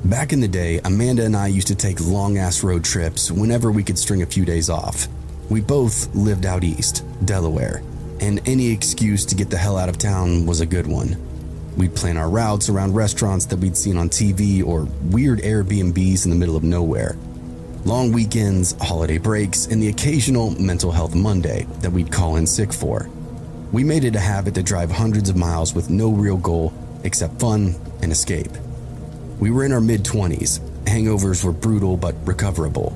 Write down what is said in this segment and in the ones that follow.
Back in the day, Amanda and I used to take long-ass road trips whenever we could string a few days off. We both lived out east, Delaware, and any excuse to get the hell out of town was a good one. We'd plan our routes around restaurants that we'd seen on TV or weird Airbnbs in the middle of nowhere. Long weekends, holiday breaks, and the occasional mental health Monday that we'd call in sick for. We made it a habit to drive hundreds of miles with no real goal except fun and escape. We were in our mid-20s. Hangovers were brutal but recoverable.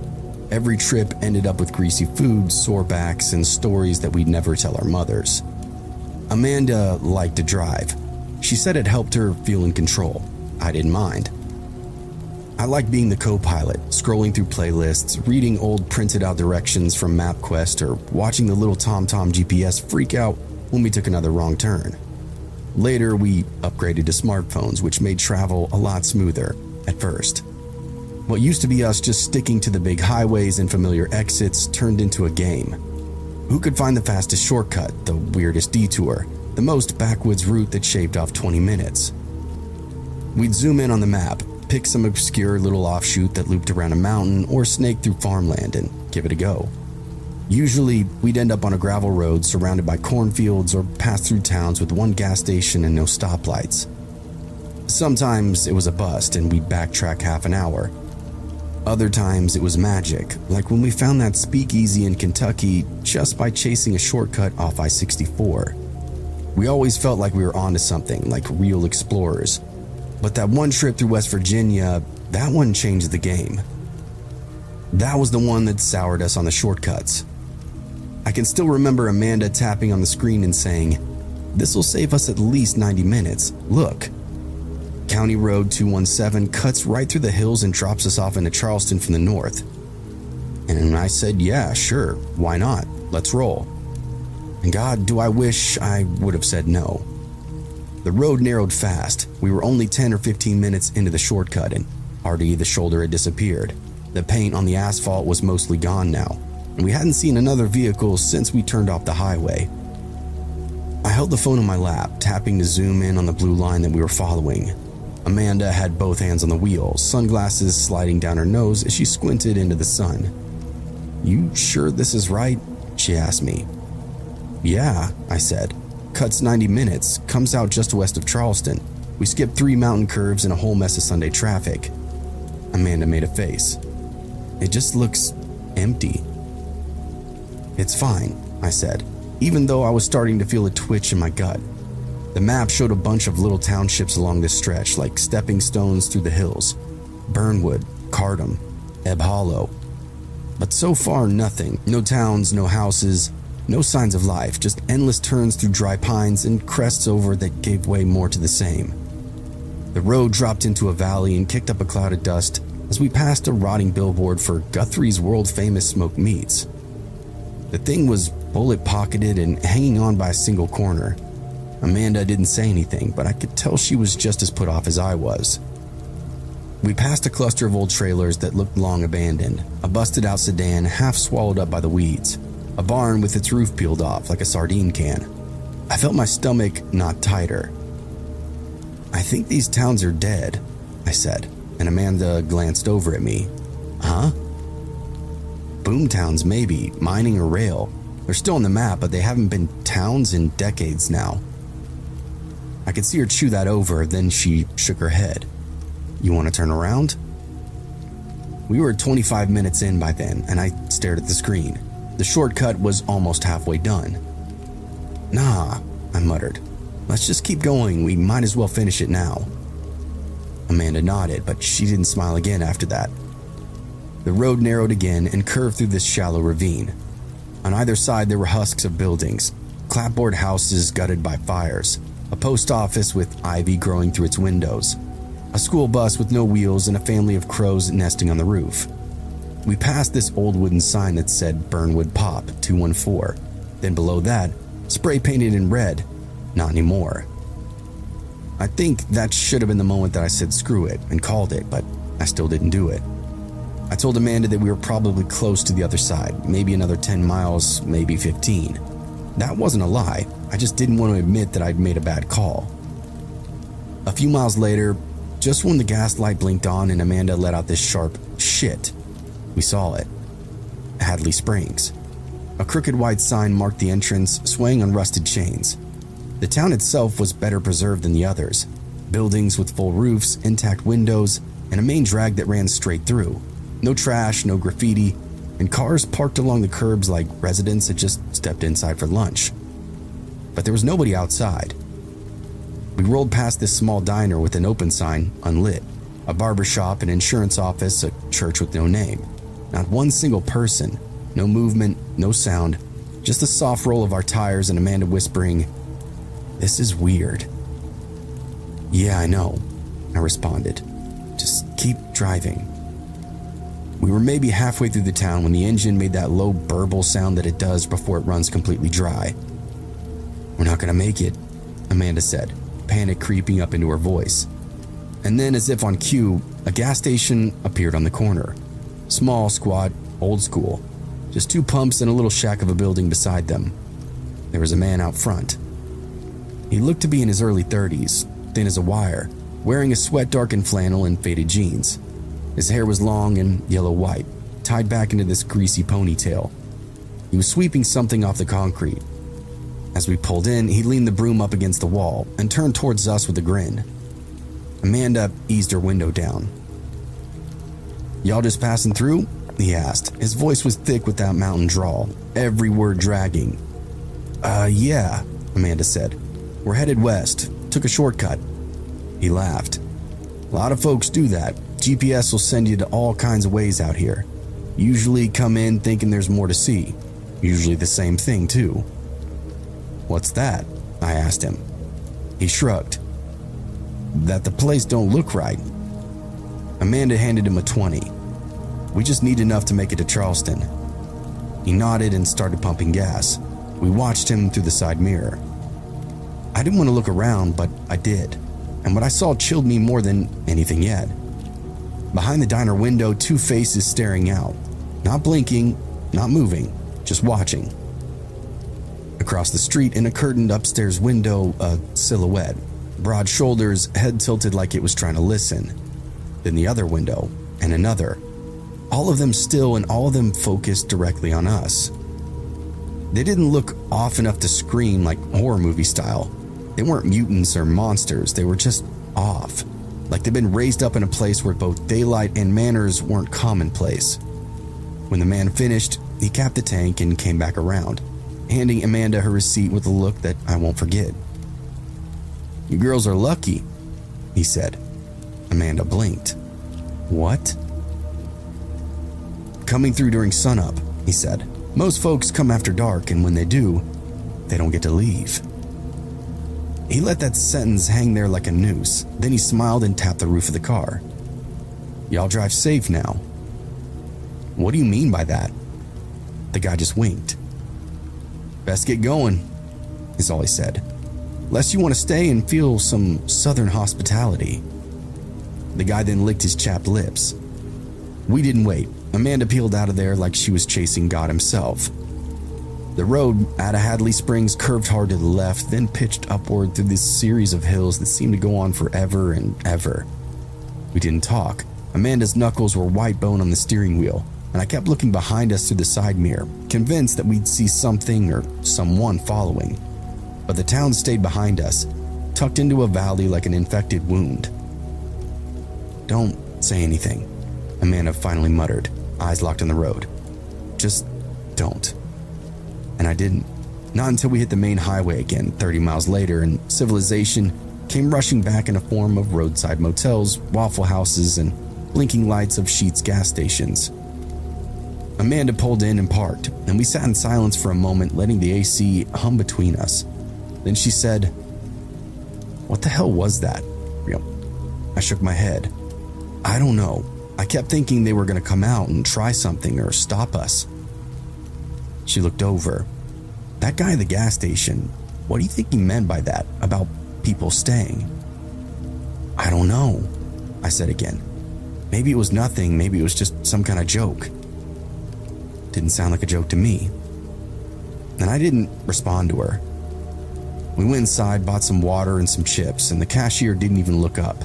Every trip ended up with greasy food, sore backs, and stories that we'd never tell our mothers. Amanda liked to drive. She said it helped her feel in control. I didn't mind. I liked being the co-pilot, scrolling through playlists, reading old printed out directions from MapQuest, or watching the little TomTom GPS freak out when we took another wrong turn. Later, we upgraded to smartphones, which made travel a lot smoother at first. What used to be us just sticking to the big highways and familiar exits turned into a game. Who could find the fastest shortcut, the weirdest detour, the most backwoods route that shaved off 20 minutes? We'd zoom in on the map, pick some obscure little offshoot that looped around a mountain or snaked through farmland and give it a go. Usually, we'd end up on a gravel road surrounded by cornfields or pass through towns with one gas station and no stoplights. Sometimes it was a bust and we'd backtrack half an hour. Other times it was magic, like when we found that speakeasy in Kentucky just by chasing a shortcut off I-64. We always felt like we were onto something, like real explorers. But that one trip through West Virginia, that one changed the game. That was the one that soured us on the shortcuts. I can still remember Amanda tapping on the screen and saying, "This'll save us at least 90 minutes. Look." County Road 217 cuts right through the hills and drops us off into Charleston from the north. And I said, yeah, sure, why not? Let's roll. And God, do I wish I would have said no. The road narrowed fast. We were only 10 or 15 minutes into the shortcut and already the shoulder had disappeared. The paint on the asphalt was mostly gone now, and we hadn't seen another vehicle since we turned off the highway. I held the phone on my lap, tapping to zoom in on the blue line that we were following. Amanda had both hands on the wheel, sunglasses sliding down her nose as she squinted into the sun. "You sure this is right?" she asked me. "Yeah," I said. "Cuts 90 minutes, comes out just west of Charleston. We skipped 3 mountain curves and a whole mess of Sunday traffic." Amanda made a face. "It just looks empty." "It's fine," I said, even though I was starting to feel a twitch in my gut. The map showed a bunch of little townships along this stretch, like stepping stones through the hills. Burnwood, Cardham, Ebb Hollow. But so far, nothing. No towns, no houses, no signs of life, just endless turns through dry pines and crests over that gave way more to the same. The road dropped into a valley and kicked up a cloud of dust as we passed a rotting billboard for Guthrie's world-famous smoked meats. The thing was bullet-pocketed and hanging on by a single corner. Amanda didn't say anything, but I could tell she was just as put off as I was. We passed a cluster of old trailers that looked long abandoned, a busted-out sedan half swallowed up by the weeds, a barn with its roof peeled off like a sardine can. I felt my stomach knot tighter. "I think these towns are dead," I said, and Amanda glanced over at me. "Huh?" "Boomtowns, maybe, mining or rail. They're still on the map, but they haven't been towns in decades now." I could see her chew that over, then she shook her head. "You want to turn around?" We were 25 minutes in by then, and I stared at the screen. The shortcut was almost halfway done. "Nah," I muttered. "Let's just keep going. We might as well finish it now." Amanda nodded, but she didn't smile again after that. The road narrowed again and curved through this shallow ravine. On either side there were husks of buildings, clapboard houses gutted by fires, a post office with ivy growing through its windows, a school bus with no wheels, and a family of crows nesting on the roof. We passed this old wooden sign that said Burnwood Pop 214. Then below that, spray painted in red, "Not anymore." I think that should have been the moment that I said screw it and called it, but I still didn't do it. I told Amanda that we were probably close to the other side, maybe another 10 miles, maybe 15. That wasn't a lie, I just didn't want to admit that I'd made a bad call. A few miles later, Just when the gas light blinked on and Amanda let out this sharp shit, we saw it. Hadley Springs. A crooked white sign marked the entrance, swaying on rusted chains. The town itself was better preserved than the others. Buildings with full roofs, intact windows, and a main drag that ran straight through. No trash, no graffiti, and cars parked along the curbs like residents had just stepped inside for lunch. But there was nobody outside. We rolled past this small diner with an open sign, unlit, a barber shop, an insurance office, a church with no name. Not one single person, no movement, no sound, just the soft roll of our tires and Amanda whispering, "This is weird." "Yeah, I know," I responded. "Just keep driving." We were maybe halfway through the town when the engine made that low burble sound that it does before it runs completely dry. "We're not gonna make it," Amanda said, panic creeping up into her voice. And then, as if on cue, a gas station appeared on the corner. Small, squat, old school. Just two pumps and a little shack of a building beside them. There was a man out front. He looked to be in his early 30s, thin as a wire, wearing a sweat-darkened flannel and faded jeans. His hair was long and yellow-white, tied back into this greasy ponytail. He was sweeping something off the concrete. As we pulled in, he leaned the broom up against the wall and turned towards us with a grin. Amanda eased her window down. "Y'all just passing through?" he asked. His voice was thick with that mountain drawl, every word dragging. Yeah," Amanda said. "We're headed west. Took a shortcut." He laughed. "A lot of folks do that. GPS will send you to all kinds of ways out here. Usually come in thinking there's more to see. Usually the same thing, too." "What's that?" I asked him. He shrugged. "That the place don't look right." Amanda handed him a 20. "We just need enough to make it to Charleston." He nodded and started pumping gas. We watched him through the side mirror. I didn't want to look around, but I did. And what I saw chilled me more than anything yet. Behind the diner window, two faces staring out. Not blinking, not moving, just watching. Across the street, in a curtained upstairs window, a silhouette. Broad shoulders, head tilted like it was trying to listen. Then the other window, and another. All of them still, and all of them focused directly on us. They didn't look off enough to scream like horror movie style. They weren't mutants or monsters, they were just off. Like they'd been raised up in a place where both daylight and manners weren't commonplace. When the man finished, he capped the tank and came back around, handing Amanda her receipt with a look that I won't forget. "You girls are lucky," he said. Amanda blinked. "What?" "Coming through during sunup," he said. "Most folks come after dark, and when they do, they don't get to leave." He let that sentence hang there like a noose. Then he smiled and tapped the roof of the car. "Y'all drive safe now." "What do you mean by that?" The guy just winked. "Best get going," is all he said. "Unless you want to stay and feel some southern hospitality." The guy then licked his chapped lips. We didn't wait. Amanda peeled out of there like she was chasing God himself. The road out of Hadley Springs curved hard to the left, then pitched upward through this series of hills that seemed to go on forever and ever. We didn't talk. Amanda's knuckles were white bone on the steering wheel, and I kept looking behind us through the side mirror, convinced that we'd see something or someone following. But the town stayed behind us, tucked into a valley like an infected wound. "Don't say anything," Amanda finally muttered, eyes locked on the road. "Just don't." And I didn't. Not until we hit the main highway again, 30 miles later, and civilization came rushing back in a form of roadside motels, Waffle Houses, and blinking lights of Sheetz gas stations. Amanda pulled in and parked, and we sat in silence for a moment, letting the AC hum between us. Then she said, "What the hell was that?" I shook my head. "I don't know. I kept thinking they were going to come out and try something or stop us." She looked over. "That guy at the gas station, what do you think he meant by that, about people staying?" "I don't know," I said again. "Maybe it was nothing, maybe it was just some kind of joke." Didn't sound like a joke to me. And I didn't respond to her. We went inside, bought some water and some chips, and the cashier didn't even look up.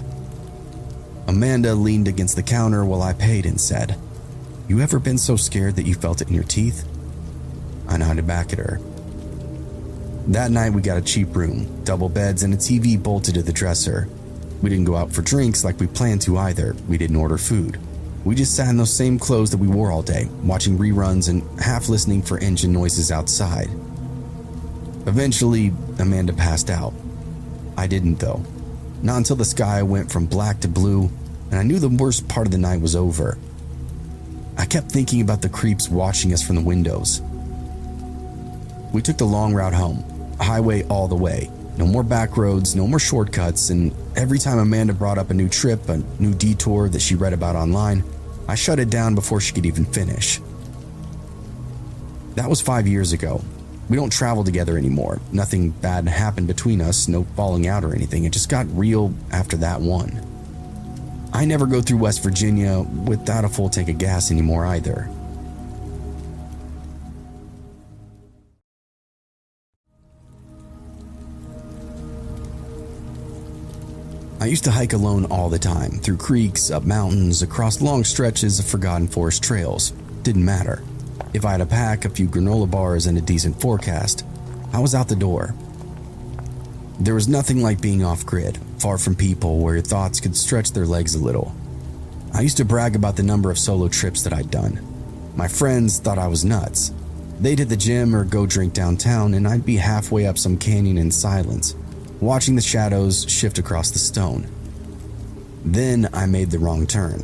Amanda leaned against the counter while I paid and said, "You ever been so scared that you felt it in your teeth?" I nodded back at her. That night we got a cheap room, double beds, and a TV bolted to the dresser. We didn't go out for drinks like we planned to either. We didn't order food. We just sat in those same clothes that we wore all day, watching reruns and half listening for engine noises outside. Eventually, Amanda passed out. I didn't though. Not until the sky went from black to blue, and I knew the worst part of the night was over. I kept thinking about the creeps watching us from the windows. We took the long route home, highway all the way. No more back roads, no more shortcuts, and every time Amanda brought up a new trip, a new detour that she read about online, I shut it down before she could even finish. That was 5 years ago. We don't travel together anymore. Nothing bad happened between us, no falling out or anything. It just got real after that one. I never go through West Virginia without a full tank of gas anymore either. I used to hike alone all the time, through creeks, up mountains, across long stretches of forgotten forest trails. Didn't matter. If I had a pack, a few granola bars, and a decent forecast, I was out the door. There was nothing like being off-grid, far from people, where your thoughts could stretch their legs a little. I used to brag about the number of solo trips that I'd done. My friends thought I was nuts. They'd hit the gym or go drink downtown, and I'd be halfway up some canyon in silence, watching the shadows shift across the stone. Then I made the wrong turn.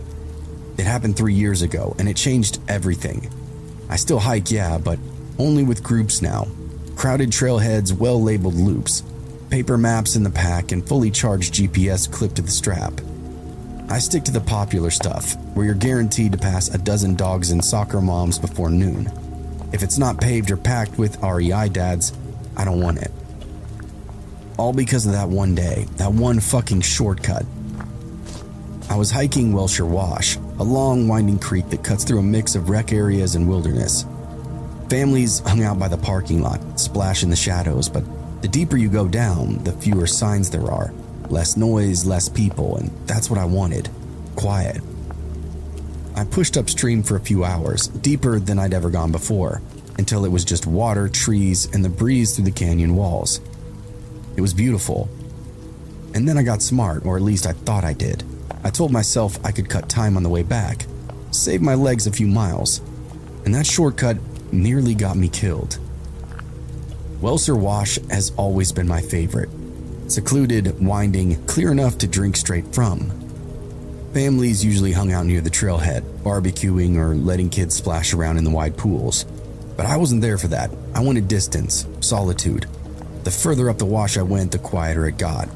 It happened 3 years ago, and it changed everything. I still hike, yeah, but only with groups now. Crowded trailheads, well-labeled loops, paper maps in the pack, and fully charged GPS clipped to the strap. I stick to the popular stuff, where you're guaranteed to pass a dozen dogs and soccer moms before noon. If it's not paved or packed with REI dads, I don't want it. All because of that one day, that one fucking shortcut. I was hiking Welsher Wash, a long winding creek that cuts through a mix of rec areas and wilderness. Families hung out by the parking lot, splash in the shadows, but the deeper you go down, the fewer signs there are. Less noise, less people, and that's what I wanted. Quiet. I pushed upstream for a few hours, deeper than I'd ever gone before, until it was just water, trees, and the breeze through the canyon walls. It was beautiful. And then I got smart, or at least I thought I did. I told myself I could cut time on the way back, save my legs a few miles, and that shortcut nearly got me killed. Welsher Wash has always been my favorite. Secluded, winding, clear enough to drink straight from. Families usually hung out near the trailhead, barbecuing or letting kids splash around in the wide pools. But I wasn't there for that. I wanted distance, solitude. The further up the wash I went, the quieter it got.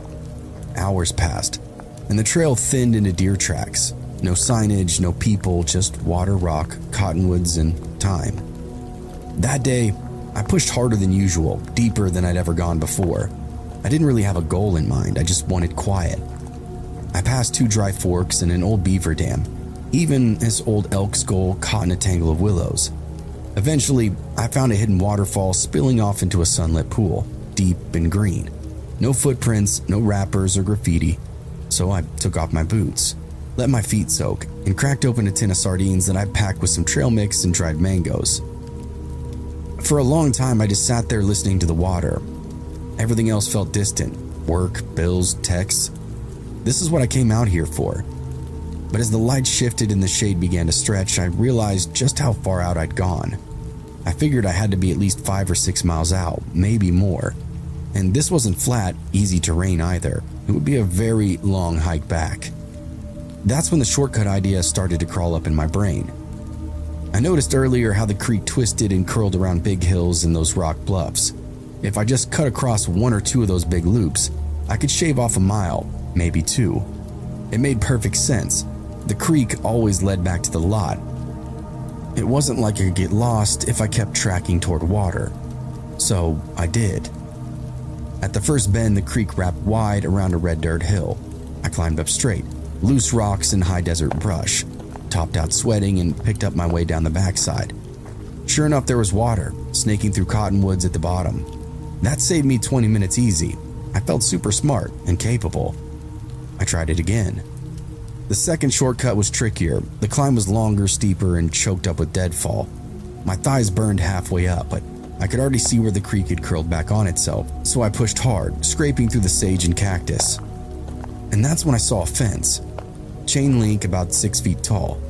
Hours passed, and the trail thinned into deer tracks. No signage, no people, just water, rock, cottonwoods, and time. That day, I pushed harder than usual, deeper than I'd ever gone before. I didn't really have a goal in mind, I just wanted quiet. I passed 2 dry forks and an old beaver dam, even this old elk skull caught in a tangle of willows. Eventually, I found a hidden waterfall spilling off into a sunlit pool, deep and green. No footprints, no wrappers or graffiti, so I took off my boots, let my feet soak, and cracked open a tin of sardines that I packed with some trail mix and dried mangoes. For a long time, I just sat there listening to the water. Everything else felt distant. Work, bills, texts. This is what I came out here for. But as the light shifted and the shade began to stretch, I realized just how far out I'd gone. I figured I had to be at least 5 or 6 miles out, maybe more. And this wasn't flat, easy terrain either. It would be a very long hike back. That's when the shortcut idea started to crawl up in my brain. I noticed earlier how the creek twisted and curled around big hills and those rock bluffs. If I just cut across 1 or 2 of those big loops, I could shave off a mile, maybe 2. It made perfect sense. The creek always led back to the lot. It wasn't like I could get lost if I kept tracking toward water. So I did. At the first bend, the creek wrapped wide around a red dirt hill. I climbed up straight, loose rocks and high desert brush, topped out sweating and picked up my way down the backside. Sure enough, there was water, snaking through cottonwoods at the bottom. That saved me 20 minutes easy. I felt super smart and capable. I tried it again. The second shortcut was trickier. The climb was longer, steeper, and choked up with deadfall. My thighs burned halfway up, but I could already see where the creek had curled back on itself, so I pushed hard, scraping through the sage and cactus. And that's when I saw a fence. Chain link about 6 feet tall,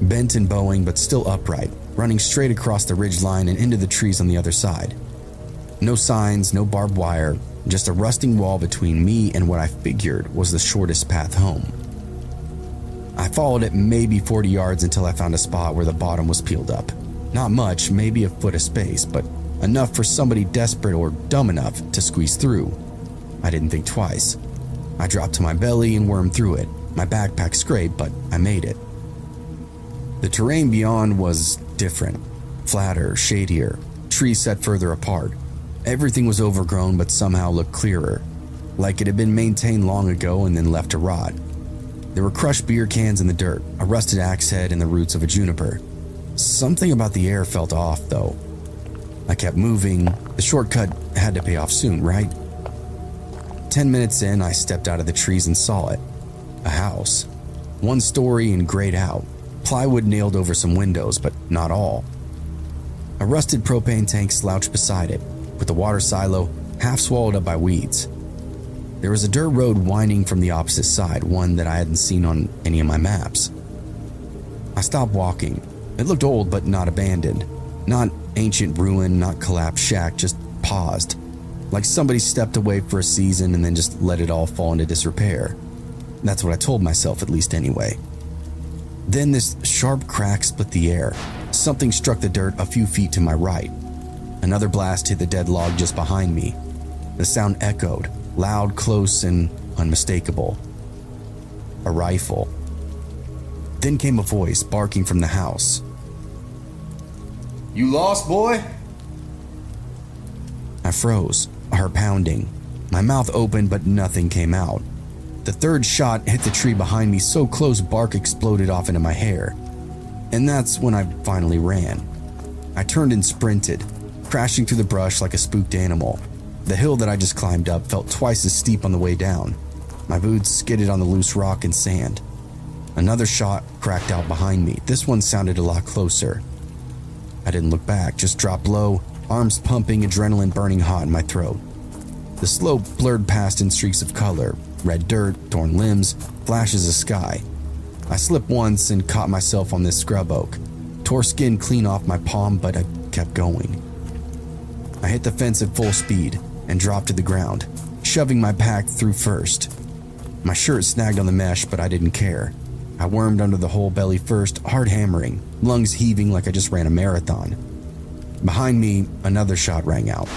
bent and bowing but still upright, running straight across the ridge line and into the trees on the other side. No signs, no barbed wire, just a rusting wall between me and what I figured was the shortest path home. I followed it maybe 40 yards until I found a spot where the bottom was peeled up. Not much, maybe a foot of space, but enough for somebody desperate or dumb enough to squeeze through. I didn't think twice. I dropped to my belly and wormed through it. My backpack scraped, but I made it. The terrain beyond was different, flatter, shadier, trees set further apart. Everything was overgrown but somehow looked clearer, like it had been maintained long ago and then left to rot. There were crushed beer cans in the dirt, a rusted axe head, and the roots of a juniper. Something about the air felt off, though. I kept moving. The shortcut had to pay off soon, right? 10 minutes in, I stepped out of the trees and saw it. A house. 1 story and grayed out. Plywood nailed over some windows, but not all. A rusted propane tank slouched beside it, with the water silo half swallowed up by weeds. There was a dirt road winding from the opposite side, one that I hadn't seen on any of my maps. I stopped walking. It looked old but not abandoned. Not ancient ruin, not collapsed shack, just paused. Like somebody stepped away for a season and then just let it all fall into disrepair. That's what I told myself, at least anyway. Then this sharp crack split the air. Something struck the dirt a few feet to my right. Another blast hit the dead log just behind me. The sound echoed, loud, close, and unmistakable. A rifle. Then came a voice barking from the house. "You lost, boy?" I froze, heart pounding. My mouth opened, but nothing came out. The third shot hit the tree behind me so close bark exploded off into my hair. And that's when I finally ran. I turned and sprinted, crashing through the brush like a spooked animal. The hill that I just climbed up felt twice as steep on the way down. My boots skidded on the loose rock and sand. Another shot cracked out behind me. This one sounded a lot closer. I didn't look back, just dropped low, arms pumping, adrenaline burning hot in my throat. The slope blurred past in streaks of color, red dirt, torn limbs, flashes of sky. I slipped once and caught myself on this scrub oak, tore skin clean off my palm, but I kept going. I hit the fence at full speed and dropped to the ground, shoving my pack through first. My shirt snagged on the mesh, but I didn't care. I wormed under the hole belly first, hard hammering, lungs heaving like I just ran a marathon. Behind me, another shot rang out.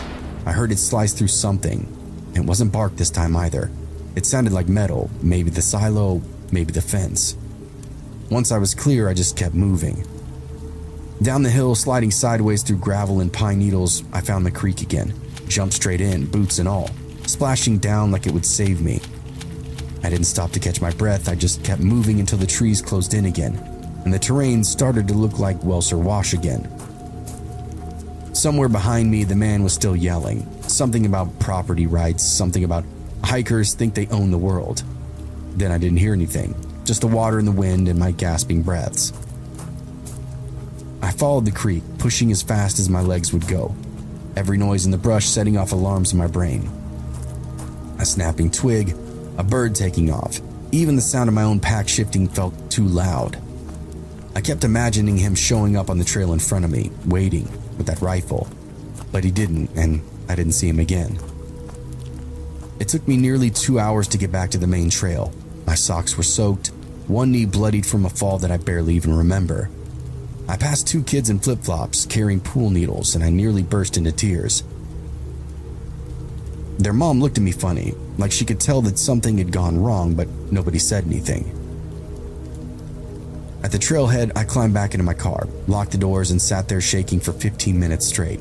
I heard it slice through something. It wasn't bark this time either. It sounded like metal, maybe the silo, maybe the fence. Once I was clear, I just kept moving. Down the hill, sliding sideways through gravel and pine needles, I found the creek again. Jumped straight in, boots and all, splashing down like it would save me. I didn't stop to catch my breath, I just kept moving until the trees closed in again, and the terrain started to look like Welser Wash again. Somewhere behind me, the man was still yelling. Something about property rights, something about hikers think they own the world. Then I didn't hear anything, just the water and the wind and my gasping breaths. I followed the creek, pushing as fast as my legs would go, every noise in the brush setting off alarms in my brain. A snapping twig, a bird taking off, even the sound of my own pack shifting felt too loud. I kept imagining him showing up on the trail in front of me, waiting with that rifle, but he didn't, and I didn't see him again. It took me nearly 2 hours to get back to the main trail. My socks were soaked, one knee bloodied from a fall that I barely even remember. I passed 2 kids in flip-flops carrying pool needles, and I nearly burst into tears. Their mom looked at me funny, like she could tell that something had gone wrong, but nobody said anything. At the trailhead, I climbed back into my car, locked the doors, and sat there shaking for 15 minutes straight.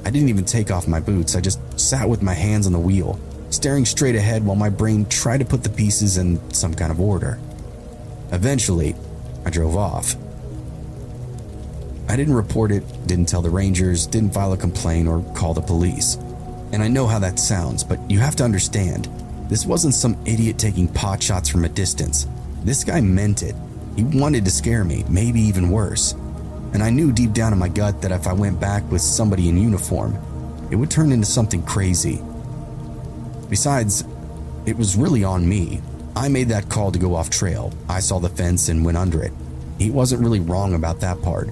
I didn't even take off my boots, I just sat with my hands on the wheel, staring straight ahead while my brain tried to put the pieces in some kind of order. Eventually, I drove off. I didn't report it, didn't tell the rangers, didn't file a complaint or call the police. And I know how that sounds, but you have to understand, this wasn't some idiot taking pot shots from a distance. This guy meant it. He wanted to scare me, maybe even worse. And I knew deep down in my gut that if I went back with somebody in uniform, it would turn into something crazy. Besides, it was really on me. I made that call to go off trail. I saw the fence and went under it. He wasn't really wrong about that part.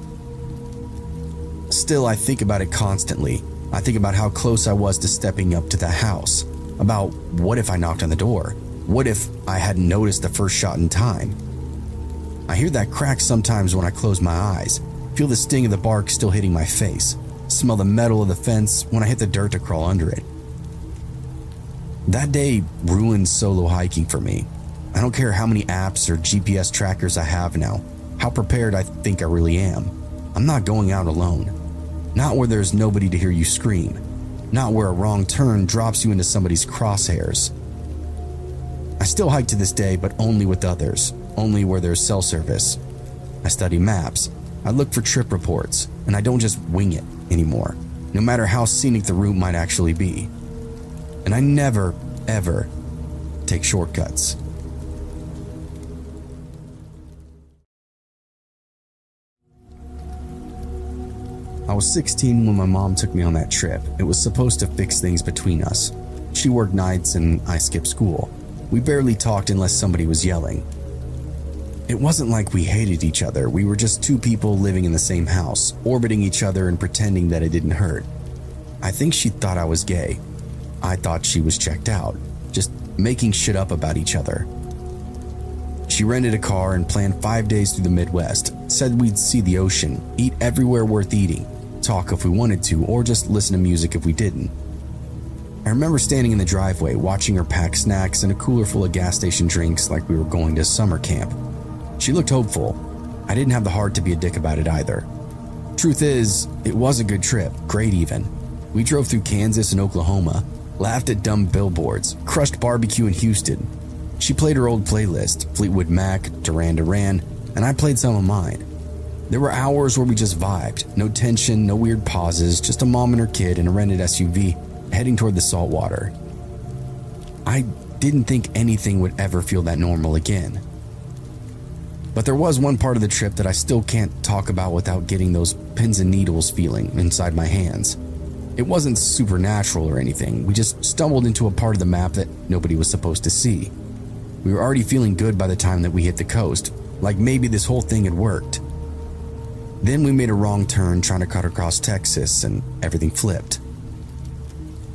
Still, I think about it constantly. I think about how close I was to stepping up to the house. About what if I knocked on the door? What if I hadn't noticed the first shot in time? I hear that crack sometimes when I close my eyes, feel the sting of the bark still hitting my face, smell the metal of the fence when I hit the dirt to crawl under it. That day ruined solo hiking for me. I don't care how many apps or GPS trackers I have now, how prepared I think I really am. I'm not going out alone. Not where there's nobody to hear you scream. Not where a wrong turn drops you into somebody's crosshairs. I still hike to this day, but only with others, only where there's cell service. I study maps, I look for trip reports, and I don't just wing it anymore, no matter how scenic the route might actually be. And I never, ever take shortcuts. I was 16 when my mom took me on that trip. It was supposed to fix things between us. She worked nights and I skipped school. We barely talked unless somebody was yelling. It wasn't like we hated each other. We were just two people living in the same house, orbiting each other and pretending that it didn't hurt. I think she thought I was gay. I thought she was checked out, just making shit up about each other. She rented a car and planned 5 days through the Midwest, said we'd see the ocean, eat everywhere worth eating, talk if we wanted to, or just listen to music if we didn't. I remember standing in the driveway, watching her pack snacks and a cooler full of gas station drinks like we were going to summer camp. She looked hopeful. I didn't have the heart to be a dick about it either. Truth is, it was a good trip, great even. We drove through Kansas and Oklahoma, laughed at dumb billboards, crushed barbecue in Houston. She played her old playlist, Fleetwood Mac, Duran Duran, and I played some of mine. There were hours where we just vibed, no tension, no weird pauses, just a mom and her kid in a rented SUV heading toward the saltwater. I didn't think anything would ever feel that normal again. But there was one part of the trip that I still can't talk about without getting those pins and needles feeling inside my hands. It wasn't supernatural or anything. We just stumbled into a part of the map that nobody was supposed to see. We were already feeling good by the time that we hit the coast, like maybe this whole thing had worked. Then we made a wrong turn trying to cut across Texas and everything flipped.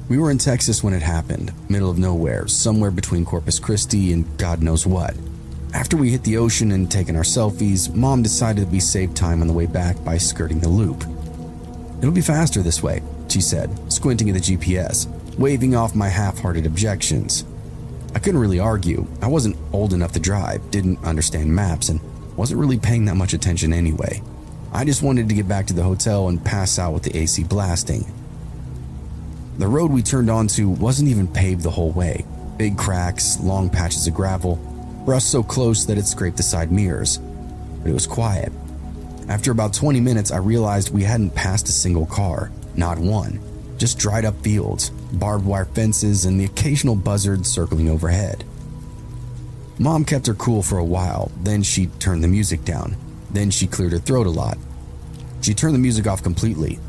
We were in Texas when it happened, middle of nowhere, somewhere between Corpus Christi and God knows what. After we hit the ocean and taken our selfies, Mom decided we saved time on the way back by skirting the loop. "It'll be faster this way," she said, squinting at the GPS, waving off my half-hearted objections. I couldn't really argue. I wasn't old enough to drive, didn't understand maps, and wasn't really paying that much attention anyway. I just wanted to get back to the hotel and pass out with the AC blasting. The road we turned onto wasn't even paved the whole way. Big cracks, long patches of gravel, brushed so close that it scraped the side mirrors. But it was quiet. After about 20 minutes, I realized we hadn't passed a single car, not one. Just dried up fields, barbed wire fences, and the occasional buzzard circling overhead. Mom kept her cool for a while, then she turned the music down. Then she cleared her throat a lot. She turned the music off completely.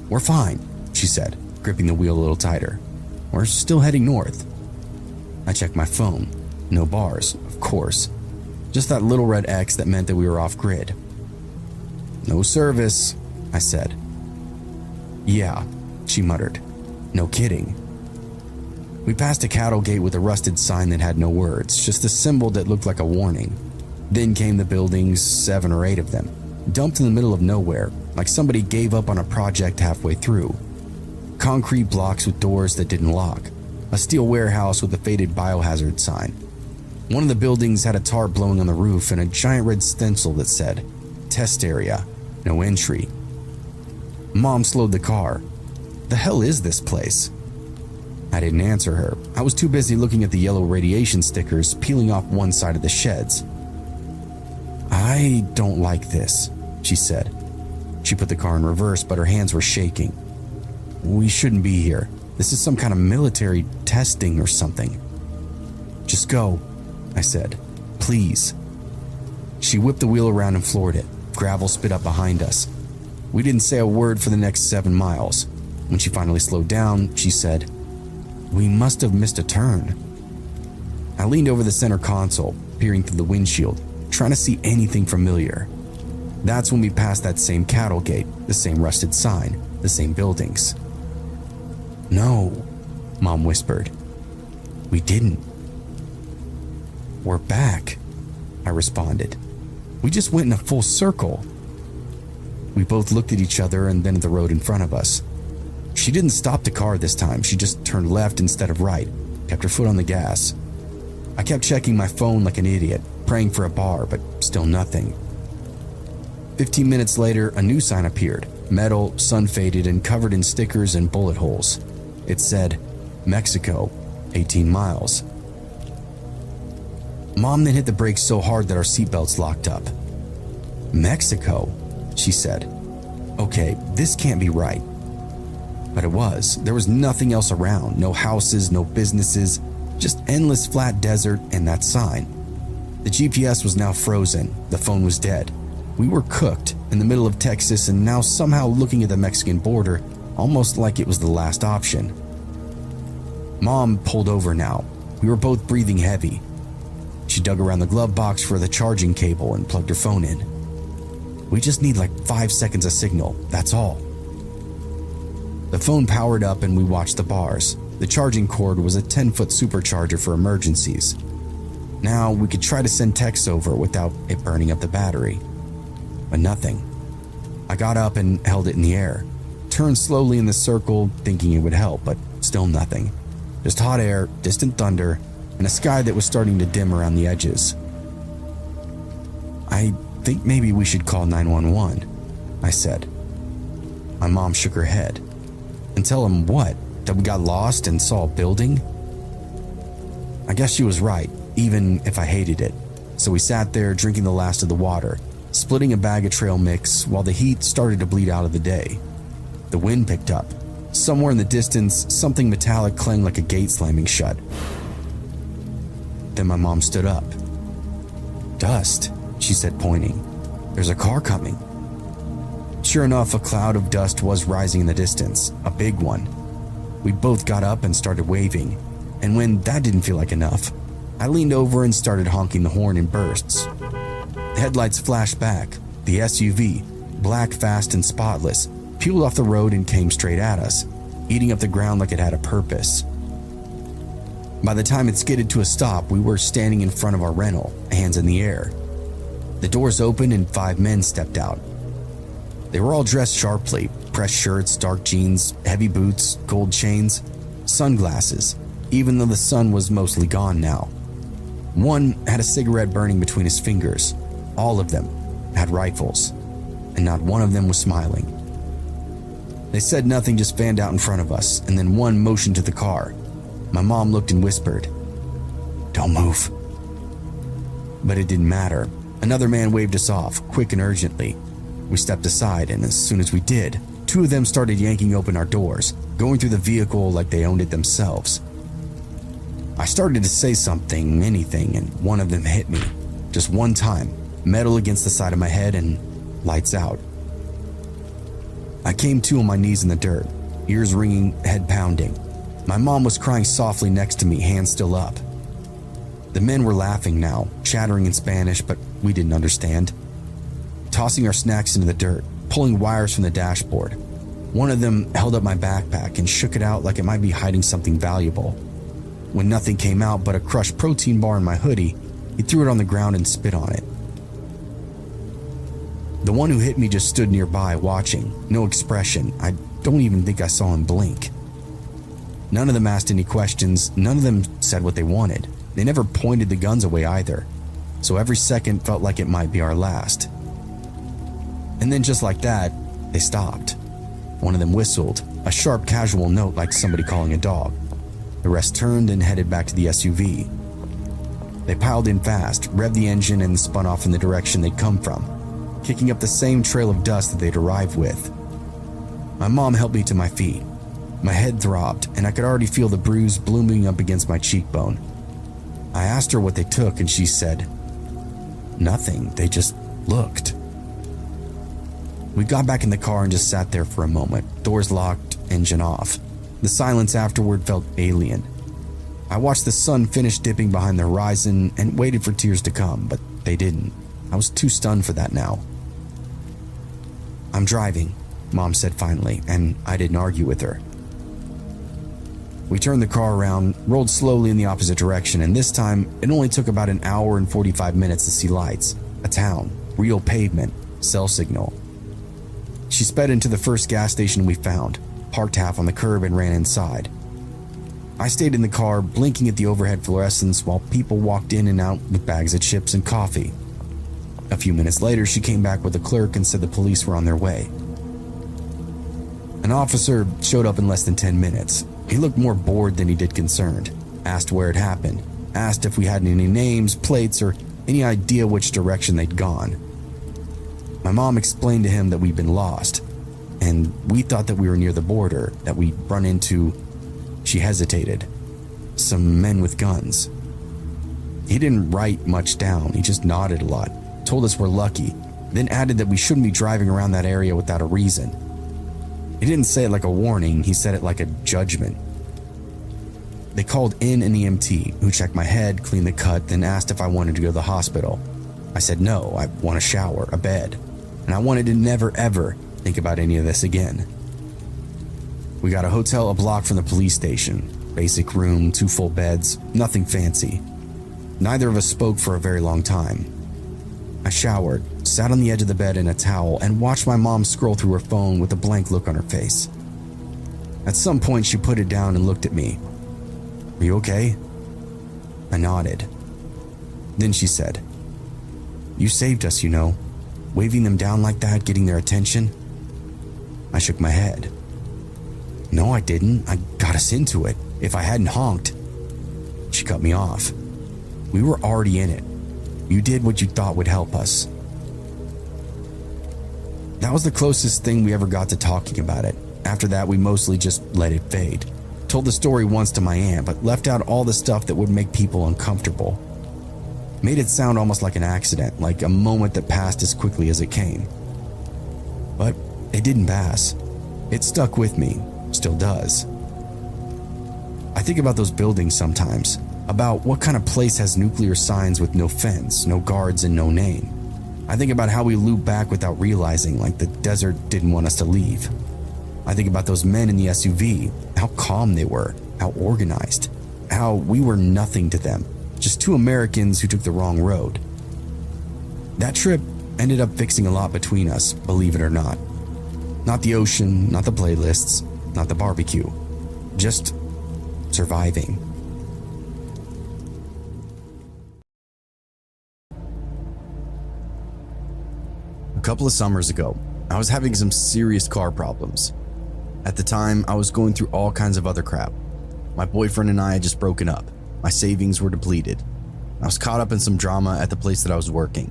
"We're fine," she said, gripping the wheel a little tighter. "We're still heading north." I checked my phone. No bars, of course. Just that little red X that meant that we were off grid. "No service," I said. "Yeah," she muttered. "No kidding." We passed a cattle gate with a rusted sign that had no words, just a symbol that looked like a warning. Then came the buildings, 7 or 8 of them, dumped in the middle of nowhere, like somebody gave up on a project halfway through. Concrete blocks with doors that didn't lock, a steel warehouse with a faded biohazard sign. One of the buildings had a tarp blowing on the roof and a giant red stencil that said, "Test area, no entry." Mom slowed the car. "The hell is this place?" I didn't answer her. I was too busy looking at the yellow radiation stickers peeling off one side of the sheds. "I don't like this," she said. She put the car in reverse, but her hands were shaking. "We shouldn't be here. This is some kind of military testing or something." "Just go," I said, please." She whipped the wheel around and floored it. Gravel spit up behind us. We didn't say a word for the next 7 miles. When she finally slowed down, she said, "We must have missed a turn." I leaned over the center console, peering through the windshield, trying to see anything familiar. That's when we passed that same cattle gate, the same rusted sign, the same buildings. "No," Mom whispered. "We didn't." "We're back," I responded. "We just went in a full circle." We both looked at each other and then at the road in front of us. She didn't stop the car this time. She just turned left instead of right, kept her foot on the gas. I kept checking my phone like an idiot, praying for a bar, but still nothing. 15 minutes later, a new sign appeared, metal, sun-faded, and covered in stickers and bullet holes. It said, "Mexico, 18 miles." Mom then hit the brakes so hard that our seatbelts locked up. "Mexico?" she said. "Okay, this can't be right." But it was. There was nothing else around. No houses, no businesses, just endless flat desert and that sign. The GPS was now frozen. The phone was dead. We were cooked in the middle of Texas and now somehow looking at the Mexican border, almost like it was the last option. Mom pulled over now. We were both breathing heavy. She dug around the glove box for the charging cable and plugged her phone in. "We just need like 5 seconds of signal, that's all." The phone powered up and we watched the bars. The charging cord was a 10-foot supercharger for emergencies. Now we could try to send texts over without it burning up the battery. But nothing. I got up and held it in the air, turned slowly in the circle thinking it would help, but still nothing. Just hot air, distant thunder, and a sky that was starting to dim around the edges. "I think maybe we should call 911, I said. My mom shook her head. "And tell him what? That we got lost and saw a building?" I guess she was right, even if I hated it. So we sat there drinking the last of the water, splitting a bag of trail mix while the heat started to bleed out of the day. The wind picked up. Somewhere in the distance, something metallic clanged like a gate slamming shut. Then my mom stood up. "Dust," she said, pointing. "There's a car coming." Sure enough, a cloud of dust was rising in the distance, a big one. We both got up and started waving, and when that didn't feel like enough, I leaned over and started honking the horn in bursts. Headlights flashed back. The SUV, black, fast, and spotless, peeled off the road and came straight at us, eating up the ground like it had a purpose. By the time it skidded to a stop, we were standing in front of our rental, hands in the air. The doors opened and 5 men stepped out. They were all dressed sharply, pressed shirts, dark jeans, heavy boots, gold chains, sunglasses, even though the sun was mostly gone now. One had a cigarette burning between his fingers. All of them had rifles, and not one of them was smiling. They said nothing, just fanned out in front of us, and then one motioned to the car. My mom looked and whispered, "Don't move." But it didn't matter. Another man waved us off, quick and urgently. We stepped aside, and as soon as we did, 2 of them started yanking open our doors, going through the vehicle like they owned it themselves. I started to say something, anything, and one of them hit me. Just one time, metal against the side of my head and lights out. I came to on my knees in the dirt, ears ringing, head pounding. My mom was crying softly next to me, hands still up. The men were laughing now, chattering in Spanish, but we didn't understand. Tossing our snacks into the dirt, pulling wires from the dashboard. One of them held up my backpack and shook it out like it might be hiding something valuable. When nothing came out but a crushed protein bar in my hoodie, he threw it on the ground and spit on it. The one who hit me just stood nearby watching, no expression. I don't even think I saw him blink. None of them asked any questions, none of them said what they wanted. They never pointed the guns away either, so every second felt like it might be our last. And then just like that, they stopped. One of them whistled, a sharp casual note like somebody calling a dog. The rest turned and headed back to the SUV. They piled in fast, revved the engine, and spun off in the direction they'd come from, kicking up the same trail of dust that they'd arrived with. My mom helped me to my feet. My head throbbed, and I could already feel the bruise blooming up against my cheekbone. I asked her what they took, and she said, nothing. They just looked. We got back in the car and just sat there for a moment, doors locked, engine off. The silence afterward felt alien. I watched the sun finish dipping behind the horizon and waited for tears to come, but they didn't. I was too stunned for that now. "I'm driving," Mom said finally, and I didn't argue with her. We turned the car around, rolled slowly in the opposite direction, and this time it only took about an hour and 45 minutes to see lights, a town, real pavement, cell signal. She sped into the first gas station we found, parked half on the curb, and ran inside. I stayed in the car, blinking at the overhead fluorescence while people walked in and out with bags of chips and coffee. A few minutes later, she came back with a clerk and said the police were on their way. An officer showed up in less than 10 minutes. He looked more bored than he did concerned, asked where it happened, asked if we had any names, plates, or any idea which direction they'd gone. My mom explained to him that we'd been lost, and we thought that we were near the border, that we'd run into, she hesitated, some men with guns. He didn't write much down, he just nodded a lot, told us we're lucky, then added that we shouldn't be driving around that area without a reason. He didn't say it like a warning, he said it like a judgment. They called in an EMT who checked my head, cleaned the cut, then asked if I wanted to go to the hospital. I said no, I want a shower, a bed, and I wanted to never ever think about any of this again. We got a hotel a block from the police station. Basic room, 2 full beds, nothing fancy. Neither of us spoke for a very long time. I showered, sat on the edge of the bed in a towel, and watched my mom scroll through her phone with a blank look on her face. At some point, she put it down and looked at me. "Are you okay?" I nodded. Then she said, "You saved us, you know. Waving them down like that, getting their attention." I shook my head. "No, I didn't. I got us into it. If I hadn't honked..." She cut me off. "We were already in it. You did what you thought would help us." That was the closest thing we ever got to talking about it. After that, we mostly just let it fade. Told the story once to my aunt, but left out all the stuff that would make people uncomfortable. Made it sound almost like an accident, like a moment that passed as quickly as it came. But it didn't pass. It stuck with me, still does. I think about those buildings sometimes, about what kind of place has nuclear signs with no fence, no guards, and no name. I think about how we loop back without realizing, like the desert didn't want us to leave. I think about those men in the SUV, how calm they were, how organized, how we were nothing to them, just 2 Americans who took the wrong road. That trip ended up fixing a lot between us, believe it or not. Not the ocean, not the playlists, not the barbecue, just surviving. A couple of summers ago, I was having some serious car problems. At the time, I was going through all kinds of other crap. My boyfriend and I had just broken up. My savings were depleted. I was caught up in some drama at the place that I was working.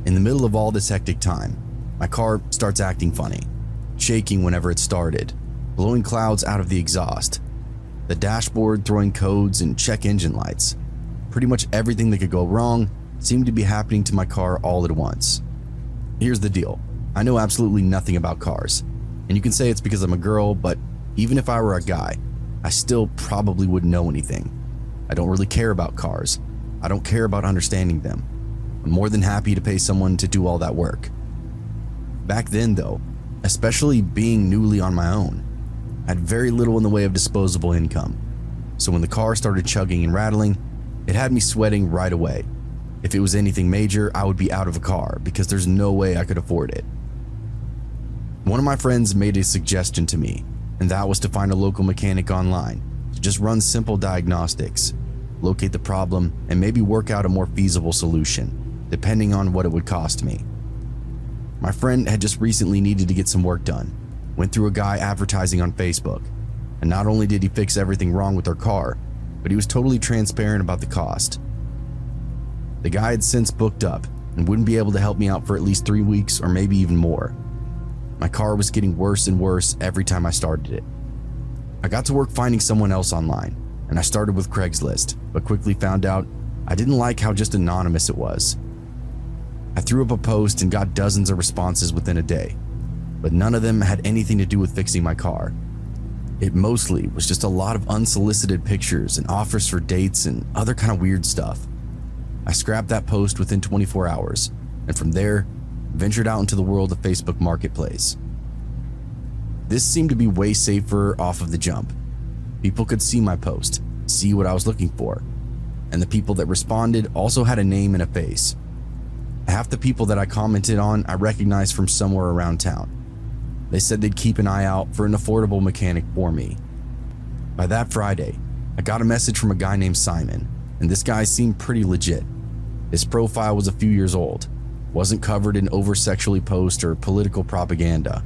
In the middle of all this hectic time, my car starts acting funny, shaking whenever it started, blowing clouds out of the exhaust, the dashboard throwing codes and check engine lights. Pretty much everything that could go wrong seemed to be happening to my car all at once. Here's the deal. I know absolutely nothing about cars, and you can say it's because I'm a girl, but even if I were a guy, I still probably wouldn't know anything. I don't really care about cars. I don't care about understanding them. I'm more than happy to pay someone to do all that work. Back then though, especially being newly on my own, I had very little in the way of disposable income. So when the car started chugging and rattling, it had me sweating right away. If it was anything major, I would be out of a car because there's no way I could afford it. One of my friends made a suggestion to me, and that was to find a local mechanic online to just run simple diagnostics, locate the problem, and maybe work out a more feasible solution, depending on what it would cost me. My friend had just recently needed to get some work done, went through a guy advertising on Facebook, and not only did he fix everything wrong with our car, but he was totally transparent about the cost. The guy had since booked up and wouldn't be able to help me out for at least 3 weeks or maybe even more. My car was getting worse and worse every time I started it. I got to work finding someone else online, and I started with Craigslist, but quickly found out I didn't like how just anonymous it was. I threw up a post and got dozens of responses within a day, but none of them had anything to do with fixing my car. It mostly was just a lot of unsolicited pictures and offers for dates and other kind of weird stuff. I scrapped that post within 24 hours, and from there, ventured out into the world of Facebook Marketplace. This seemed to be way safer off of the jump. People could see my post, see what I was looking for, and the people that responded also had a name and a face. Half the people that I commented on I recognized from somewhere around town. They said they'd keep an eye out for an affordable mechanic for me. By that Friday, I got a message from a guy named Simon, and this guy seemed pretty legit. His profile was a few years old, wasn't covered in over-sexually posts or political propaganda.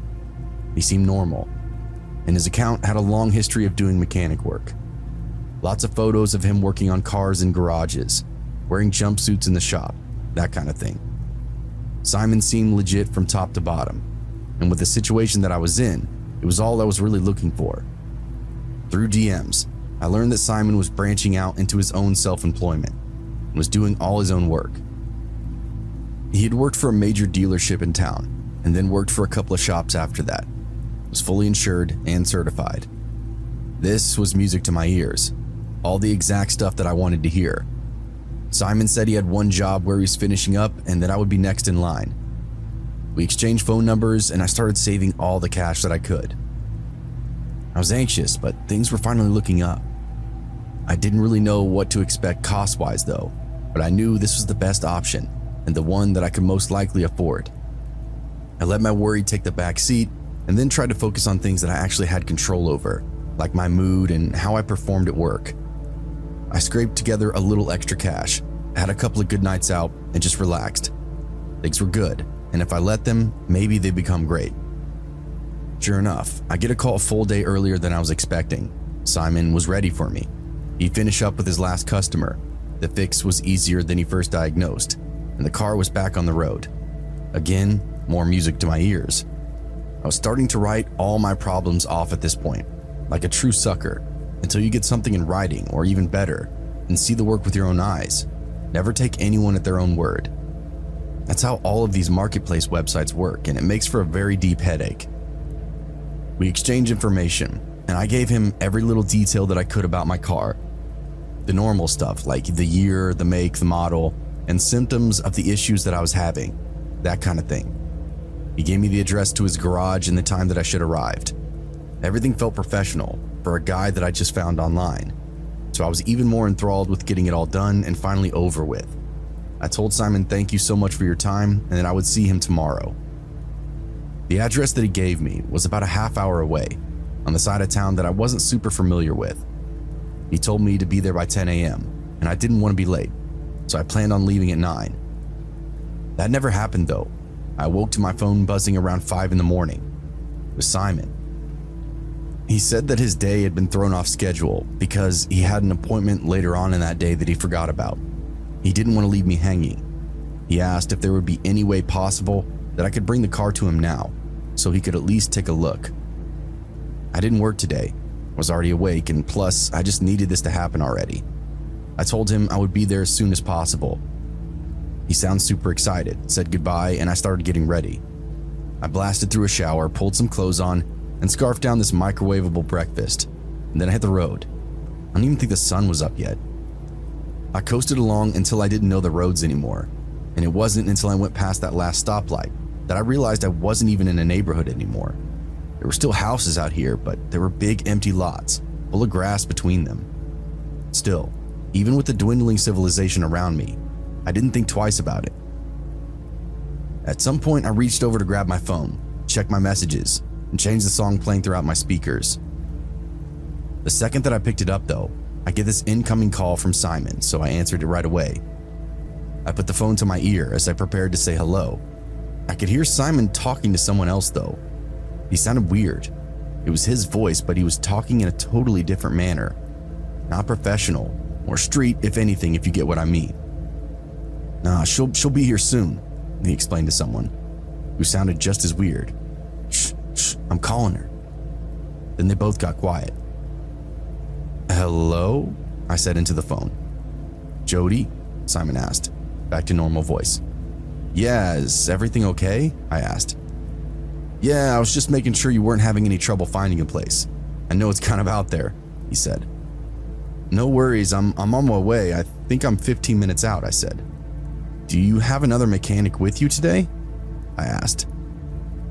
He seemed normal, and his account had a long history of doing mechanic work. Lots of photos of him working on cars in garages, wearing jumpsuits in the shop, that kind of thing. Simon seemed legit from top to bottom, and with the situation that I was in, it was all I was really looking for. Through DMs, I learned that Simon was branching out into his own self-employment and was doing all his own work. He had worked for a major dealership in town and then worked for a couple of shops after that, was fully insured and certified. This was music to my ears, all the exact stuff that I wanted to hear. Simon said he had one job where he was finishing up and that I would be next in line. We exchanged phone numbers and I started saving all the cash that I could. I was anxious, but things were finally looking up. I didn't really know what to expect cost-wise though, but I knew this was the best option and the one that I could most likely afford. I let my worry take the back seat and then tried to focus on things that I actually had control over, like my mood and how I performed at work. I scraped together a little extra cash, had a couple of good nights out, and just relaxed. Things were good, and if I let them, maybe they'd become great. Sure enough, I get a call a full day earlier than I was expecting. Simon was ready for me. He'd finish up with his last customer. The fix was easier than he first diagnosed, and the car was back on the road. Again, more music to my ears. I was starting to write all my problems off at this point, like a true sucker, until you get something in writing, or even better, and see the work with your own eyes. Never take anyone at their own word. That's how all of these marketplace websites work, and it makes for a very deep headache. We exchanged information, and I gave him every little detail that I could about my car. The normal stuff like the year, the make, the model, and symptoms of the issues that I was having, that kind of thing. He gave me the address to his garage and the time that I should arrived. Everything felt professional for a guy that I just found online, so I was even more enthralled with getting it all done and finally over with. I told Simon thank you so much for your time and that I would see him tomorrow. The address that he gave me was about a half hour away, on the side of town that I wasn't super familiar with. He told me to be there by 10 a.m., and I didn't want to be late, so I planned on leaving at 9. That never happened though. I woke to my phone buzzing around 5 in the morning. It was Simon. He said that his day had been thrown off schedule because he had an appointment later on in that day that he forgot about. He didn't want to leave me hanging. He asked if there would be any way possible that I could bring the car to him now, so he could at least take a look. I didn't work today, was already awake, and plus I just needed this to happen already. I told him I would be there as soon as possible. He sounded super excited, said goodbye, and I started getting ready. I blasted through a shower, pulled some clothes on, and scarfed down this microwavable breakfast, and then I hit the road. I don't even think the sun was up yet. I coasted along until I didn't know the roads anymore, and it wasn't until I went past that last stoplight that I realized I wasn't even in a neighborhood anymore. There were still houses out here, but there were big empty lots, full of grass between them. Still, even with the dwindling civilization around me, I didn't think twice about it. At some point, I reached over to grab my phone, check my messages, and change the song playing throughout my speakers. The second that I picked it up though, I get this incoming call from Simon, so I answered it right away. I put the phone to my ear as I prepared to say hello. I could hear Simon talking to someone else though. He sounded weird. It was his voice, but he was talking in a totally different manner. Not professional, or street if anything, if you get what I mean. Nah, she'll be here soon, he explained to someone, who sounded just as weird. Shh, I'm calling her. Then they both got quiet. Hello? I said into the phone. Jody? Simon asked, back to normal voice. Yeah, is everything okay? I asked. Yeah, I was just making sure you weren't having any trouble finding a place. I know it's kind of out there, he said. No worries, I'm on my way. I think I'm 15 minutes out, I said. Do you have another mechanic with you today? I asked.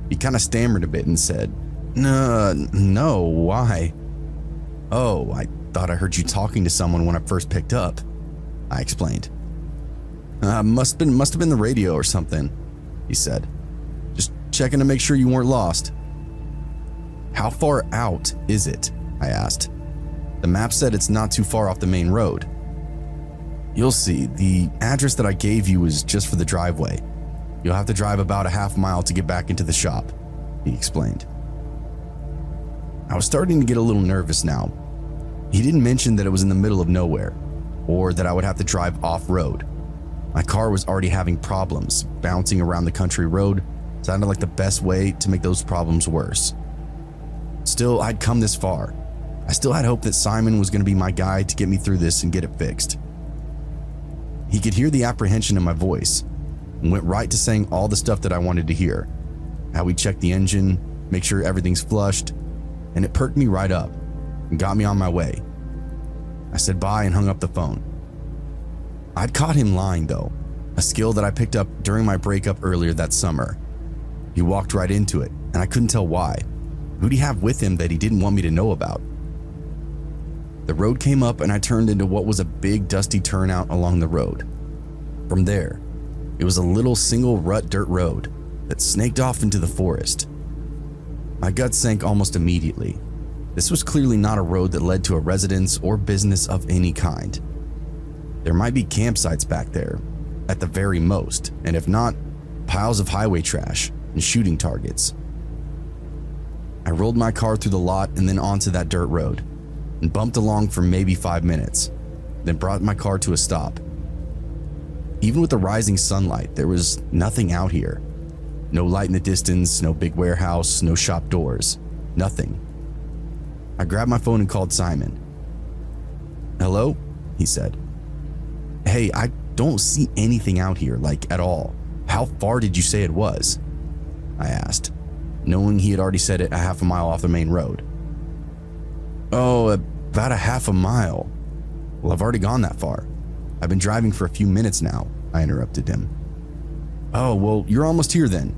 He kind of stammered a bit and said, No, why? Oh, I thought I heard you talking to someone when I first picked up, I explained. Must have been the radio or something, he said. Just checking to make sure you weren't lost. How far out is it? I asked. The map said it's not too far off the main road. You'll see, the address that I gave you is just for the driveway. You'll have to drive about a half mile to get back into the shop, he explained. I was starting to get a little nervous now. He didn't mention that it was in the middle of nowhere, or that I would have to drive off-road. My car was already having problems. Bouncing around the country road sounded like the best way to make those problems worse. Still, I'd come this far. I still had hope that Simon was going to be my guy to get me through this and get it fixed. He could hear the apprehension in my voice and went right to saying all the stuff that I wanted to hear. How we check the engine, make sure everything's flushed, and it perked me right up and got me on my way. I said bye and hung up the phone. I'd caught him lying though, a skill that I picked up during my breakup earlier that summer. He walked right into it, and I couldn't tell why. Who'd he have with him that he didn't want me to know about? The road came up and I turned into what was a big dusty turnout along the road. From there, it was a little single rut dirt road that snaked off into the forest. My gut sank almost immediately. This was clearly not a road that led to a residence or business of any kind. There might be campsites back there, at the very most, and if not, piles of highway trash and shooting targets. I rolled my car through the lot and then onto that dirt road, and bumped along for maybe 5 minutes, then brought my car to a stop. Even with the rising sunlight, there was nothing out here. No light in the distance, no big warehouse, no shop doors, nothing. I grabbed my phone and called Simon. Hello? He said. Hey, I don't see anything out here, like at all. How far did you say it was? I asked, knowing he had already said it a half a mile off the main road. Oh, about a half a mile. Well, I've already gone that far. I've been driving for a few minutes now, I interrupted him. Oh, well, you're almost here then.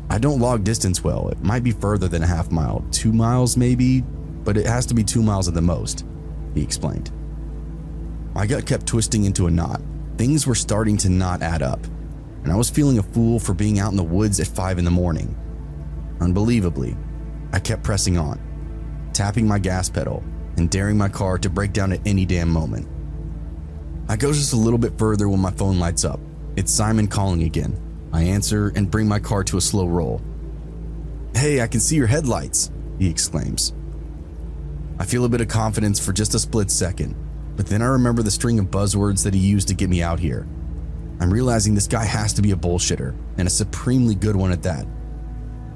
I don't log distance well. It might be further than a half mile, 2 miles maybe, but it has to be 2 miles at the most, he explained. My gut kept twisting into a knot. Things were starting to not add up, and I was feeling a fool for being out in the woods at 5 a.m. Unbelievably, I kept pressing on, tapping my gas pedal and daring my car to break down at any damn moment. I go just a little bit further when my phone lights up. It's Simon calling again. I answer and bring my car to a slow roll. Hey, I can see your headlights, he exclaims. I feel a bit of confidence for just a split second, but then I remember the string of buzzwords that he used to get me out here. I'm realizing this guy has to be a bullshitter, and a supremely good one at that.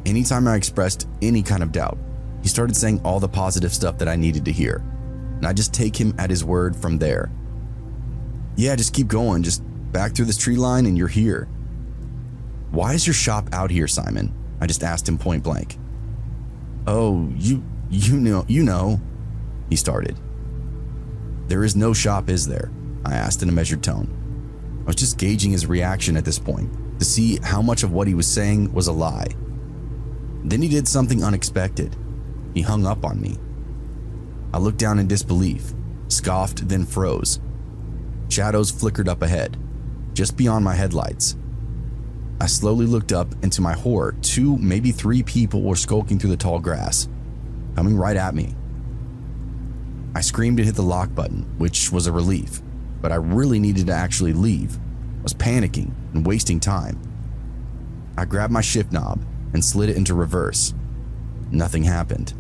Anytime I expressed any kind of doubt, he started saying all the positive stuff that I needed to hear, and I just take him at his word from there. Yeah, just keep going, just back through this tree line and you're here. Why is your shop out here, Simon? I just asked him point blank. Oh, you know, he started. There is no shop, is there? I asked in a measured tone. I was just gauging his reaction at this point to see how much of what he was saying was a lie. Then he did something unexpected. He hung up on me. I looked down in disbelief, scoffed, then froze. Shadows flickered up ahead, just beyond my headlights. I slowly looked up, and to my horror, 2, maybe 3 people were skulking through the tall grass, coming right at me. I screamed and hit the lock button, which was a relief, but I really needed to actually leave. I was panicking and wasting time. I grabbed my shift knob and slid it into reverse. Nothing happened.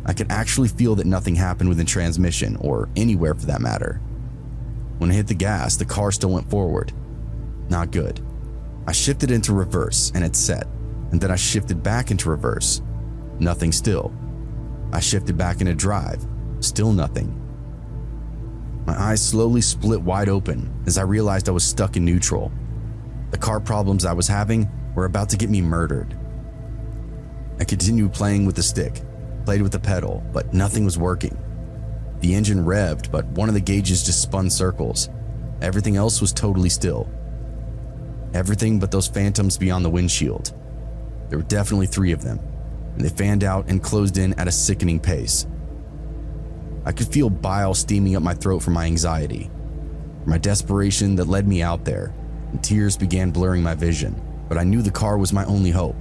I could actually feel that nothing happened within transmission, or anywhere for that matter. When I hit the gas, the car still went forward. Not good. I shifted into reverse and it set, and then I shifted back into reverse. Nothing still. I shifted back into drive. Still nothing. My eyes slowly split wide open as I realized I was stuck in neutral. The car problems I was having were about to get me murdered. I continued playing with the stick, played with the pedal, but nothing was working. The engine revved, but one of the gauges just spun circles. Everything else was totally still. Everything but those phantoms beyond the windshield. There were definitely 3 of them, and they fanned out and closed in at a sickening pace. I could feel bile steaming up my throat from my anxiety, from my desperation that led me out there, and tears began blurring my vision, but I knew the car was my only hope.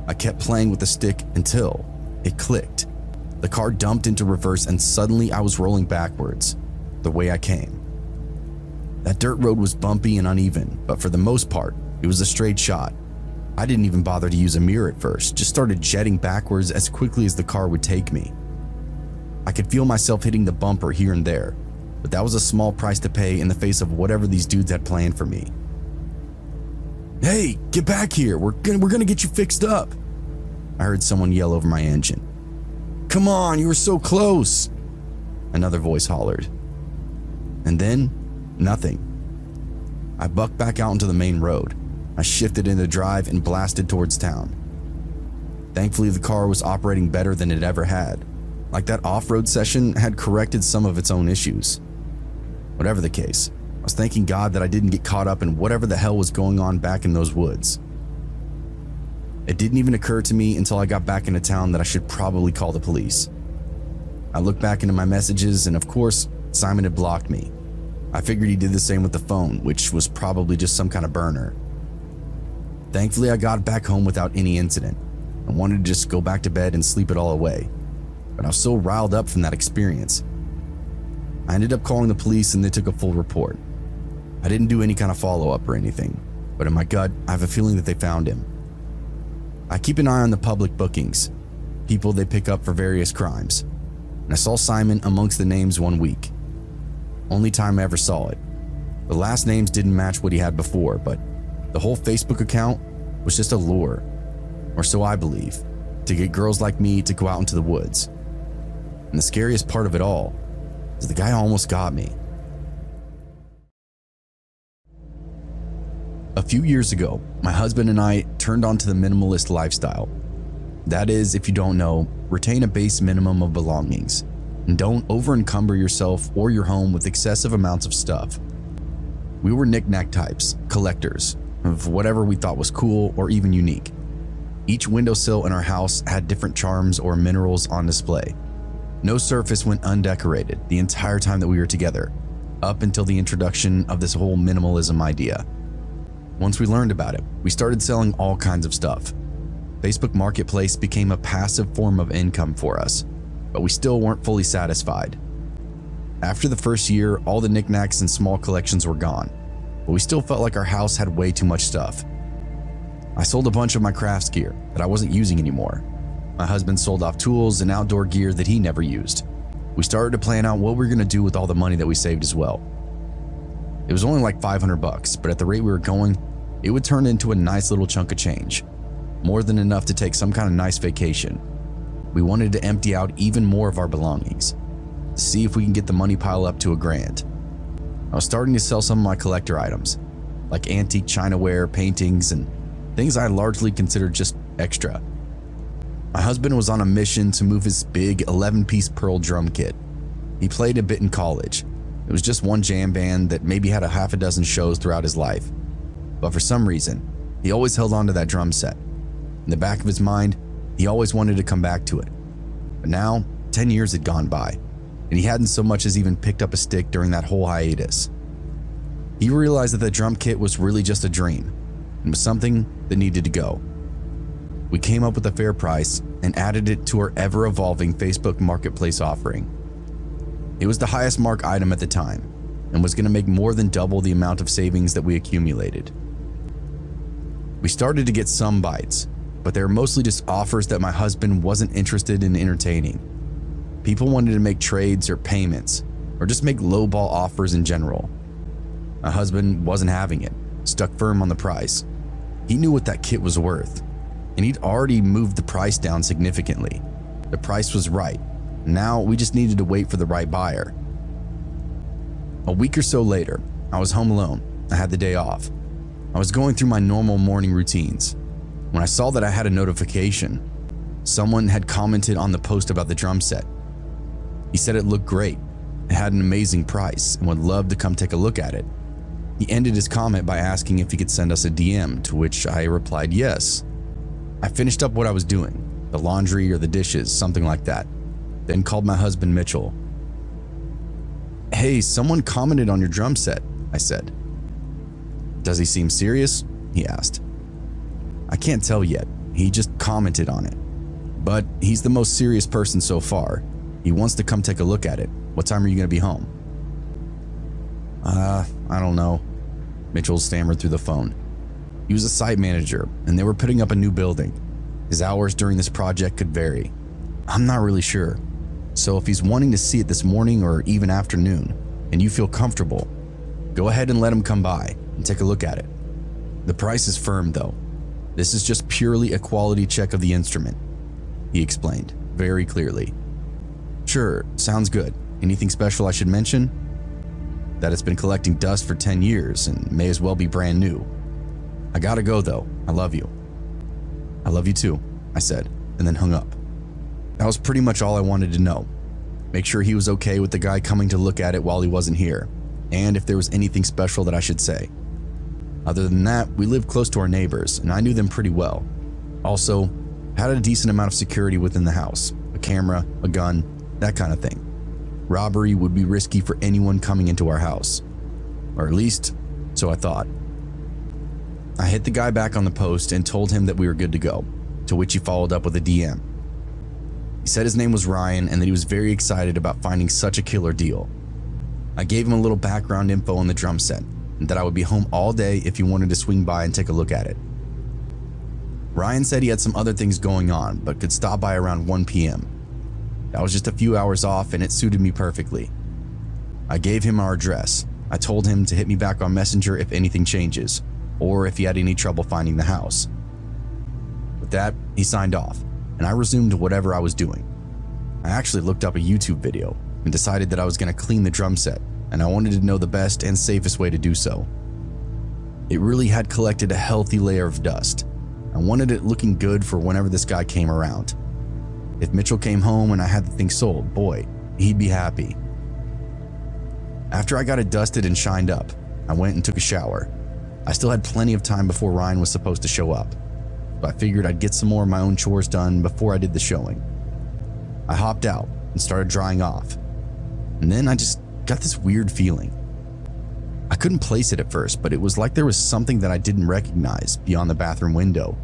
I kept playing with the stick until it clicked. The car dumped into reverse and suddenly I was rolling backwards, the way I came. That dirt road was bumpy and uneven, but for the most part, it was a straight shot. I didn't even bother to use a mirror at first, just started jetting backwards as quickly as the car would take me. I could feel myself hitting the bumper here and there, but that was a small price to pay in the face of whatever these dudes had planned for me. "Hey, get back here, we're gonna get you fixed up," I heard someone yell over my engine. "Come on, you were so close," another voice hollered. And then, nothing. I bucked back out into the main road. I shifted into drive and blasted towards town. Thankfully, the car was operating better than it ever had. Like that off-road session had corrected some of its own issues. Whatever the case, I was thanking God that I didn't get caught up in whatever the hell was going on back in those woods. It didn't even occur to me until I got back into town that I should probably call the police. I looked back into my messages and of course, Simon had blocked me. I figured he did the same with the phone, which was probably just some kind of burner. Thankfully, I got back home without any incident. I wanted to just go back to bed and sleep it all away, but I was so riled up from that experience. I ended up calling the police and they took a full report. I didn't do any kind of follow-up or anything, but in my gut, I have a feeling that they found him. I keep an eye on the public bookings, people they pick up for various crimes, and I saw Simon amongst the names one week. Only time I ever saw it. The last names didn't match what he had before, but the whole Facebook account was just a lure, or so I believe, to get girls like me to go out into the woods. And the scariest part of it all is the guy almost got me. A few years ago, my husband and I turned onto the minimalist lifestyle. That is, if you don't know, retain a base minimum of belongings and don't over-encumber yourself or your home with excessive amounts of stuff. We were knick-knack types, collectors of whatever we thought was cool or even unique. Each windowsill in our house had different charms or minerals on display. No surface went undecorated the entire time that we were together, up until the introduction of this whole minimalism idea. Once we learned about it, we started selling all kinds of stuff. Facebook Marketplace became a passive form of income for us, but we still weren't fully satisfied. After the first year, all the knickknacks and small collections were gone, but we still felt like our house had way too much stuff. I sold a bunch of my crafts gear that I wasn't using anymore. My husband sold off tools and outdoor gear that he never used. We started to plan out what we were going to do with all the money that we saved as well. It was only like $500, but at the rate we were going, it would turn into a nice little chunk of change, more than enough to take some kind of nice vacation. We wanted to empty out even more of our belongings, to see if we can get the money pile up to $1,000. I was starting to sell some of my collector items, like antique chinaware, paintings, and things I largely considered just extra. My husband was on a mission to move his big 11-piece Pearl drum kit. He played a bit in college. It was just one jam band that maybe had a half a dozen shows throughout his life. But for some reason, he always held on to that drum set. In the back of his mind, he always wanted to come back to it. But now, 10 years had gone by, and he hadn't so much as even picked up a stick during that whole hiatus. He realized that the drum kit was really just a dream, and was something that needed to go. We came up with a fair price and added it to our ever-evolving Facebook Marketplace offering. It was the highest mark item at the time, and was going to make more than double the amount of savings that we accumulated. We started to get some bites, but they were mostly just offers that my husband wasn't interested in entertaining. People wanted to make trades or payments, or just make lowball offers in general. My husband wasn't having it, stuck firm on the price. He knew what that kit was worth, and he'd already moved the price down significantly. The price was right. Now we just needed to wait for the right buyer. A week or so later, I was home alone. I had the day off. I was going through my normal morning routines when I saw that I had a notification. Someone had commented on the post about the drum set. He said it looked great, it had an amazing price, and would love to come take a look at it. He ended his comment by asking if he could send us a DM, to which I replied yes. I finished up what I was doing, the laundry or the dishes, something like that, then called my husband Mitchell. "Hey, someone commented on your drum set," I said. "Does he seem serious?" he asked. "I can't tell yet, he just commented on it. But he's the most serious person so far. He wants to come take a look at it. What time are you going to be home?" I don't know," Mitchell stammered through the phone. He was a site manager, and they were putting up a new building. His hours during this project could vary. "I'm not really sure. So if he's wanting to see it this morning or even afternoon, and you feel comfortable, go ahead and let him come by and take a look at it. The price is firm though. This is just purely a quality check of the instrument," he explained very clearly. "Sure, sounds good. Anything special I should mention?" "That it's been collecting dust for 10 years and may as well be brand new. I gotta go though. I love you." "I love you too," I said, and then hung up. That was pretty much all I wanted to know. Make sure he was okay with the guy coming to look at it while he wasn't here, and if there was anything special that I should say. Other than that, we lived close to our neighbors, and I knew them pretty well. Also, had a decent amount of security within the house, a camera, a gun, that kind of thing. Robbery would be risky for anyone coming into our house, or at least, so I thought. I hit the guy back on the post and told him that we were good to go, to which he followed up with a DM. He said his name was Ryan and that he was very excited about finding such a killer deal. I gave him a little background info on the drum set and that I would be home all day if he wanted to swing by and take a look at it. Ryan said he had some other things going on but could stop by around 1 p.m. That was just a few hours off and it suited me perfectly. I gave him our address. I told him to hit me back on Messenger if anything changes, or if he had any trouble finding the house. With that, he signed off, and I resumed whatever I was doing. I actually looked up a YouTube video and decided that I was going to clean the drum set, and I wanted to know the best and safest way to do so. It really had collected a healthy layer of dust. I wanted it looking good for whenever this guy came around. If Mitchell came home and I had the thing sold, boy, he'd be happy. After I got it dusted and shined up, I went and took a shower. I still had plenty of time before Ryan was supposed to show up, so I figured I'd get some more of my own chores done before I did the showing. I hopped out and started drying off, and then I just got this weird feeling. I couldn't place it at first, but it was like there was something that I didn't recognize beyond the bathroom window.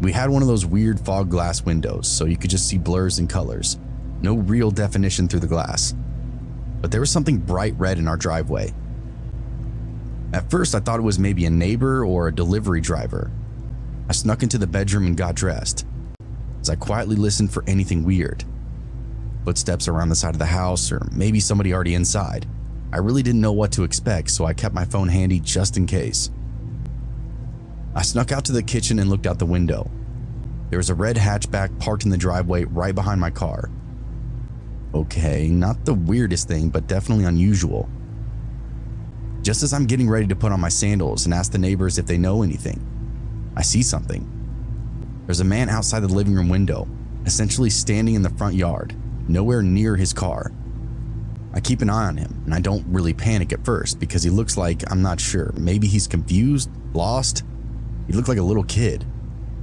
We had one of those weird fog glass windows, so you could just see blurs and colors, no real definition through the glass. But there was something bright red in our driveway. At first, I thought it was maybe a neighbor or a delivery driver. I snuck into the bedroom and got dressed, as I quietly listened for anything weird. Footsteps around the side of the house, or maybe somebody already inside. I really didn't know what to expect, so I kept my phone handy just in case. I snuck out to the kitchen and looked out the window. There was a red hatchback parked in the driveway right behind my car. Okay, not the weirdest thing, but definitely unusual. Just as I'm getting ready to put on my sandals and ask the neighbors if they know anything, I see something. There's a man outside the living room window, essentially standing in the front yard, nowhere near his car. I keep an eye on him, and I don't really panic at first because he looks like, I'm not sure, maybe he's confused, lost. He looked like a little kid.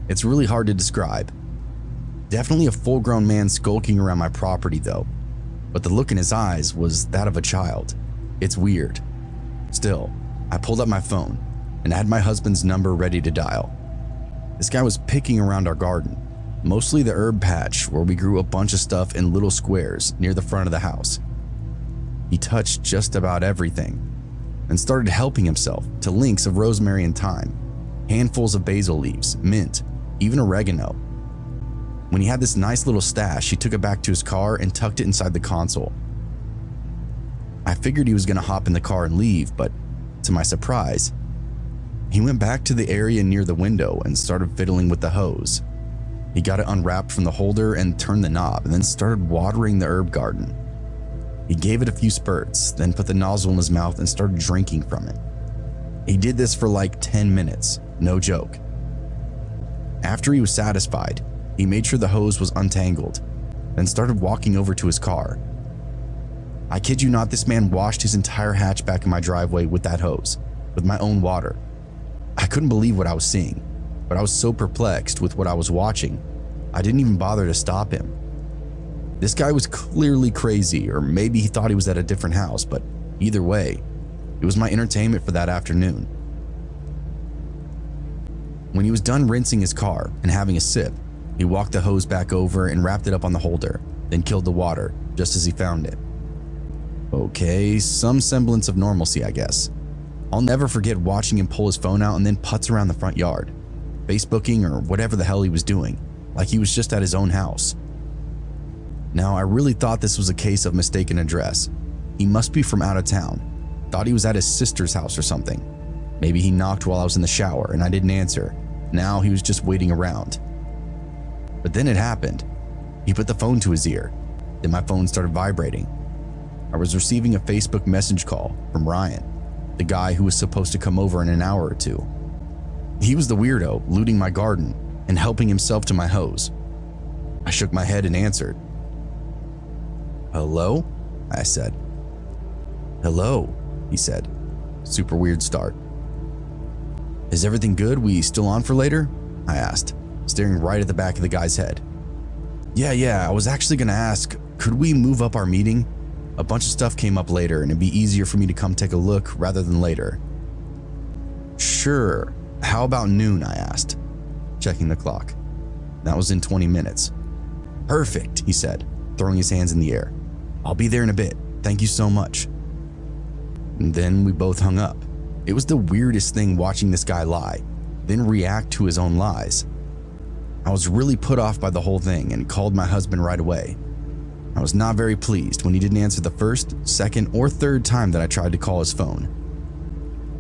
It's really hard to describe. Definitely a full-grown man skulking around my property though, but the look in his eyes was that of a child. It's weird. Still, I pulled up my phone and had my husband's number ready to dial. This guy was picking around our garden, mostly the herb patch where we grew a bunch of stuff in little squares near the front of the house. He touched just about everything and started helping himself to links of rosemary and thyme, handfuls of basil leaves, mint, even oregano. When he had this nice little stash, he took it back to his car and tucked it inside the console. I figured he was going to hop in the car and leave, but to my surprise, he went back to the area near the window and started fiddling with the hose. He got it unwrapped from the holder and turned the knob and then started watering the herb garden. He gave it a few spurts, then put the nozzle in his mouth and started drinking from it. He did this for like 10 minutes, no joke. After he was satisfied, he made sure the hose was untangled, then started walking over to his car. I kid you not, this man washed his entire hatchback in my driveway with that hose, with my own water. I couldn't believe what I was seeing, but I was so perplexed with what I was watching, I didn't even bother to stop him. This guy was clearly crazy, or maybe he thought he was at a different house, but either way, it was my entertainment for that afternoon. When he was done rinsing his car and having a sip, he walked the hose back over and wrapped it up on the holder, then killed the water just as he found it. Okay, some semblance of normalcy, I guess. I'll never forget watching him pull his phone out and then putz around the front yard, Facebooking or whatever the hell he was doing, like he was just at his own house. Now, I really thought this was a case of mistaken address. He must be from out of town. Thought he was at his sister's house or something. Maybe he knocked while I was in the shower and I didn't answer. Now he was just waiting around. But then it happened. He put the phone to his ear. Then my phone started vibrating. I was receiving a Facebook message call from Ryan, the guy who was supposed to come over in an hour or two. He was the weirdo looting my garden and helping himself to my hose. I shook my head and answered. "Hello?" I said. "Hello," he said. Super weird start. "Is everything good? We still on for later?" I asked, staring right at the back of the guy's head. Yeah, I was actually gonna ask, could we move up our meeting? A bunch of stuff came up later and it'd be easier for me to come take a look rather than later." "Sure, how about noon?" I asked, checking the clock. That was in 20 minutes. "Perfect," he said, throwing his hands in the air. "I'll be there in a bit. Thank you so much." And then we both hung up. It was the weirdest thing watching this guy lie, then react to his own lies. I was really put off by the whole thing and called my husband right away. I was not very pleased when he didn't answer the first, second, or third time that I tried to call his phone.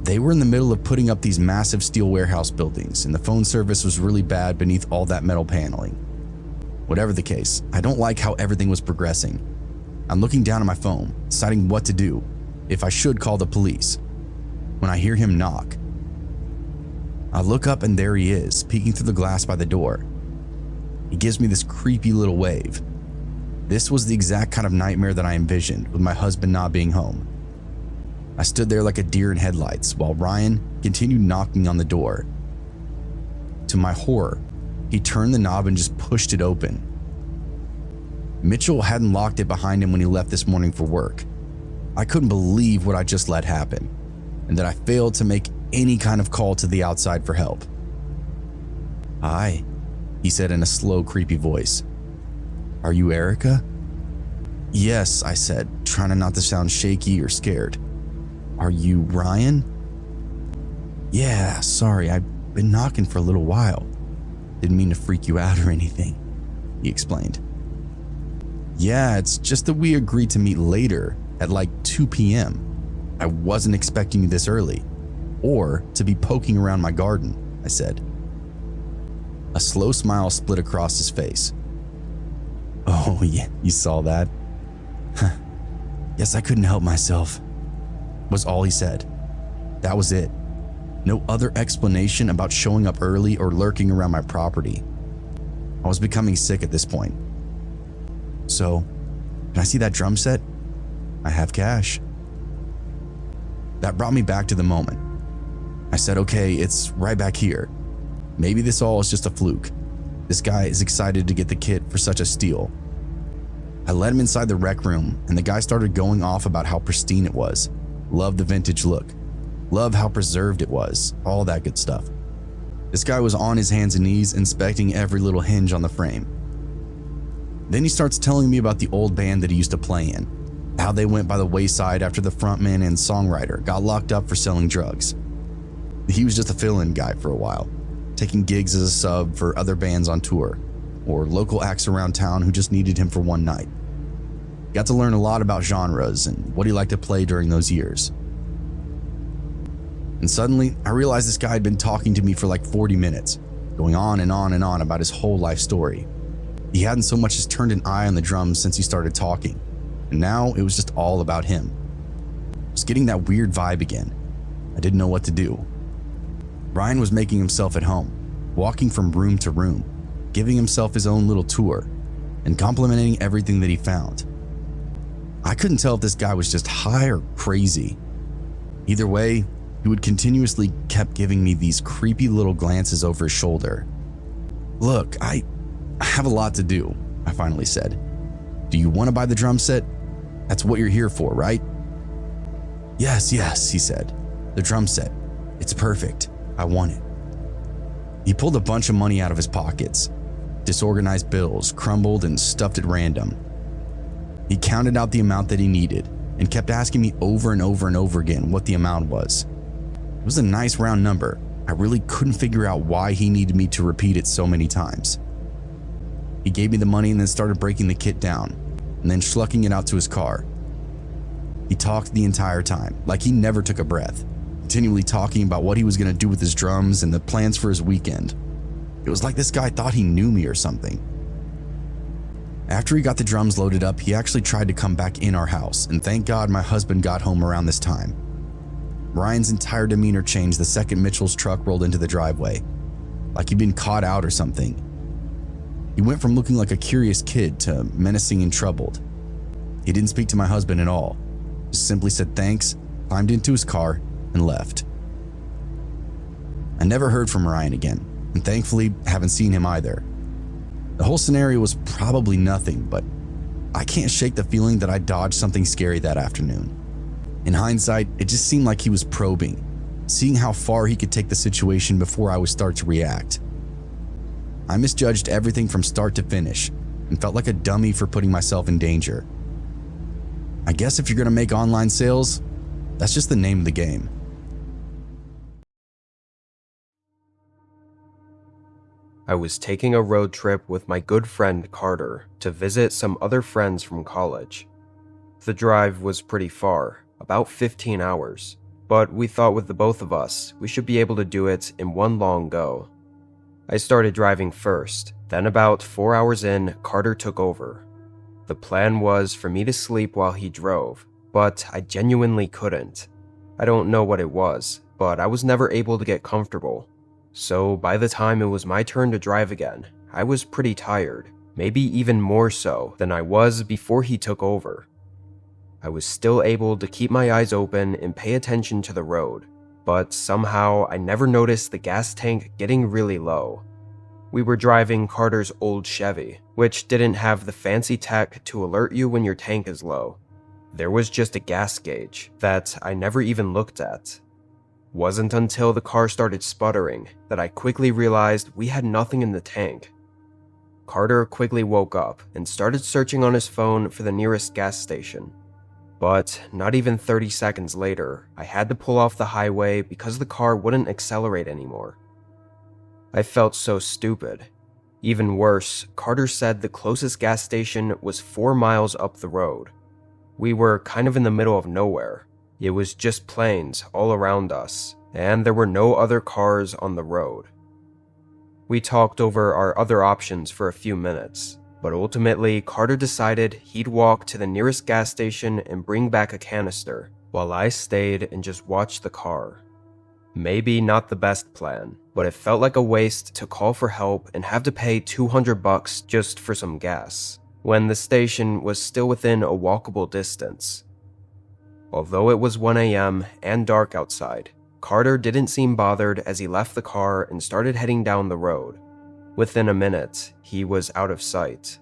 They were in the middle of putting up these massive steel warehouse buildings, and the phone service was really bad beneath all that metal paneling. Whatever the case, I don't like how everything was progressing. I'm looking down at my phone, deciding what to do, if I should call the police, when I hear him knock. I look up and there he is, peeking through the glass by the door. He gives me this creepy little wave. This was the exact kind of nightmare that I envisioned with my husband not being home. I stood there like a deer in headlights while Ryan continued knocking on the door. To my horror, he turned the knob and just pushed it open. Mitchell hadn't locked it behind him when he left this morning for work. I couldn't believe what I just let happen, and that I failed to make any kind of call to the outside for help. "Hi," he said in a slow, creepy voice. "Are you Erica?" "Yes," I said, trying not to sound shaky or scared. "Are you Ryan?" "Yeah, sorry, I've been knocking for a little while. Didn't mean to freak you out or anything," he explained. "Yeah, it's just that we agreed to meet later at like 2 p.m. I wasn't expecting you this early, or to be poking around my garden," I said. A slow smile split across his face. "Oh yeah, you saw that? Guess I couldn't help myself," was all he said. That was it. No other explanation about showing up early or lurking around my property. I was becoming sick at this point. "So, can I see that drum set? I have cash." That brought me back to the moment. I said, "Okay, it's right back here. Maybe this all is just a fluke. This guy is excited to get the kit for such a steal." I led him inside the rec room and the guy started going off about how pristine it was. Loved the vintage look. Loved how preserved it was. All that good stuff. This guy was on his hands and knees inspecting every little hinge on the frame. Then he starts telling me about the old band that he used to play in. How they went by the wayside after the frontman and songwriter got locked up for selling drugs. He was just a fill-in guy for a while, taking gigs as a sub for other bands on tour, or local acts around town who just needed him for one night. Got to learn a lot about genres and what he liked to play during those years. And suddenly, I realized this guy had been talking to me for like 40 minutes, going on and on and on about his whole life story. He hadn't so much as turned an eye on the drums since he started talking, and now it was just all about him. I was getting that weird vibe again, I didn't know what to do. Ryan was making himself at home, walking from room to room, giving himself his own little tour, and complimenting everything that he found. I couldn't tell if this guy was just high or crazy. Either way, he would continuously kept giving me these creepy little glances over his shoulder. "Look, I have a lot to do," I finally said. "Do you want to buy the drum set? That's what you're here for, right?" Yes, he said. "The drum set. It's perfect. I want it." He pulled a bunch of money out of his pockets, disorganized bills, crumbled and stuffed at random. He counted out the amount that he needed and kept asking me over and over and over again what the amount was. It was a nice round number. I really couldn't figure out why he needed me to repeat it so many times. He gave me the money and then started breaking the kit down and then schlucking it out to his car. He talked the entire time, like he never took a breath, continually talking about what he was going to do with his drums and the plans for his weekend. It was like this guy thought he knew me or something. After he got the drums loaded up, he actually tried to come back in our house, and thank God my husband got home around this time. Ryan's entire demeanor changed the second Mitchell's truck rolled into the driveway, like he'd been caught out or something. He went from looking like a curious kid to menacing and troubled. He didn't speak to my husband at all, just simply said thanks, climbed into his car, and left. I never heard from Ryan again, and thankfully haven't seen him either. The whole scenario was probably nothing, but I can't shake the feeling that I dodged something scary that afternoon. In hindsight, it just seemed like he was probing, seeing how far he could take the situation before I would start to react. I misjudged everything from start to finish and felt like a dummy for putting myself in danger. I guess if you're going to make online sales, that's just the name of the game. I was taking a road trip with my good friend Carter to visit some other friends from college. The drive was pretty far, about 15 hours, but we thought with the both of us, we should be able to do it in one long go. I started driving first, then about 4 hours in, Carter took over. The plan was for me to sleep while he drove, but I genuinely couldn't. I don't know what it was, but I was never able to get comfortable. So by the time it was my turn to drive again, I was pretty tired, maybe even more so than I was before he took over. I was still able to keep my eyes open and pay attention to the road, but somehow I never noticed the gas tank getting really low. We were driving Carter's old Chevy, which didn't have the fancy tech to alert you when your tank is low. There was just a gas gauge that I never even looked at. Wasn't until the car started sputtering that I quickly realized we had nothing in the tank. Carter quickly woke up and started searching on his phone for the nearest gas station. But not even 30 seconds later, I had to pull off the highway because the car wouldn't accelerate anymore. I felt so stupid. Even worse, Carter said the closest gas station was 4 miles up the road. We were kind of in the middle of nowhere. It was just plains all around us, and there were no other cars on the road. We talked over our other options for a few minutes, but ultimately Carter decided he'd walk to the nearest gas station and bring back a canister, while I stayed and just watched the car. Maybe not the best plan, but it felt like a waste to call for help and have to pay $200 just for some gas, when the station was still within a walkable distance. Although it was 1 a.m. and dark outside, Carter didn't seem bothered as he left the car and started heading down the road. Within a minute, he was out of sight.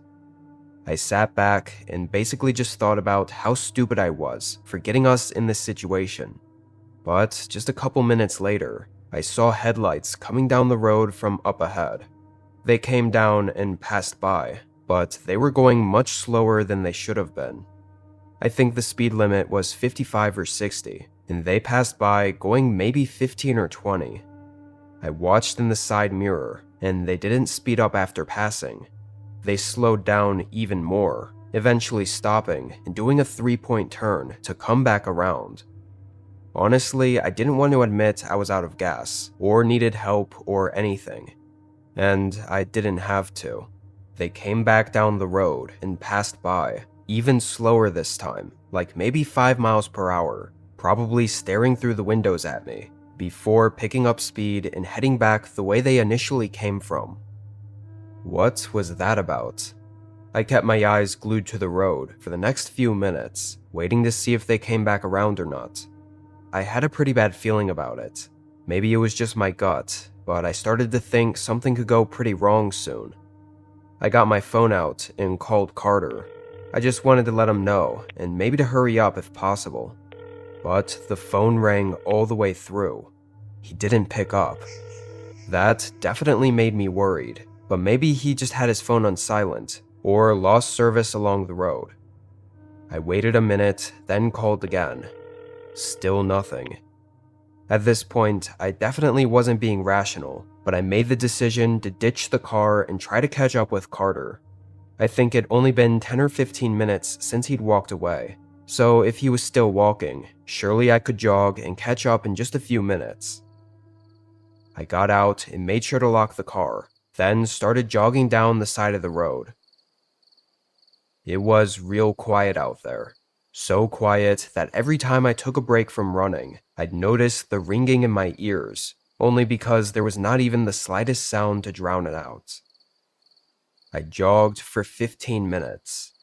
I sat back and basically just thought about how stupid I was for getting us in this situation. But just a couple minutes later, I saw headlights coming down the road from up ahead. They came down and passed by, but they were going much slower than they should have been. I think the speed limit was 55 or 60, and they passed by going maybe 15 or 20. I watched in the side mirror, and they didn't speed up after passing. They slowed down even more, eventually stopping and doing a 3-point turn to come back around. Honestly, I didn't want to admit I was out of gas, or needed help or anything. And I didn't have to. They came back down the road and passed by, even slower this time, like maybe 5 miles per hour. probably staring through the windows at me, before picking up speed and heading back the way they initially came from. What was that about? I kept my eyes glued to the road for the next few minutes, waiting to see if they came back around or not. I had a pretty bad feeling about it. Maybe it was just my gut, but I started to think something could go pretty wrong soon. I got my phone out and called Carter. I just wanted to let him know, and maybe to hurry up if possible. But the phone rang all the way through. He didn't pick up. That definitely made me worried, but maybe he just had his phone on silent, or lost service along the road. I waited a minute, then called again. Still nothing. At this point, I definitely wasn't being rational, but I made the decision to ditch the car and try to catch up with Carter. I think it'd only been 10 or 15 minutes since he'd walked away, so if he was still walking, surely I could jog and catch up in just a few minutes. I got out and made sure to lock the car, then started jogging down the side of the road. It was real quiet out there. So quiet that every time I took a break from running, I'd notice the ringing in my ears, only because there was not even the slightest sound to drown it out. I jogged for 15 minutes.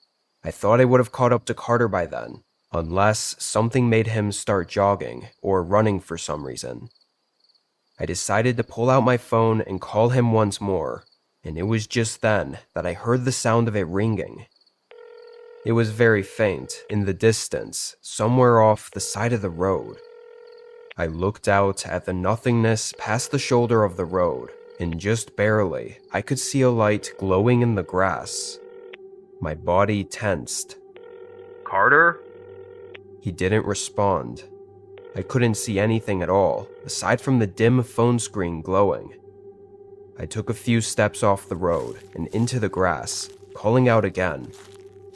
I thought I would have caught up to Carter by then, unless something made him start jogging or running for some reason. I decided to pull out my phone and call him once more, and it was just then that I heard the sound of it ringing. It was very faint, in the distance, somewhere off the side of the road. I looked out at the nothingness past the shoulder of the road, and just barely, I could see a light glowing in the grass. My body tensed. "Carter?" He didn't respond. I couldn't see anything at all, aside from the dim phone screen glowing. I took a few steps off the road and into the grass, calling out again.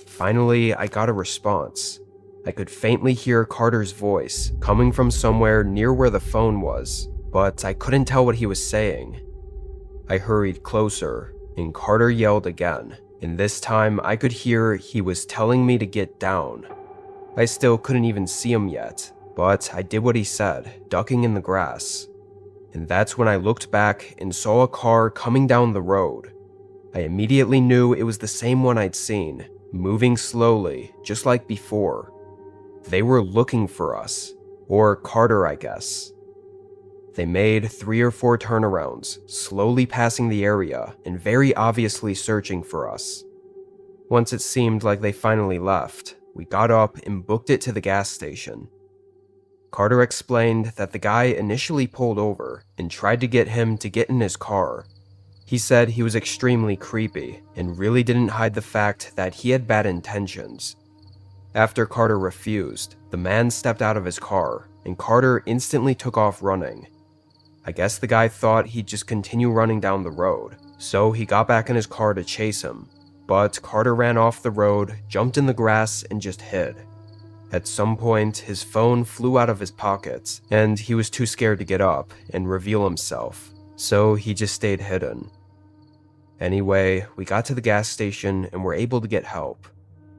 Finally, I got a response. I could faintly hear Carter's voice coming from somewhere near where the phone was, but I couldn't tell what he was saying. I hurried closer, and Carter yelled again, and this time I could hear he was telling me to get down. I still couldn't even see him yet, but I did what he said, ducking in the grass. And that's when I looked back and saw a car coming down the road. I immediately knew it was the same one I'd seen, moving slowly, just like before. They were looking for us, or Carter, I guess. They made 3 or 4 turnarounds, slowly passing the area and very obviously searching for us. Once it seemed like they finally left, we got up and booked it to the gas station. Carter explained that the guy initially pulled over and tried to get him to get in his car. He said he was extremely creepy and really didn't hide the fact that he had bad intentions. After Carter refused, the man stepped out of his car, and Carter instantly took off running. I guess the guy thought he'd just continue running down the road, so he got back in his car to chase him, but Carter ran off the road, jumped in the grass, and just hid. At some point, his phone flew out of his pockets, and he was too scared to get up and reveal himself, so he just stayed hidden. Anyway, we got to the gas station and were able to get help.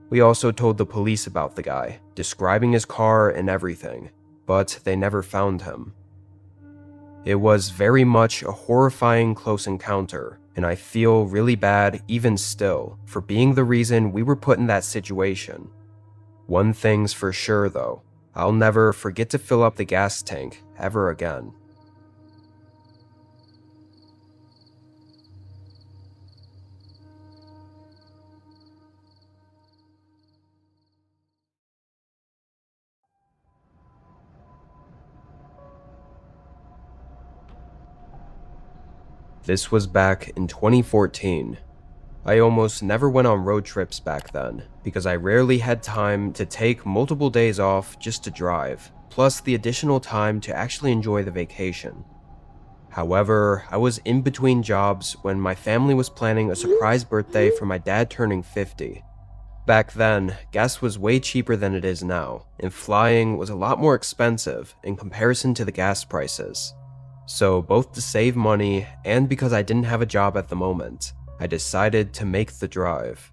We also told the police about the guy, describing his car and everything, but they never found him. It was very much a horrifying close encounter, and I feel really bad even still for being the reason we were put in that situation. One thing's for sure though, I'll never forget to fill up the gas tank ever again. This was back in 2014. I almost never went on road trips back then, because I rarely had time to take multiple days off just to drive, plus the additional time to actually enjoy the vacation. However, I was in between jobs when my family was planning a surprise birthday for my dad turning 50. Back then, gas was way cheaper than it is now, and flying was a lot more expensive in comparison to the gas prices. So both to save money and because I didn't have a job at the moment, I decided to make the drive.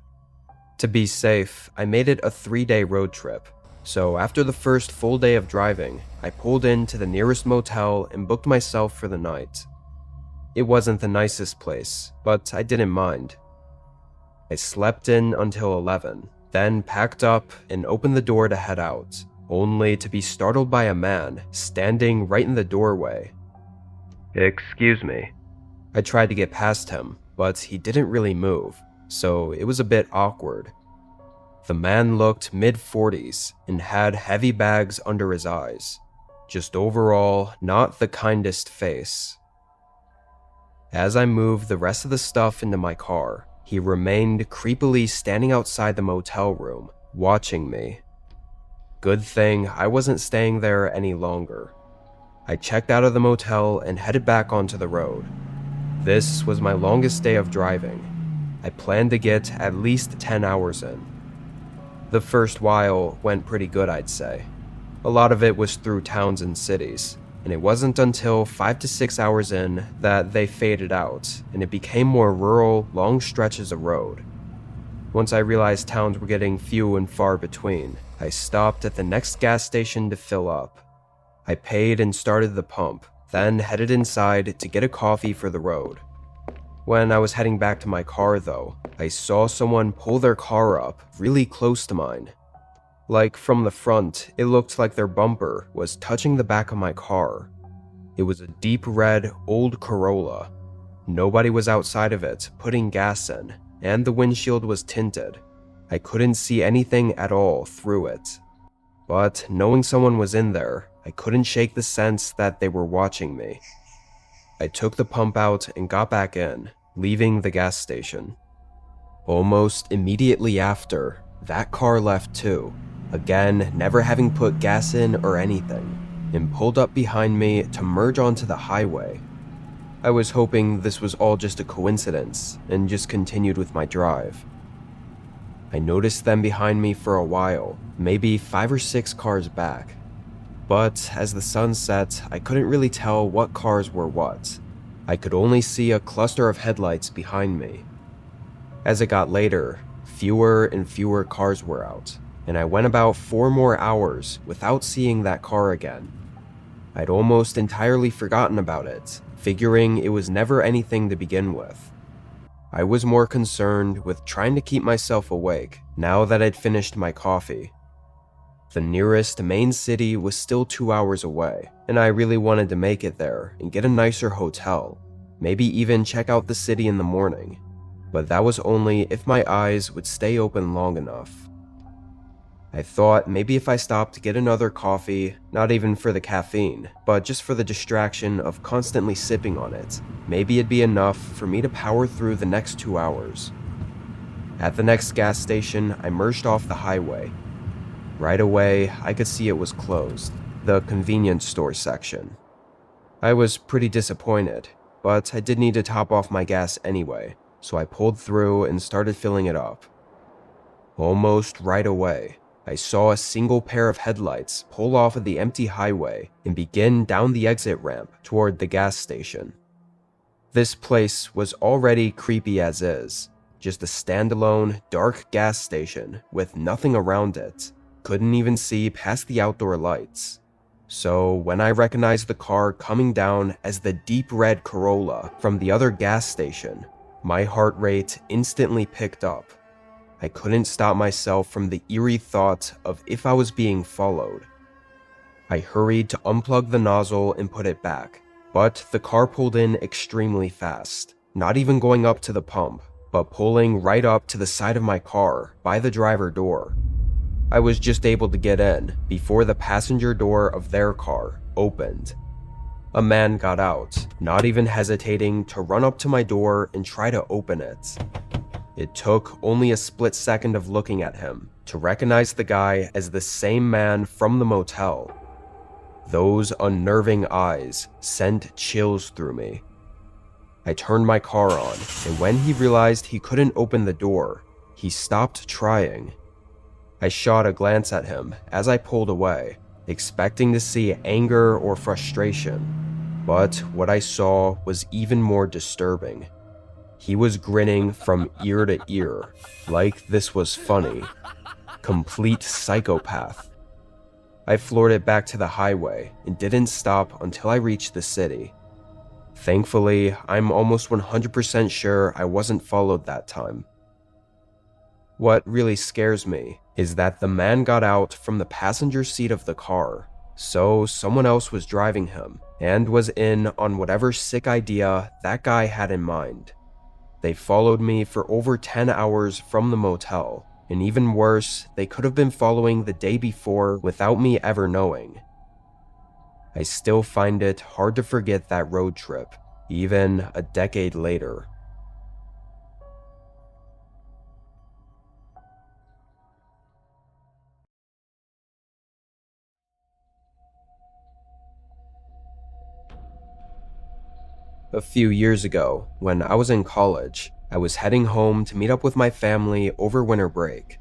To be safe, I made it a 3-day road trip, So after the first full day of driving, I pulled into the nearest motel and booked myself for the night. It wasn't the nicest place, but I didn't mind. I slept in until 11, then packed up and opened the door to head out, only to be startled by a man standing right in the doorway. "Excuse me." I tried to get past him, but he didn't really move, so it was a bit awkward. The man looked mid-40s and had heavy bags under his eyes. Just overall, not the kindest face. As I moved the rest of the stuff into my car, he remained creepily standing outside the motel room, watching me. Good thing I wasn't staying there any longer. I checked out of the motel and headed back onto the road. This was my longest day of driving. I planned to get at least 10 hours in. The first while went pretty good, I'd say. A lot of it was through towns and cities, and it wasn't until 5 to 6 hours in that they faded out, and it became more rural, long stretches of road. Once I realized towns were getting few and far between, I stopped at the next gas station to fill up. I paid and started the pump, then headed inside to get a coffee for the road. When I was heading back to my car, though, I saw someone pull their car up really close to mine. Like from the front, it looked like their bumper was touching the back of my car. It was a deep red, old Corolla. Nobody was outside of it putting gas in, and the windshield was tinted. I couldn't see anything at all through it. But knowing someone was in there, I couldn't shake the sense that they were watching me. I took the pump out and got back in, leaving the gas station. Almost immediately after, that car left too, again never having put gas in or anything, and pulled up behind me to merge onto the highway. I was hoping this was all just a coincidence and just continued with my drive. I noticed them behind me for a while, maybe 5 or 6 cars back. But as the sun set, I couldn't really tell what cars were what. I could only see a cluster of headlights behind me. As it got later, fewer and fewer cars were out, and I went about 4 more hours without seeing that car again. I'd almost entirely forgotten about it, figuring it was never anything to begin with. I was more concerned with trying to keep myself awake now that I'd finished my coffee. The nearest main city was still 2 hours away, and I really wanted to make it there and get a nicer hotel, maybe even check out the city in the morning. But that was only if my eyes would stay open long enough. I thought maybe if I stopped to get another coffee, not even for the caffeine, but just for the distraction of constantly sipping on it, maybe it'd be enough for me to power through the next 2 hours. At the next gas station, I merged off the highway. Right away, I could see it was closed, the convenience store section. I was pretty disappointed, but I did need to top off my gas anyway, so I pulled through and started filling it up. Almost right away, I saw a single pair of headlights pull off of the empty highway and begin down the exit ramp toward the gas station. This place was already creepy as is, just a standalone, dark gas station with nothing around it. Couldn't even see past the outdoor lights. So when I recognized the car coming down as the deep red Corolla from the other gas station, my heart rate instantly picked up. I couldn't stop myself from the eerie thought of if I was being followed. I hurried to unplug the nozzle and put it back, but the car pulled in extremely fast, not even going up to the pump, but pulling right up to the side of my car by the driver door. I was just able to get in before the passenger door of their car opened. A man got out, not even hesitating to run up to my door and try to open it. It took only a split second of looking at him to recognize the guy as the same man from the motel. Those unnerving eyes sent chills through me. I turned my car on, and when he realized he couldn't open the door, he stopped trying. I shot a glance at him as I pulled away, expecting to see anger or frustration, but what I saw was even more disturbing. He was grinning from ear to ear, like this was funny. Complete psychopath. I floored it back to the highway and didn't stop until I reached the city. Thankfully, I'm almost 100% sure I wasn't followed that time. What really scares me is that the man got out from the passenger seat of the car, so someone else was driving him and was in on whatever sick idea that guy had in mind. They followed me for over 10 hours from the motel, and even worse, they could have been following the day before without me ever knowing. I still find it hard to forget that road trip, even a decade later. A few years ago, when I was in college, I was heading home to meet up with my family over winter break.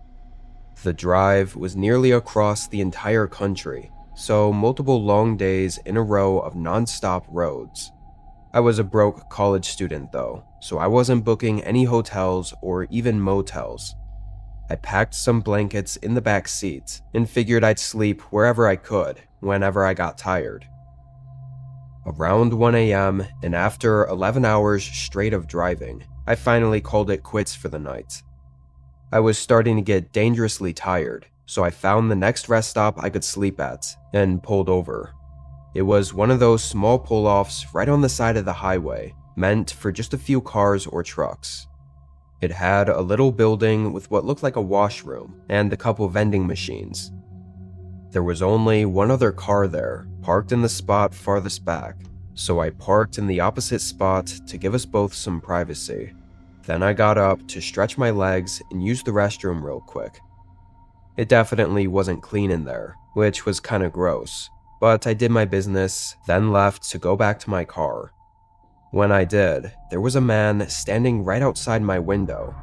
The drive was nearly across the entire country, so multiple long days in a row of non-stop roads. I was a broke college student though, so I wasn't booking any hotels or even motels. I packed some blankets in the back seat and figured I'd sleep wherever I could, whenever I got tired. Around 1 a.m., and after 11 hours straight of driving, I finally called it quits for the night. I was starting to get dangerously tired, so I found the next rest stop I could sleep at and pulled over. It was one of those small pull-offs right on the side of the highway, meant for just a few cars or trucks. It had a little building with what looked like a washroom and a couple vending machines. There was only one other car there, parked in the spot farthest back, so I parked in the opposite spot to give us both some privacy. Then I got up to stretch my legs and use the restroom real quick. It definitely wasn't clean in there, which was kinda gross, but I did my business, then left to go back to my car. When I did, there was a man standing right outside my window.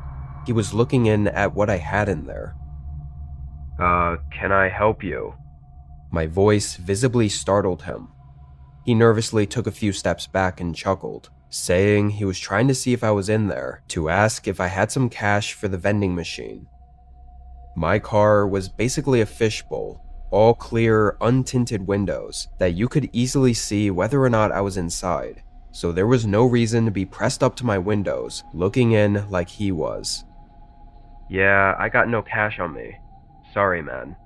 He was looking in at what I had in there. Can I help you?" My voice visibly startled him. He nervously took a few steps back and chuckled, saying he was trying to see if I was in there to ask if I had some cash for the vending machine. My car was basically a fishbowl, all clear, untinted windows that you could easily see whether or not I was inside, so there was no reason to be pressed up to my windows, looking in like he was. "Yeah, I got no cash on me. Sorry, man,"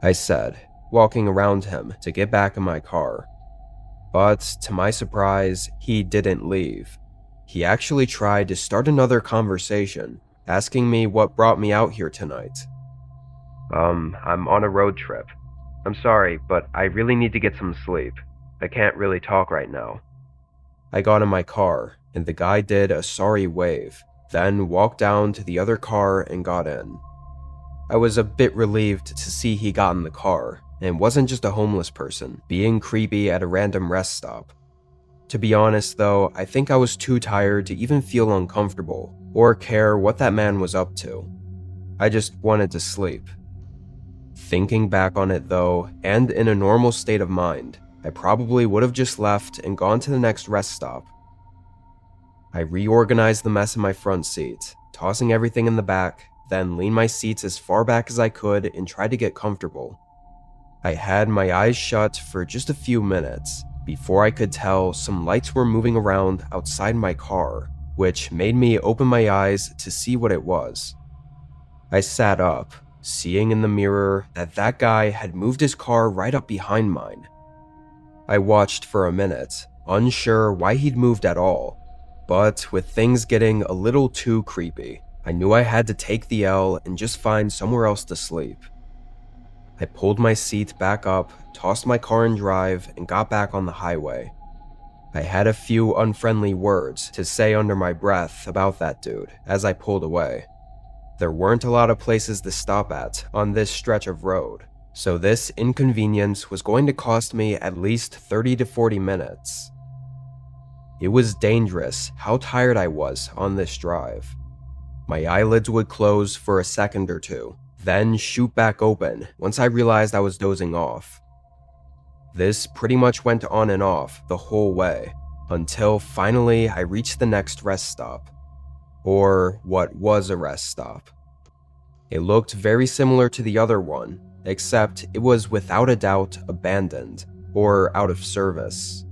I said, walking around him to get back in my car. But to my surprise, he didn't leave. He actually tried to start another conversation, asking me what brought me out here tonight. I'm on a road trip. I'm sorry, but I really need to get some sleep. I can't really talk right now." I got in my car, and the guy did a sorry wave, then walked down to the other car and got in. I was a bit relieved to see he got in the car, and wasn't just a homeless person being creepy at a random rest stop. To be honest though, I think I was too tired to even feel uncomfortable or care what that man was up to. I just wanted to sleep. Thinking back on it though, and in a normal state of mind, I probably would have just left and gone to the next rest stop. I reorganized the mess in my front seat, tossing everything in the back, then leaned my seats as far back as I could and tried to get comfortable. I had my eyes shut for just a few minutes before I could tell some lights were moving around outside my car, which made me open my eyes to see what it was. I sat up, seeing in the mirror that that guy had moved his car right up behind mine. I watched for a minute, unsure why he'd moved at all, but with things getting a little too creepy, I knew I had to take the L and just find somewhere else to sleep. I pulled my seat back up, tossed my car in drive, and got back on the highway. I had a few unfriendly words to say under my breath about that dude as I pulled away. There weren't a lot of places to stop at on this stretch of road, so this inconvenience was going to cost me at least 30 to 40 minutes. It was dangerous how tired I was on this drive. My eyelids would close for a second or two, then shoot back open once I realized I was dozing off. This pretty much went on and off the whole way, until finally I reached the next rest stop. Or what was a rest stop. It looked very similar to the other one, except it was without a doubt abandoned or out of service.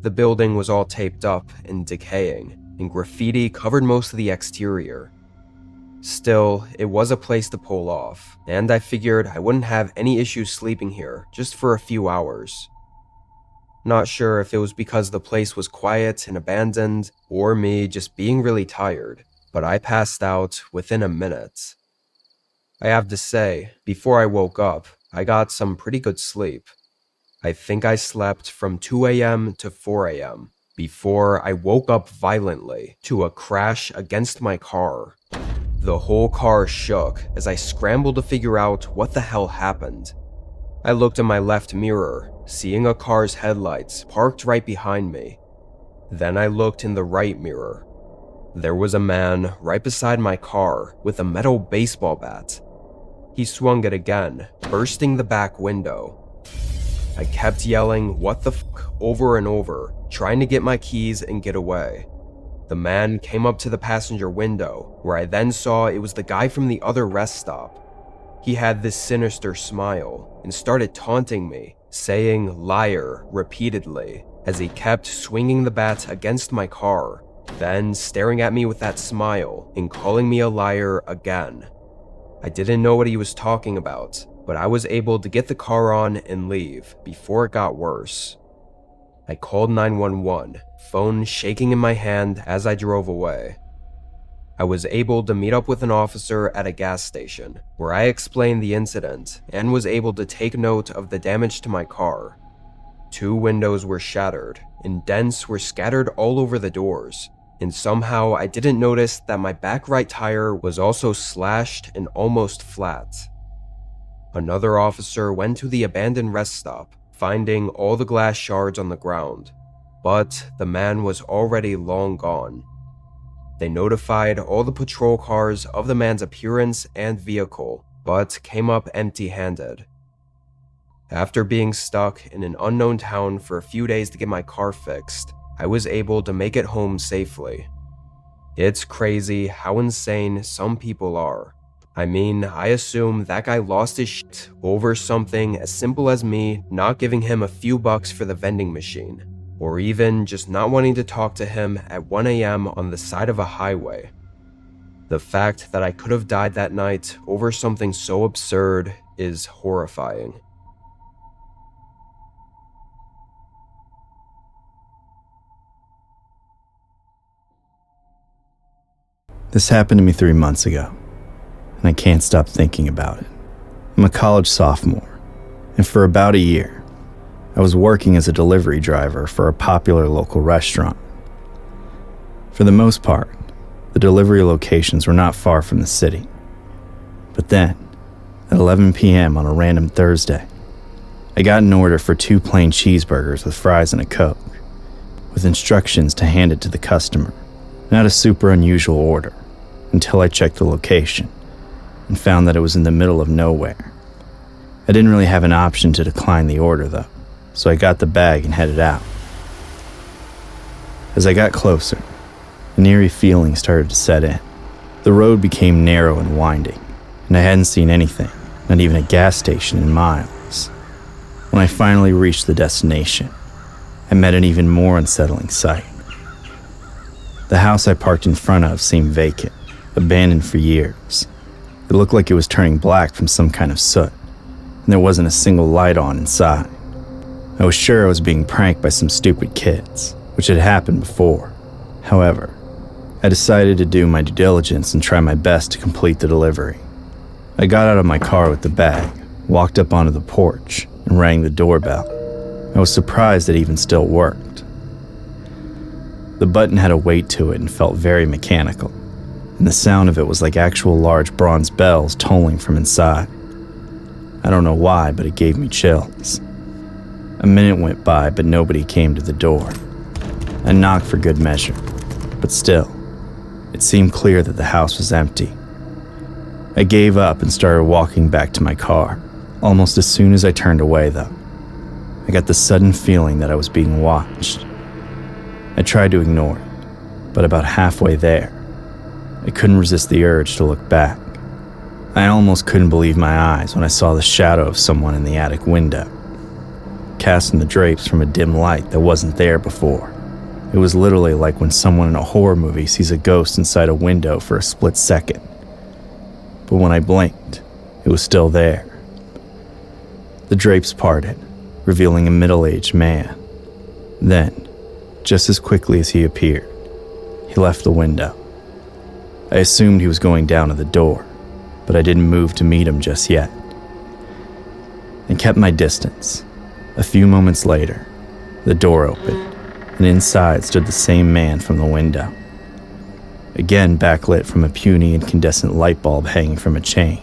The building was all taped up and decaying, and graffiti covered most of the exterior. Still, it was a place to pull off, and I figured I wouldn't have any issues sleeping here just for a few hours. Not sure if it was because the place was quiet and abandoned, or me just being really tired, but I passed out within a minute. I have to say, before I woke up, I got some pretty good sleep. I think I slept from 2 a.m. to 4 a.m. before I woke up violently to a crash against my car. The whole car shook as I scrambled to figure out what the hell happened. I looked in my left mirror, seeing a car's headlights parked right behind me. Then I looked in the right mirror. There was a man right beside my car with a metal baseball bat. He swung it again, bursting the back window. I kept yelling, "What the fuck," over and over, trying to get my keys and get away. The man came up to the passenger window, where I then saw it was the guy from the other rest stop. He had this sinister smile and started taunting me, saying "liar" repeatedly, as he kept swinging the bat against my car, then staring at me with that smile and calling me a liar again. I didn't know what he was talking about, but I was able to get the car on and leave before it got worse. I called 911, phone shaking in my hand as I drove away. I was able to meet up with an officer at a gas station, where I explained the incident and was able to take note of the damage to my car. 2 windows were shattered, and dents were scattered all over the doors, and somehow I didn't notice that my back right tire was also slashed and almost flat. Another officer went to the abandoned rest stop, finding all the glass shards on the ground, but the man was already long gone. They notified all the patrol cars of the man's appearance and vehicle, but came up empty-handed. After being stuck in an unknown town for a few days to get my car fixed, I was able to make it home safely. It's crazy how insane some people are. I mean, I assume that guy lost his shit over something as simple as me not giving him a few bucks for the vending machine, or even just not wanting to talk to him at 1 a.m. on the side of a highway. The fact that I could have died that night over something so absurd is horrifying. This happened to me 3 months ago, and I can't stop thinking about it. I'm a college sophomore, and for about a year, I was working as a delivery driver for a popular local restaurant. For the most part, the delivery locations were not far from the city. But then, at 11 p.m. on a random Thursday, I got an order for 2 plain cheeseburgers with fries and a Coke, with instructions to hand it to the customer. Not a super unusual order, until I checked the location and found that it was in the middle of nowhere. I didn't really have an option to decline the order though, so I got the bag and headed out. As I got closer, an eerie feeling started to set in. The road became narrow and winding, and I hadn't seen anything, not even a gas station, in miles. When I finally reached the destination, I met an even more unsettling sight. The house I parked in front of seemed vacant, abandoned for years. It looked like it was turning black from some kind of soot, and there wasn't a single light on inside. I was sure I was being pranked by some stupid kids, which had happened before. However, I decided to do my due diligence and try my best to complete the delivery. I got out of my car with the bag, walked up onto the porch, and rang the doorbell. I was surprised it even still worked. The button had a weight to it and felt very mechanical, and the sound of it was like actual large bronze bells tolling from inside. I don't know why, but it gave me chills. A minute went by, but nobody came to the door. I knocked for good measure, but still, it seemed clear that the house was empty. I gave up and started walking back to my car. Almost as soon as I turned away, though, I got the sudden feeling that I was being watched. I tried to ignore it, but about halfway there, I couldn't resist the urge to look back. I almost couldn't believe my eyes when I saw the shadow of someone in the attic window, casting the drapes from a dim light that wasn't there before. It was literally like when someone in a horror movie sees a ghost inside a window for a split second. But when I blinked, it was still there. The drapes parted, revealing a middle-aged man. Then, just as quickly as he appeared, he left the window. I assumed he was going down to the door, but I didn't move to meet him just yet. I kept my distance. A few moments later, the door opened, and inside stood the same man from the window. Again backlit from a puny incandescent light bulb hanging from a chain.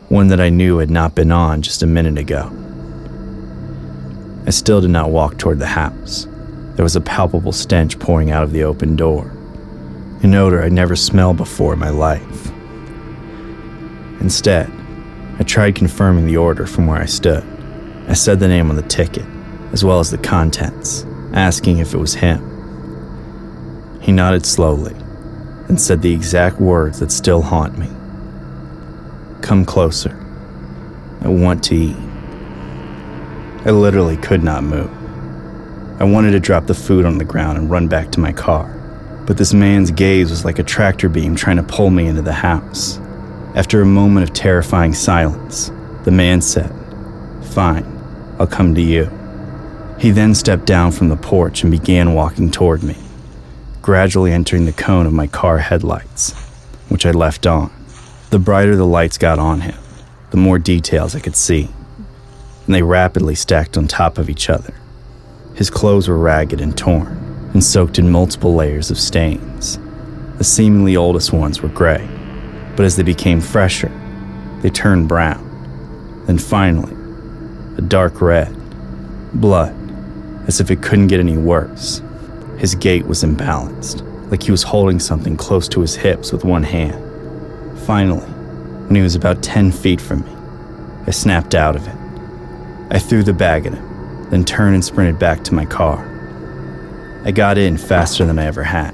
One that I knew had not been on just a minute ago. I still did not walk toward the house. There was a palpable stench pouring out of the open door, an odor I'd never smelled before in my life. Instead, I tried confirming the order from where I stood. I said the name on the ticket, as well as the contents, asking if it was him. He nodded slowly and said the exact words that still haunt me. "Come closer. I want to eat." I literally could not move. I wanted to drop the food on the ground and run back to my car, but this man's gaze was like a tractor beam trying to pull me into the house. After a moment of terrifying silence, the man said, "Fine, I'll come to you." He then stepped down from the porch and began walking toward me, gradually entering the cone of my car headlights, which I left on. The brighter the lights got on him, the more details I could see, and they rapidly stacked on top of each other. His clothes were ragged and torn, and soaked in multiple layers of stains. The seemingly oldest ones were gray, but as they became fresher, they turned brown. Then finally, a dark red. Blood, as if it couldn't get any worse. His gait was imbalanced, like he was holding something close to his hips with one hand. Finally, when he was about 10 feet from me, I snapped out of it. I threw the bag at him, then turned and sprinted back to my car. I got in faster than I ever had,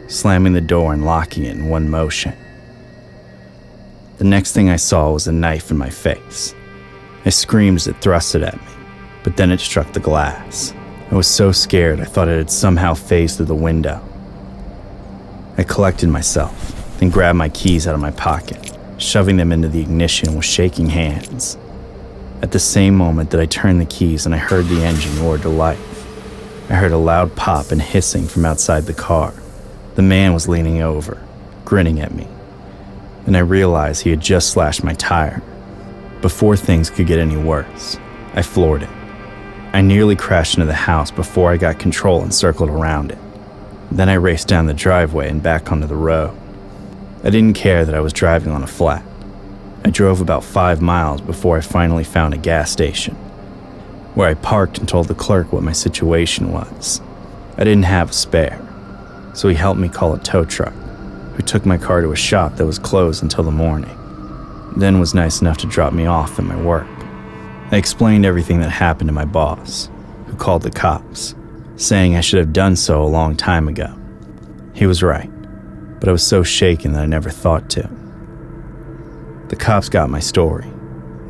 slamming the door and locking it in one motion. The next thing I saw was a knife in my face. I screamed as it thrusted at me, but then it struck the glass. I was so scared I thought it had somehow phased through the window. I collected myself, then grabbed my keys out of my pocket, shoving them into the ignition with shaking hands. At the same moment that I turned the keys and I heard the engine roar to life, I heard a loud pop and hissing from outside the car. The man was leaning over, grinning at me, and I realized he had just slashed my tire. Before things could get any worse, I floored it. I nearly crashed into the house before I got control and circled around it. Then I raced down the driveway and back onto the road. I didn't care that I was driving on a flat. I drove about 5 miles before I finally found a gas station, where I parked and told the clerk what my situation was. I didn't have a spare, so he helped me call a tow truck, who took my car to a shop that was closed until the morning, then was nice enough to drop me off at my work. I explained everything that happened to my boss, who called the cops, saying I should have done so a long time ago. He was right, but I was so shaken that I never thought to. The cops got my story,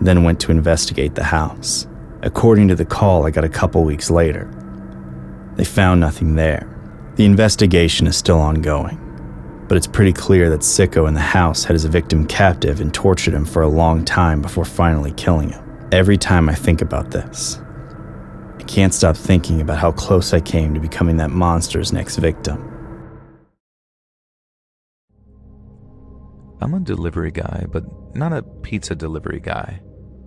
then went to investigate the house. According to the call I got a couple weeks later, they found nothing there. The investigation is still ongoing, but it's pretty clear that Sicko in the house had his victim captive and tortured him for a long time before finally killing him. Every time I think about this, I can't stop thinking about how close I came to becoming that monster's next victim. I'm a delivery guy, but not a pizza delivery guy.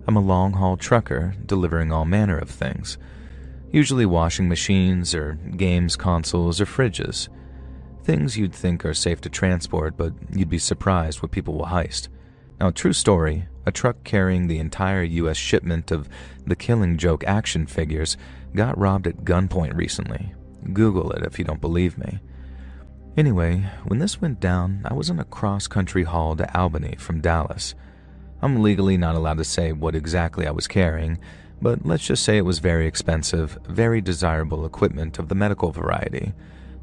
I'm a long-haul trucker delivering all manner of things, usually washing machines or games consoles or fridges. Things you'd think are safe to transport, but you'd be surprised what people will heist. Now, true story, a truck carrying the entire U.S. shipment of the Killing Joke action figures got robbed at gunpoint recently. Google it if you don't believe me. Anyway, when this went down, I was on a cross-country haul to Albany from Dallas. I'm legally not allowed to say what exactly I was carrying, but let's just say it was very expensive, very desirable equipment of the medical variety.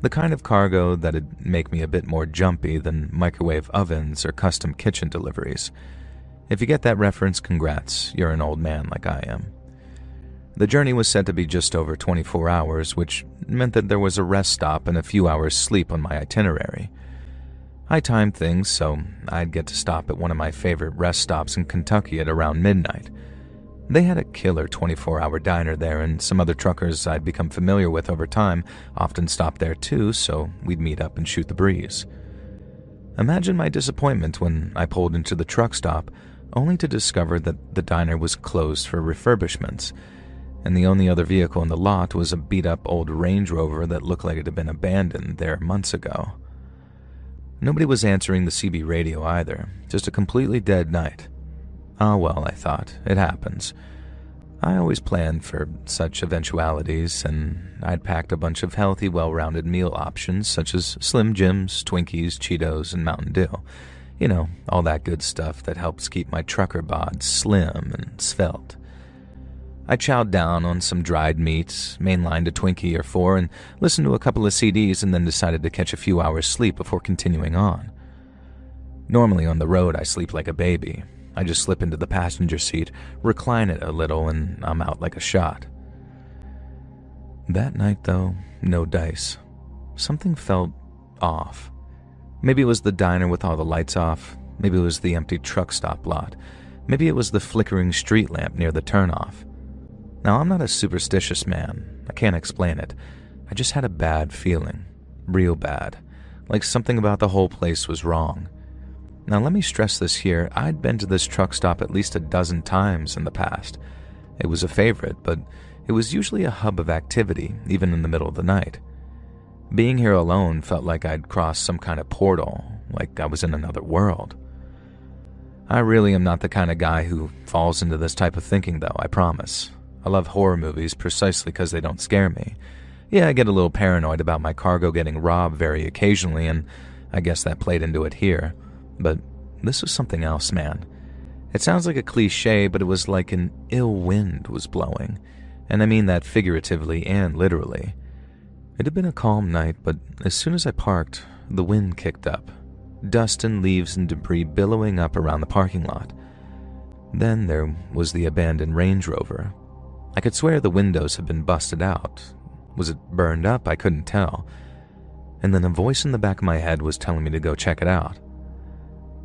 The kind of cargo that'd make me a bit more jumpy than microwave ovens or custom kitchen deliveries. If you get that reference, congrats, you're an old man like I am. The journey was said to be just over 24 hours, which meant that there was a rest stop and a few hours sleep on my itinerary. I timed things so I'd get to stop at one of my favorite rest stops in Kentucky at around midnight. They had a killer 24-hour diner there, and some other truckers I'd become familiar with over time often stopped there too, so we'd meet up and shoot the breeze. Imagine my disappointment when I pulled into the truck stop, only to discover that the diner was closed for refurbishments, and the only other vehicle in the lot was a beat-up old Range Rover that looked like it had been abandoned there months ago. Nobody was answering the CB radio either, just a completely dead night. Ah, well, I thought, it happens. I always planned for such eventualities, and I'd packed a bunch of healthy, well-rounded meal options such as Slim Jims, Twinkies, Cheetos, and Mountain Dew. You know, all that good stuff that helps keep my trucker bod slim and svelte. I chowed down on some dried meats, mainlined a Twinkie or four, and listened to a couple of CDs, and then decided to catch a few hours sleep before continuing on. Normally on the road I sleep like a baby. I just slip into the passenger seat, recline it a little, and I'm out like a shot. That night, though, no dice. Something felt off. Maybe it was the diner with all the lights off. Maybe it was the empty truck stop lot. Maybe it was the flickering street lamp near the turnoff. Now, I'm not a superstitious man. I can't explain it. I just had a bad feeling. Real bad. Like something about the whole place was wrong. Now, let me stress this here. I'd been to this truck stop at least a dozen times in the past. It was a favorite, but it was usually a hub of activity, even in the middle of the night. Being here alone felt like I'd crossed some kind of portal, like I was in another world. I really am not the kind of guy who falls into this type of thinking, though, I promise. I love horror movies precisely because they don't scare me. Yeah, I get a little paranoid about my cargo getting robbed very occasionally, and I guess that played into it here. But this was something else, man. It sounds like a cliche, but it was like an ill wind was blowing. And I mean that figuratively and literally. It had been a calm night, but as soon as I parked, the wind kicked up. Dust and leaves and debris billowing up around the parking lot. Then there was the abandoned Range Rover. I could swear the windows had been busted out. Was it burned up? I couldn't tell. And then a voice in the back of my head was telling me to go check it out.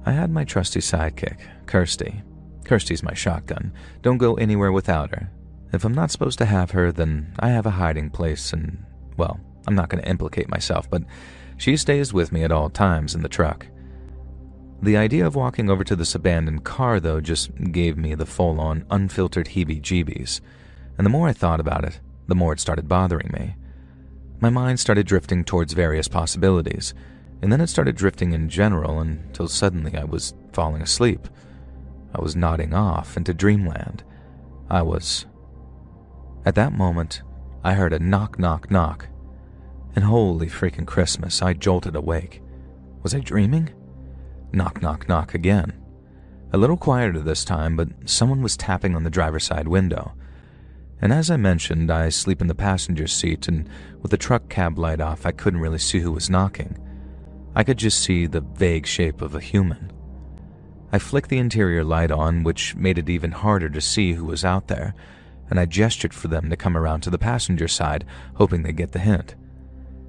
I had my trusty sidekick, Kirsty. Kirsty's my shotgun. Don't go anywhere without her. If I'm not supposed to have her, then I have a hiding place and, well, I'm not going to implicate myself, but she stays with me at all times in the truck. The idea of walking over to this abandoned car, though, just gave me the full-on, unfiltered heebie-jeebies. And the more I thought about it, the more it started bothering me. My mind started drifting towards various possibilities, and then it started drifting in general until suddenly I was falling asleep. I was nodding off into dreamland. At that moment, I heard a knock, knock, knock. And holy freaking Christmas, I jolted awake. Was I dreaming? Knock, knock, knock again. A little quieter this time, but someone was tapping on the driver's side window. And as I mentioned, I sleep in the passenger seat, and with the truck cab light off, I couldn't really see who was knocking. I could just see the vague shape of a human. I flicked the interior light on, which made it even harder to see who was out there, and I gestured for them to come around to the passenger side, hoping they'd get the hint.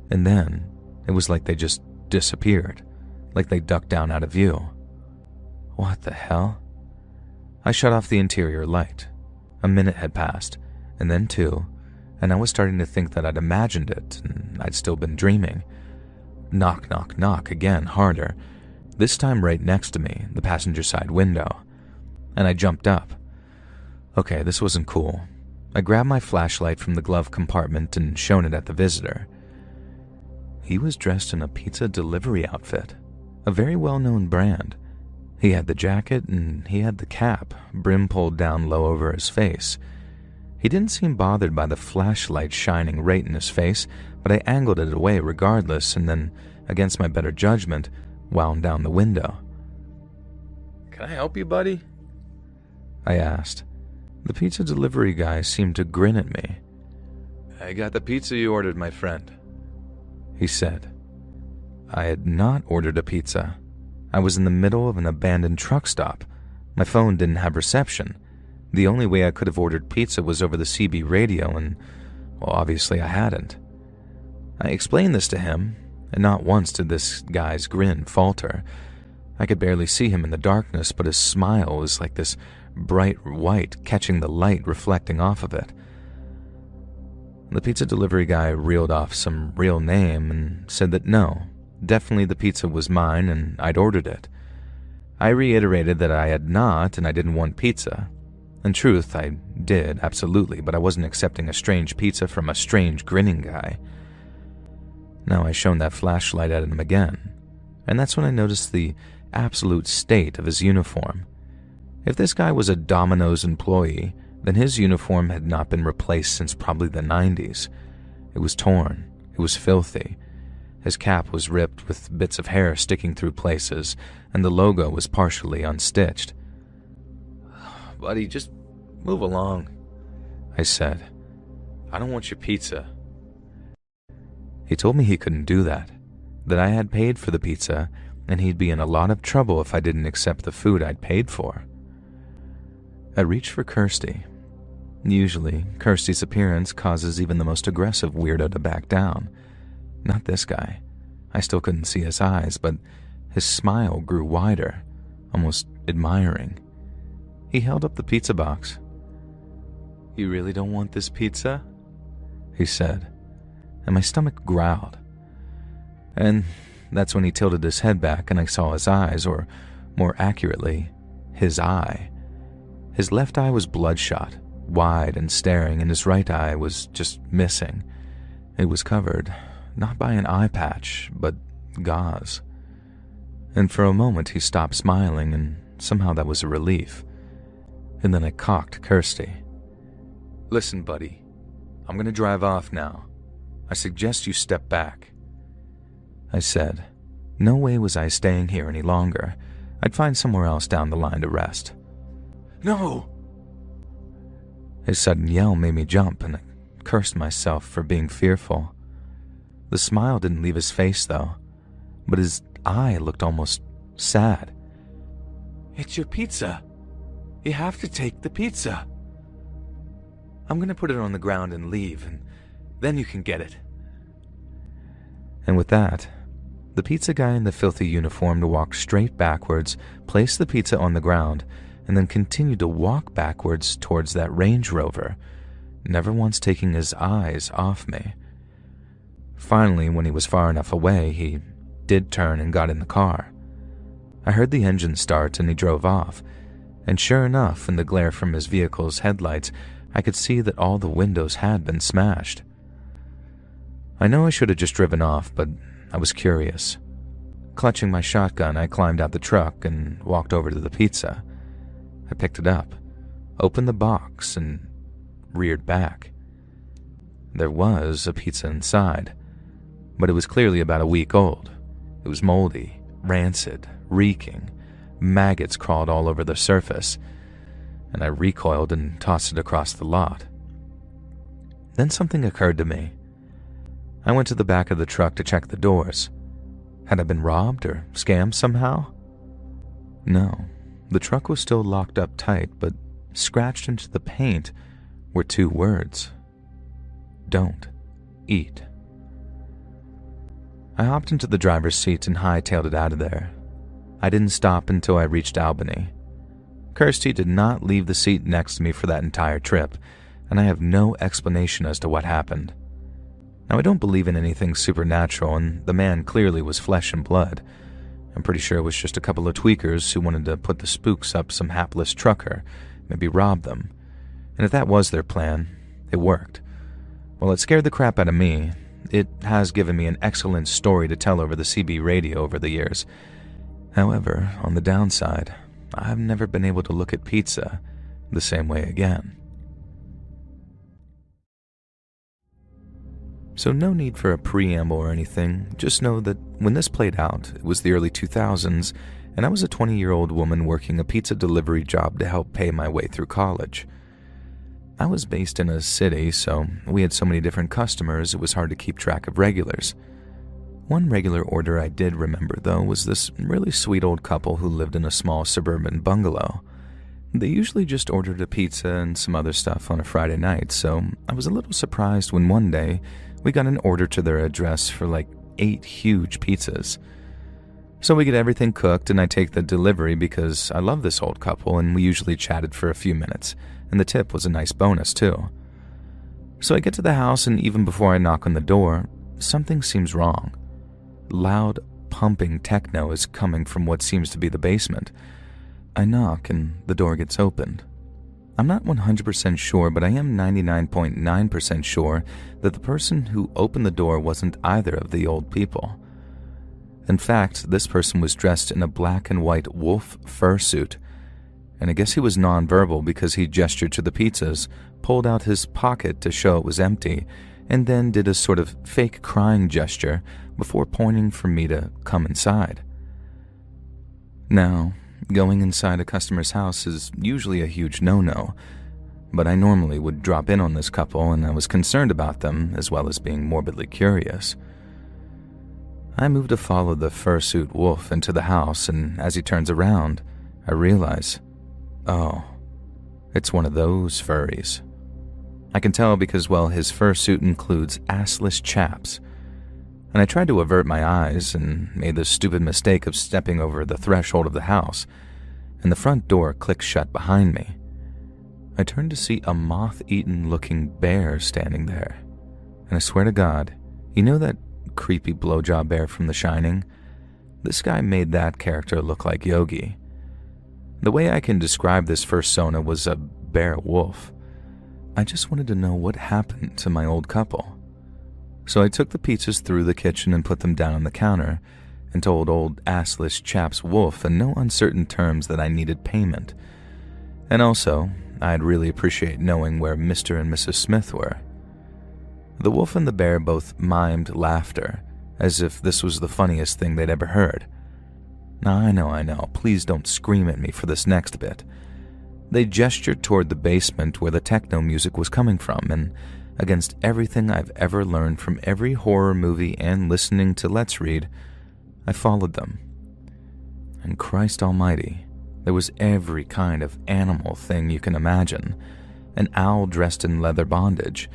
And then, it was like they just disappeared, like they ducked down out of view. What the hell? I shut off the interior light. A minute had passed, and then two, and I was starting to think that I'd imagined it, and I'd still been dreaming. Knock, knock, knock again, harder. This time right next to me, the passenger side window. And I jumped up. Okay, this wasn't cool. I grabbed my flashlight from the glove compartment and shone it at the visitor. He was dressed in a pizza delivery outfit, a very well-known brand. He had the jacket and he had the cap, brim pulled down low over his face. He didn't seem bothered by the flashlight shining right in his face, but I angled it away regardless and then, against my better judgment, wound down the window. "Can I help you, buddy?" I asked. The pizza delivery guy seemed to grin at me. "I got the pizza you ordered, my friend." he said. I had not ordered a pizza. I was in the middle of an abandoned truck stop. My phone didn't have reception. The only way I could have ordered pizza was over the CB radio, and, well, obviously I hadn't. I explained this to him, and not once did this guy's grin falter. I could barely see him in the darkness, but his smile was like this bright white catching the light reflecting off of it. The pizza delivery guy reeled off some real name and said that no, definitely the pizza was mine and I'd ordered it. I reiterated that I had not and I didn't want pizza. In truth, I did, absolutely, but I wasn't accepting a strange pizza from a strange grinning guy. Now I shone that flashlight at him again, and that's when I noticed the absolute state of his uniform. If this guy was a Domino's employee, then his uniform had not been replaced since probably the 90s. It was torn, it was filthy. His cap was ripped with bits of hair sticking through places, and the logo was partially unstitched. "Buddy, just move along," I said. "I don't want your pizza." He told me he couldn't do that I had paid for the pizza, and he'd be in a lot of trouble if I didn't accept the food I'd paid for. I reached for Kirsty. Usually, Kirsty's appearance causes even the most aggressive weirdo to back down. Not this guy. I still couldn't see his eyes, but his smile grew wider, almost admiring. He held up the pizza box. "You really don't want this pizza?" he said, and my stomach growled. And that's when he tilted his head back and I saw his eyes, or more accurately, his eye. His left eye was bloodshot, wide and staring, and his right eye was just missing. It was covered, not by an eye patch, but gauze. And for a moment he stopped smiling, and somehow that was a relief. And then I cocked Kirsty. "Listen, buddy, I'm going to drive off now. I suggest you step back," I said. No way was I staying here any longer. I'd find somewhere else down the line to rest. "No!" His sudden yell made me jump, and I cursed myself for being fearful. The smile didn't leave his face, though, but his eye looked almost sad. "It's your pizza. You have to take the pizza. I'm going to put it on the ground and leave, and then you can get it." And with that, the pizza guy in the filthy uniform walked straight backwards, placed the pizza on the ground, and then continued to walk backwards towards that Range Rover, never once taking his eyes off me. Finally, when he was far enough away, he did turn and got in the car. I heard the engine start and he drove off, and sure enough, in the glare from his vehicle's headlights, I could see that all the windows had been smashed. I know I should have just driven off, but I was curious. Clutching my shotgun, I climbed out the truck and walked over to the pizza. I picked it up, opened the box, and reared back. There was a pizza inside, but it was clearly about a week old. It was moldy, rancid, reeking. Maggots crawled all over the surface, and I recoiled and tossed it across the lot. Then something occurred to me. I went to the back of the truck to check the doors. Had I been robbed or scammed somehow? No, the truck was still locked up tight, but scratched into the paint were 2 words. "Don't eat." I hopped into the driver's seat and hightailed it out of there. I didn't stop until I reached Albany. Kirsty did not leave the seat next to me for that entire trip, and I have no explanation as to what happened. Now, I don't believe in anything supernatural, and the man clearly was flesh and blood. I'm pretty sure it was just a couple of tweakers who wanted to put the spooks up some hapless trucker, maybe rob them. And if that was their plan, it worked. While it scared the crap out of me, it has given me an excellent story to tell over the CB radio over the years. However, on the downside, I've never been able to look at pizza the same way again. So no need for a preamble or anything, just know that when this played out, it was the early 2000s, and I was a 20-year-old woman working a pizza delivery job to help pay my way through college. I was based in a city, so we had so many different customers it was hard to keep track of regulars. One regular order I did remember, though, was this really sweet old couple who lived in a small suburban bungalow. They usually just ordered a pizza and some other stuff on a Friday night, so I was a little surprised when one day we got an order to their address for like 8 huge pizzas. So we get everything cooked and I take the delivery because I love this old couple and we usually chatted for a few minutes, and the tip was a nice bonus too. So I get to the house, and even before I knock on the door, something seems wrong. Loud, pumping techno is coming from what seems to be the basement. I knock and the door gets opened. I'm not 100% sure, but I am 99.9% sure that the person who opened the door wasn't either of the old people. In fact, this person was dressed in a black and white wolf fur suit, and I guess he was nonverbal because he gestured to the pizzas, pulled out his pocket to show it was empty, and then did a sort of fake crying gesture before pointing for me to come inside. Now, going inside a customer's house is usually a huge no-no, but I normally would drop in on this couple, and I was concerned about them as well as being morbidly curious. I move to follow the fursuit wolf into the house, and as he turns around, I realize, oh, it's one of those furries. I can tell because, well, his fursuit includes assless chaps, and I tried to avert my eyes and made the stupid mistake of stepping over the threshold of the house, and the front door clicks shut behind me. I turned to see a moth-eaten looking bear standing there, and I swear to God, you know that creepy blowjob bear from The Shining? This guy made that character look like Yogi. The way I can describe this fursona was a bear wolf. I just wanted to know what happened to my old couple. So I took the pizzas through the kitchen and put them down on the counter, and told old assless chap's wolf in no uncertain terms that I needed payment. And also, I'd really appreciate knowing where Mr. and Mrs. Smith were. The wolf and the bear both mimed laughter, as if this was the funniest thing they'd ever heard. Now, I know, please don't scream at me for this next bit. They gestured toward the basement where the techno music was coming from, and against everything I've ever learned from every horror movie and listening to Let's Read, I followed them. And Christ almighty, there was every kind of animal thing you can imagine. An owl dressed in leather bondage,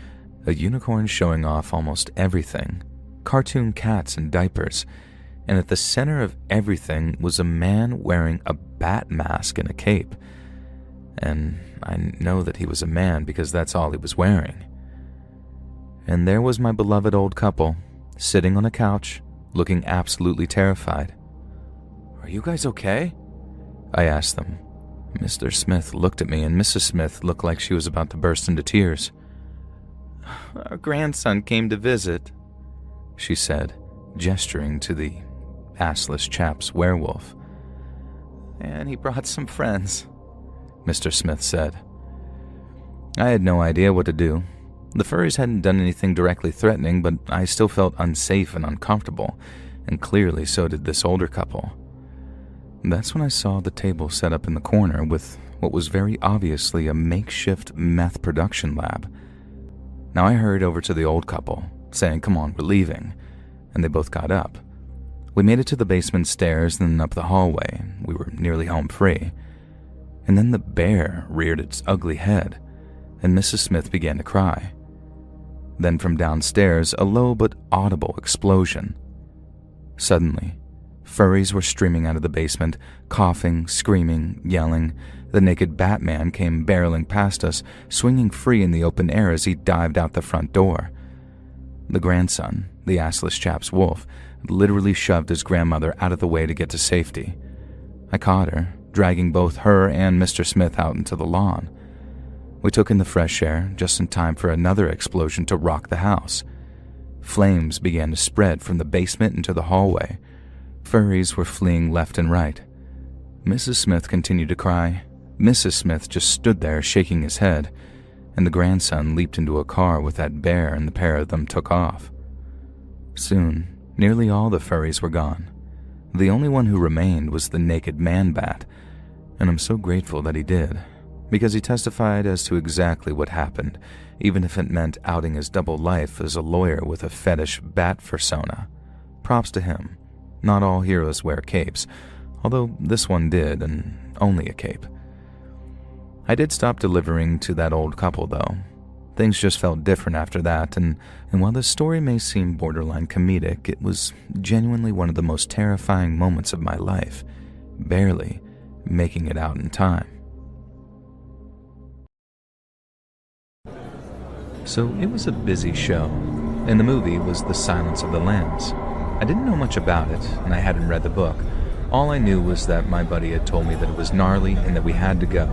a unicorn showing off almost everything, cartoon cats in diapers, and at the center of everything was a man wearing a bat mask and a cape. And I know that he was a man because that's all he was wearing. And there was my beloved old couple, sitting on a couch, looking absolutely terrified. "Are you guys okay?" I asked them. Mr. Smith looked at me, and Mrs. Smith looked like she was about to burst into tears. "Our grandson came to visit," she said, gesturing to the assless chap's werewolf. "And he brought some friends," Mr. Smith said. I had no idea what to do. The furries hadn't done anything directly threatening, but I still felt unsafe and uncomfortable, and clearly so did this older couple. That's when I saw the table set up in the corner with what was very obviously a makeshift meth production lab. Now I hurried over to the old couple, saying, "Come on, we're leaving," and they both got up. We made it to the basement stairs and then up the hallway. We were nearly home free. And then the bear reared its ugly head, and Mrs. Smith began to cry. Then from downstairs, a low but audible explosion. Suddenly, furries were streaming out of the basement, coughing, screaming, yelling. The naked Batman came barreling past us, swinging free in the open air as he dived out the front door. The grandson, the assless chap's wolf, literally shoved his grandmother out of the way to get to safety. I caught her, dragging both her and Mr. Smith out into the lawn. We took in the fresh air just in time for another explosion to rock the house. Flames began to spread from the basement into the hallway. Furries were fleeing left and right. Mrs. Smith continued to cry. Mrs. Smith just stood there shaking his head, and the grandson leaped into a car with that bear, and the pair of them took off. Soon, nearly all the furries were gone. The only one who remained was the naked man-bat, and I'm so grateful that he did, because he testified as to exactly what happened, even if it meant outing his double life as a lawyer with a fetish bat fursona. props to him. Not all heroes wear capes, although this one did, and only a cape. I did stop delivering to that old couple, though. Things just felt different after that, and while the story may seem borderline comedic, it was genuinely one of the most terrifying moments of my life, barely making it out in time. So it was a busy show, and the movie was The Silence of the Lambs. I didn't know much about it, and I hadn't read the book. All I knew was that my buddy had told me that it was gnarly and that we had to go.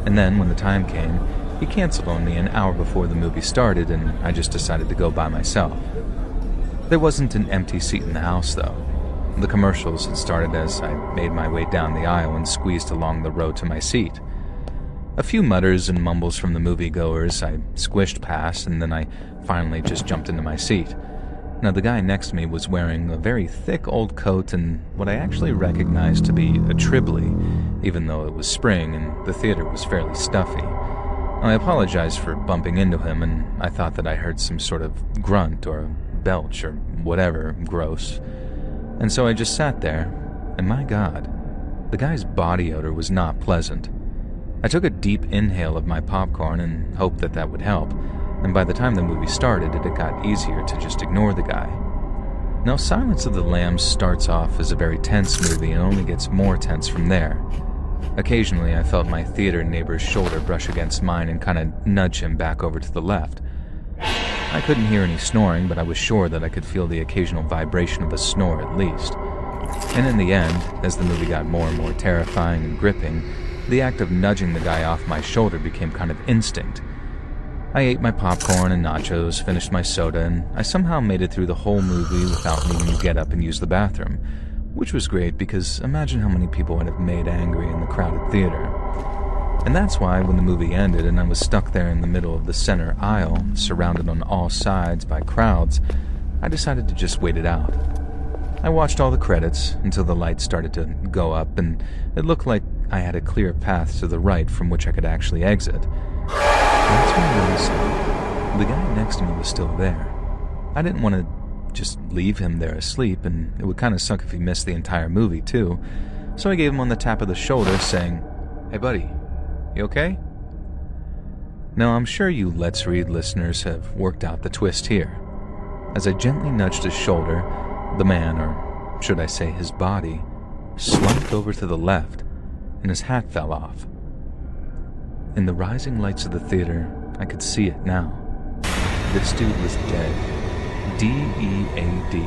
And then, when the time came, he canceled on me an hour before the movie started, and I just decided to go by myself. There wasn't an empty seat in the house, though. The commercials had started as I made my way down the aisle and squeezed along the road to my seat. A few mutters and mumbles from the moviegoers I squished past, and then I finally just jumped into my seat. Now, the guy next to me was wearing a very thick old coat and what I actually recognized to be a Tribbley, even though it was spring and the theater was fairly stuffy. I apologized for bumping into him, and I thought that I heard some sort of grunt or belch or whatever gross. And so I just sat there, and my God, the guy's body odor was not pleasant. I took a deep inhale of my popcorn and hoped that that would help, and by the time the movie started, it had got easier to just ignore the guy. Now, Silence of the Lambs starts off as a very tense movie and only gets more tense from there. Occasionally, I felt my theater neighbor's shoulder brush against mine and kind of nudge him back over to the left. I couldn't hear any snoring, but I was sure that I could feel the occasional vibration of a snore at least. And in the end, as the movie got more and more terrifying and gripping, the act of nudging the guy off my shoulder became kind of instinct. I ate my popcorn and nachos, finished my soda, and I somehow made it through the whole movie without needing to get up and use the bathroom, which was great because imagine how many people I'd have made angry in the crowded theater. And that's why when the movie ended and I was stuck there in the middle of the center aisle, surrounded on all sides by crowds, I decided to just wait it out. I watched all the credits until the lights started to go up and it looked like I had a clear path to the right from which I could actually exit. That's when I noticed the guy next to me was still there. I didn't want to just leave him there asleep, and it would kind of suck if he missed the entire movie too, so I gave him on the tap of the shoulder saying, "Hey buddy, you okay?" Now I'm sure you Let's Read listeners have worked out the twist here. As I gently nudged his shoulder, the man, or should I say his body, slumped over to the left, and his hat fell off. In the rising lights of the theater, I could see it now. This dude was dead. D-E-A-D.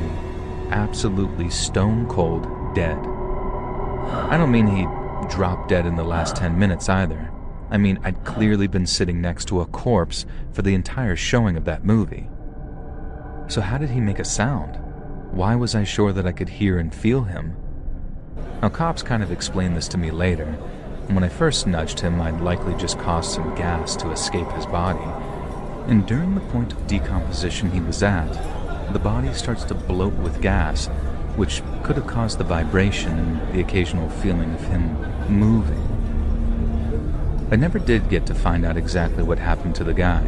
Absolutely stone cold dead. I don't mean he dropped dead in the last 10 minutes either. I mean, I'd clearly been sitting next to a corpse for the entire showing of that movie. So how did he make a sound? Why was I sure that I could hear and feel him? Now, cops kind of explained this to me later, and when I first nudged him, I'd likely just caused some gas to escape his body. And during the point of decomposition he was at, the body starts to bloat with gas, which could have caused the vibration and the occasional feeling of him moving. I never did get to find out exactly what happened to the guy.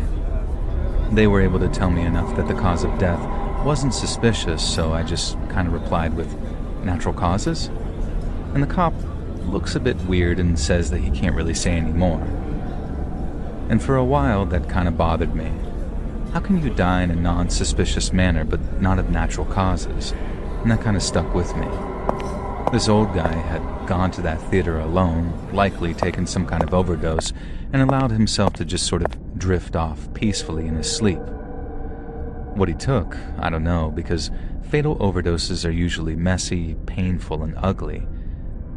They were able to tell me enough that the cause of death wasn't suspicious, so I just kind of replied with, "Natural causes?" And the cop looks a bit weird and says that he can't really say any more. And for a while, that kind of bothered me. How can you die in a non-suspicious manner, but not of natural causes? And that kind of stuck with me. This old guy had gone to that theater alone, likely taken some kind of overdose, and allowed himself to just sort of drift off peacefully in his sleep. What he took, I don't know, because fatal overdoses are usually messy, painful, and ugly.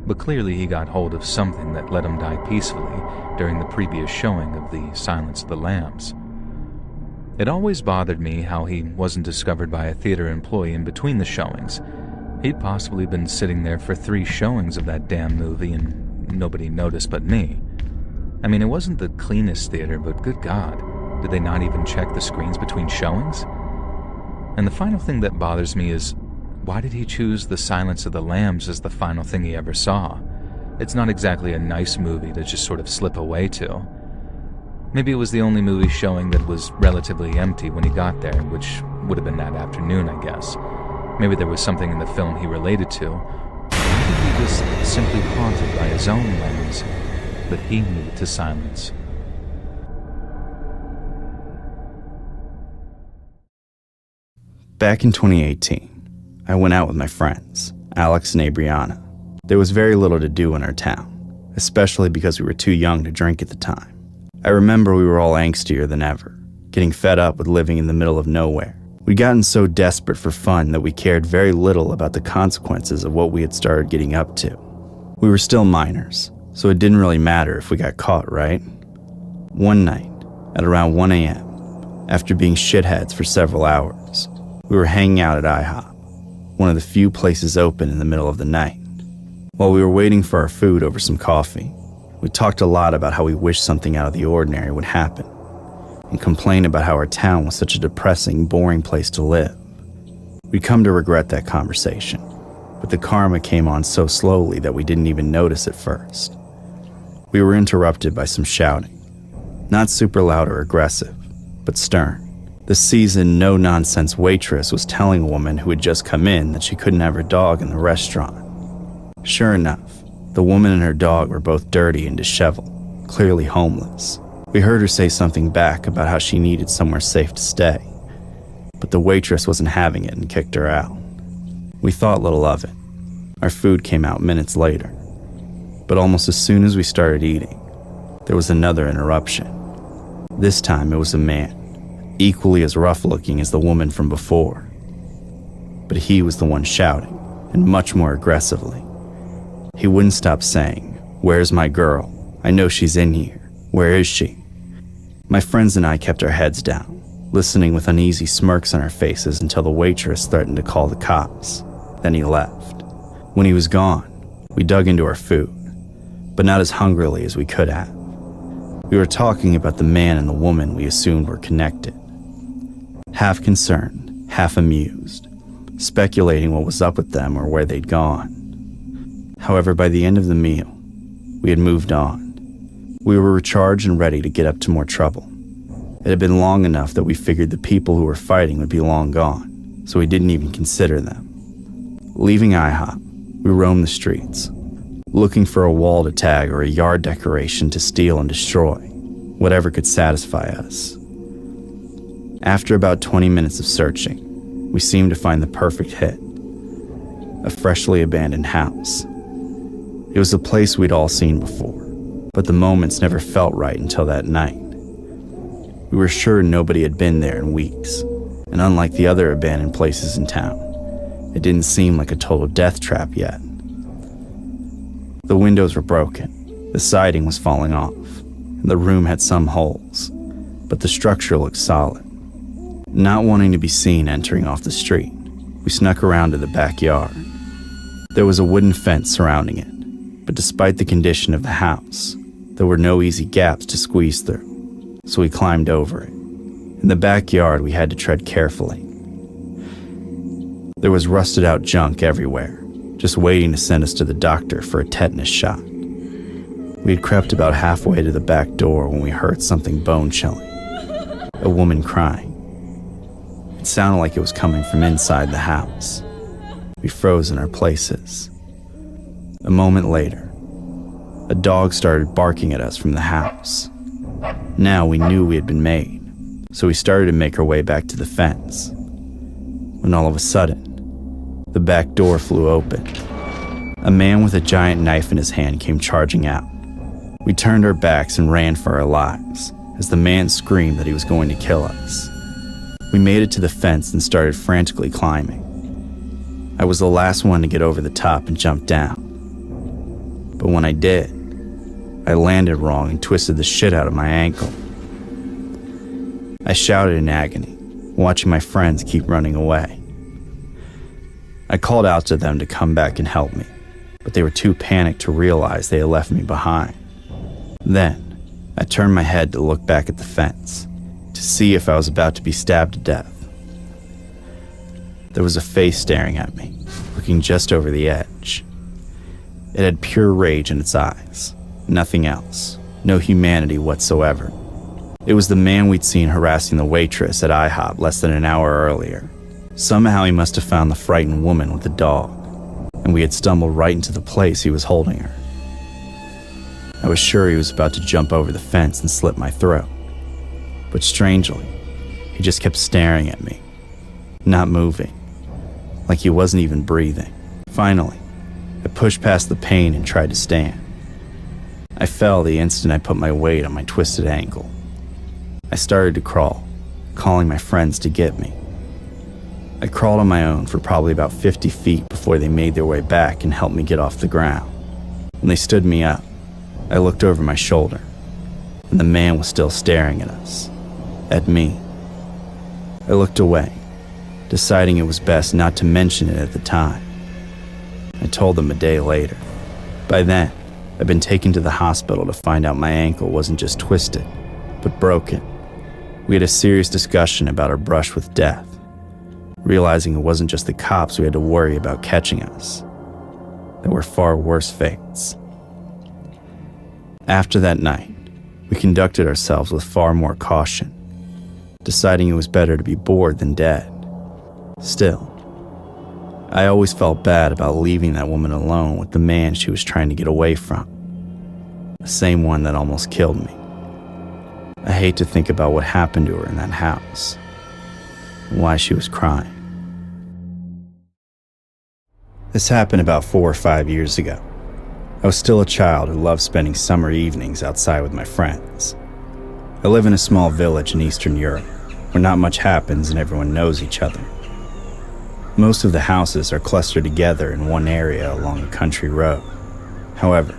But clearly he got hold of something that let him die peacefully during the previous showing of The Silence of the Lambs. It always bothered me how he wasn't discovered by a theater employee in between the showings. He'd possibly been sitting there for 3 showings of that damn movie and nobody noticed but me. I mean, it wasn't the cleanest theater, but good God, did they not even check the screens between showings? And the final thing that bothers me is, why did he choose The Silence of the Lambs as the final thing he ever saw? It's not exactly a nice movie to just sort of slip away to. Maybe it was the only movie showing that was relatively empty when he got there, which would have been that afternoon, I guess. Maybe there was something in the film he related to. Maybe he was simply haunted by his own memories that he needed to silence. Back in 2018, I went out with my friends, Alex and Abriana. There was very little to do in our town, especially because we were too young to drink at the time. I remember we were all angstier than ever, getting fed up with living in the middle of nowhere. We'd gotten so desperate for fun that we cared very little about the consequences of what we had started getting up to. We were still minors, so it didn't really matter if we got caught, right? One night, at around 1 a.m., after being shitheads for several hours, we were hanging out at IHOP, one of the few places open in the middle of the night. While we were waiting for our food over some coffee, we talked a lot about how we wished something out of the ordinary would happen, and complained about how our town was such a depressing, boring place to live. We'd come to regret that conversation, but the karma came on so slowly that we didn't even notice at first. We were interrupted by some shouting, not super loud or aggressive, but stern. The seasoned, no-nonsense waitress was telling a woman who had just come in that she couldn't have her dog in the restaurant. Sure enough, the woman and her dog were both dirty and disheveled, clearly homeless. We heard her say something back about how she needed somewhere safe to stay, but the waitress wasn't having it and kicked her out. We thought little of it. Our food came out minutes later, but almost as soon as we started eating, there was another interruption. This time it was a man, equally as rough-looking as the woman from before. But he was the one shouting, and much more aggressively. He wouldn't stop saying, "Where's my girl? I know she's in here. Where is she?" My friends and I kept our heads down, listening with uneasy smirks on our faces until the waitress threatened to call the cops. Then he left. When he was gone, we dug into our food, but not as hungrily as we could have. We were talking about the man and the woman we assumed were connected. Half concerned, half amused, speculating what was up with them or where they'd gone. However, by the end of the meal, we had moved on. We were recharged and ready to get up to more trouble. It had been long enough that we figured the people who were fighting would be long gone, so we didn't even consider them. Leaving IHOP, we roamed the streets, looking for a wall to tag or a yard decoration to steal and destroy, whatever could satisfy us. After about 20 minutes of searching, we seemed to find the perfect hit. A freshly abandoned house. It was a place we'd all seen before, but the moments never felt right until that night. We were sure nobody had been there in weeks, and unlike the other abandoned places in town, it didn't seem like a total death trap yet. The windows were broken, the siding was falling off, and the room had some holes, but the structure looked solid. Not wanting to be seen entering off the street, we snuck around to the backyard. There was a wooden fence surrounding it, but despite the condition of the house, there were no easy gaps to squeeze through, so we climbed over it. In the backyard, we had to tread carefully. There was rusted out junk everywhere, just waiting to send us to the doctor for a tetanus shot. We had crept about halfway to the back door when we heard something bone-chilling. A woman crying. It sounded like it was coming from inside the house. We froze in our places. A moment later, a dog started barking at us from the house. Now we knew we had been made, so we started to make our way back to the fence. When all of a sudden, the back door flew open. A man with a giant knife in his hand came charging out. We turned our backs and ran for our lives as the man screamed that he was going to kill us. We made it to the fence and started frantically climbing. I was the last one to get over the top and jump down. But when I did, I landed wrong and twisted the shit out of my ankle. I shouted in agony, watching my friends keep running away. I called out to them to come back and help me, but they were too panicked to realize they had left me behind. Then, I turned my head to look back at the fence, to see if I was about to be stabbed to death. There was a face staring at me, looking just over the edge. It had pure rage in its eyes, nothing else, no humanity whatsoever. It was the man we'd seen harassing the waitress at IHOP less than an hour earlier. Somehow he must have found the frightened woman with the dog, and we had stumbled right into the place he was holding her. I was sure he was about to jump over the fence and slit my throat, but strangely, he just kept staring at me, not moving, like he wasn't even breathing. Finally, I pushed past the pain and tried to stand. I fell the instant I put my weight on my twisted ankle. I started to crawl, calling my friends to get me. I crawled on my own for probably about 50 feet before they made their way back and helped me get off the ground. When they stood me up, I looked over my shoulder, and the man was still staring at us, at me. I looked away, deciding it was best not to mention it at the time. I told them a day later. By then, I'd been taken to the hospital to find out my ankle wasn't just twisted, but broken. We had a serious discussion about our brush with death, realizing it wasn't just the cops we had to worry about catching us. There were far worse fates. After that night, we conducted ourselves with far more caution, deciding it was better to be bored than dead. Still, I always felt bad about leaving that woman alone with the man she was trying to get away from, the same one that almost killed me. I hate to think about what happened to her in that house, and why she was crying. This happened about 4 or 5 years ago. I was still a child who loved spending summer evenings outside with my friends. I live in a small village in Eastern Europe, where not much happens and everyone knows each other. Most of the houses are clustered together in one area along a country road. However,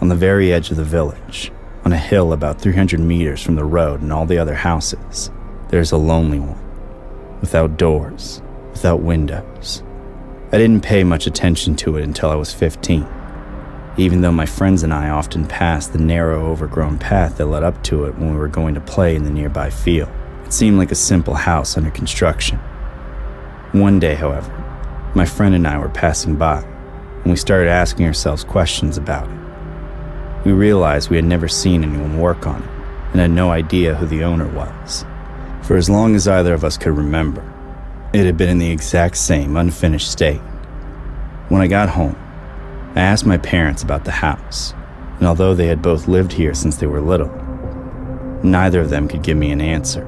on the very edge of the village, on a hill about 300 meters from the road and all the other houses, there's a lonely one, without doors, without windows. I didn't pay much attention to it until I was 15, even though my friends and I often passed the narrow, overgrown path that led up to it when we were going to play in the nearby field. It seemed like a simple house under construction. One day, however, my friend and I were passing by, and we started asking ourselves questions about it. We realized we had never seen anyone work on it, and had no idea who the owner was. For as long as either of us could remember, it had been in the exact same unfinished state. When I got home, I asked my parents about the house, and although they had both lived here since they were little, neither of them could give me an answer.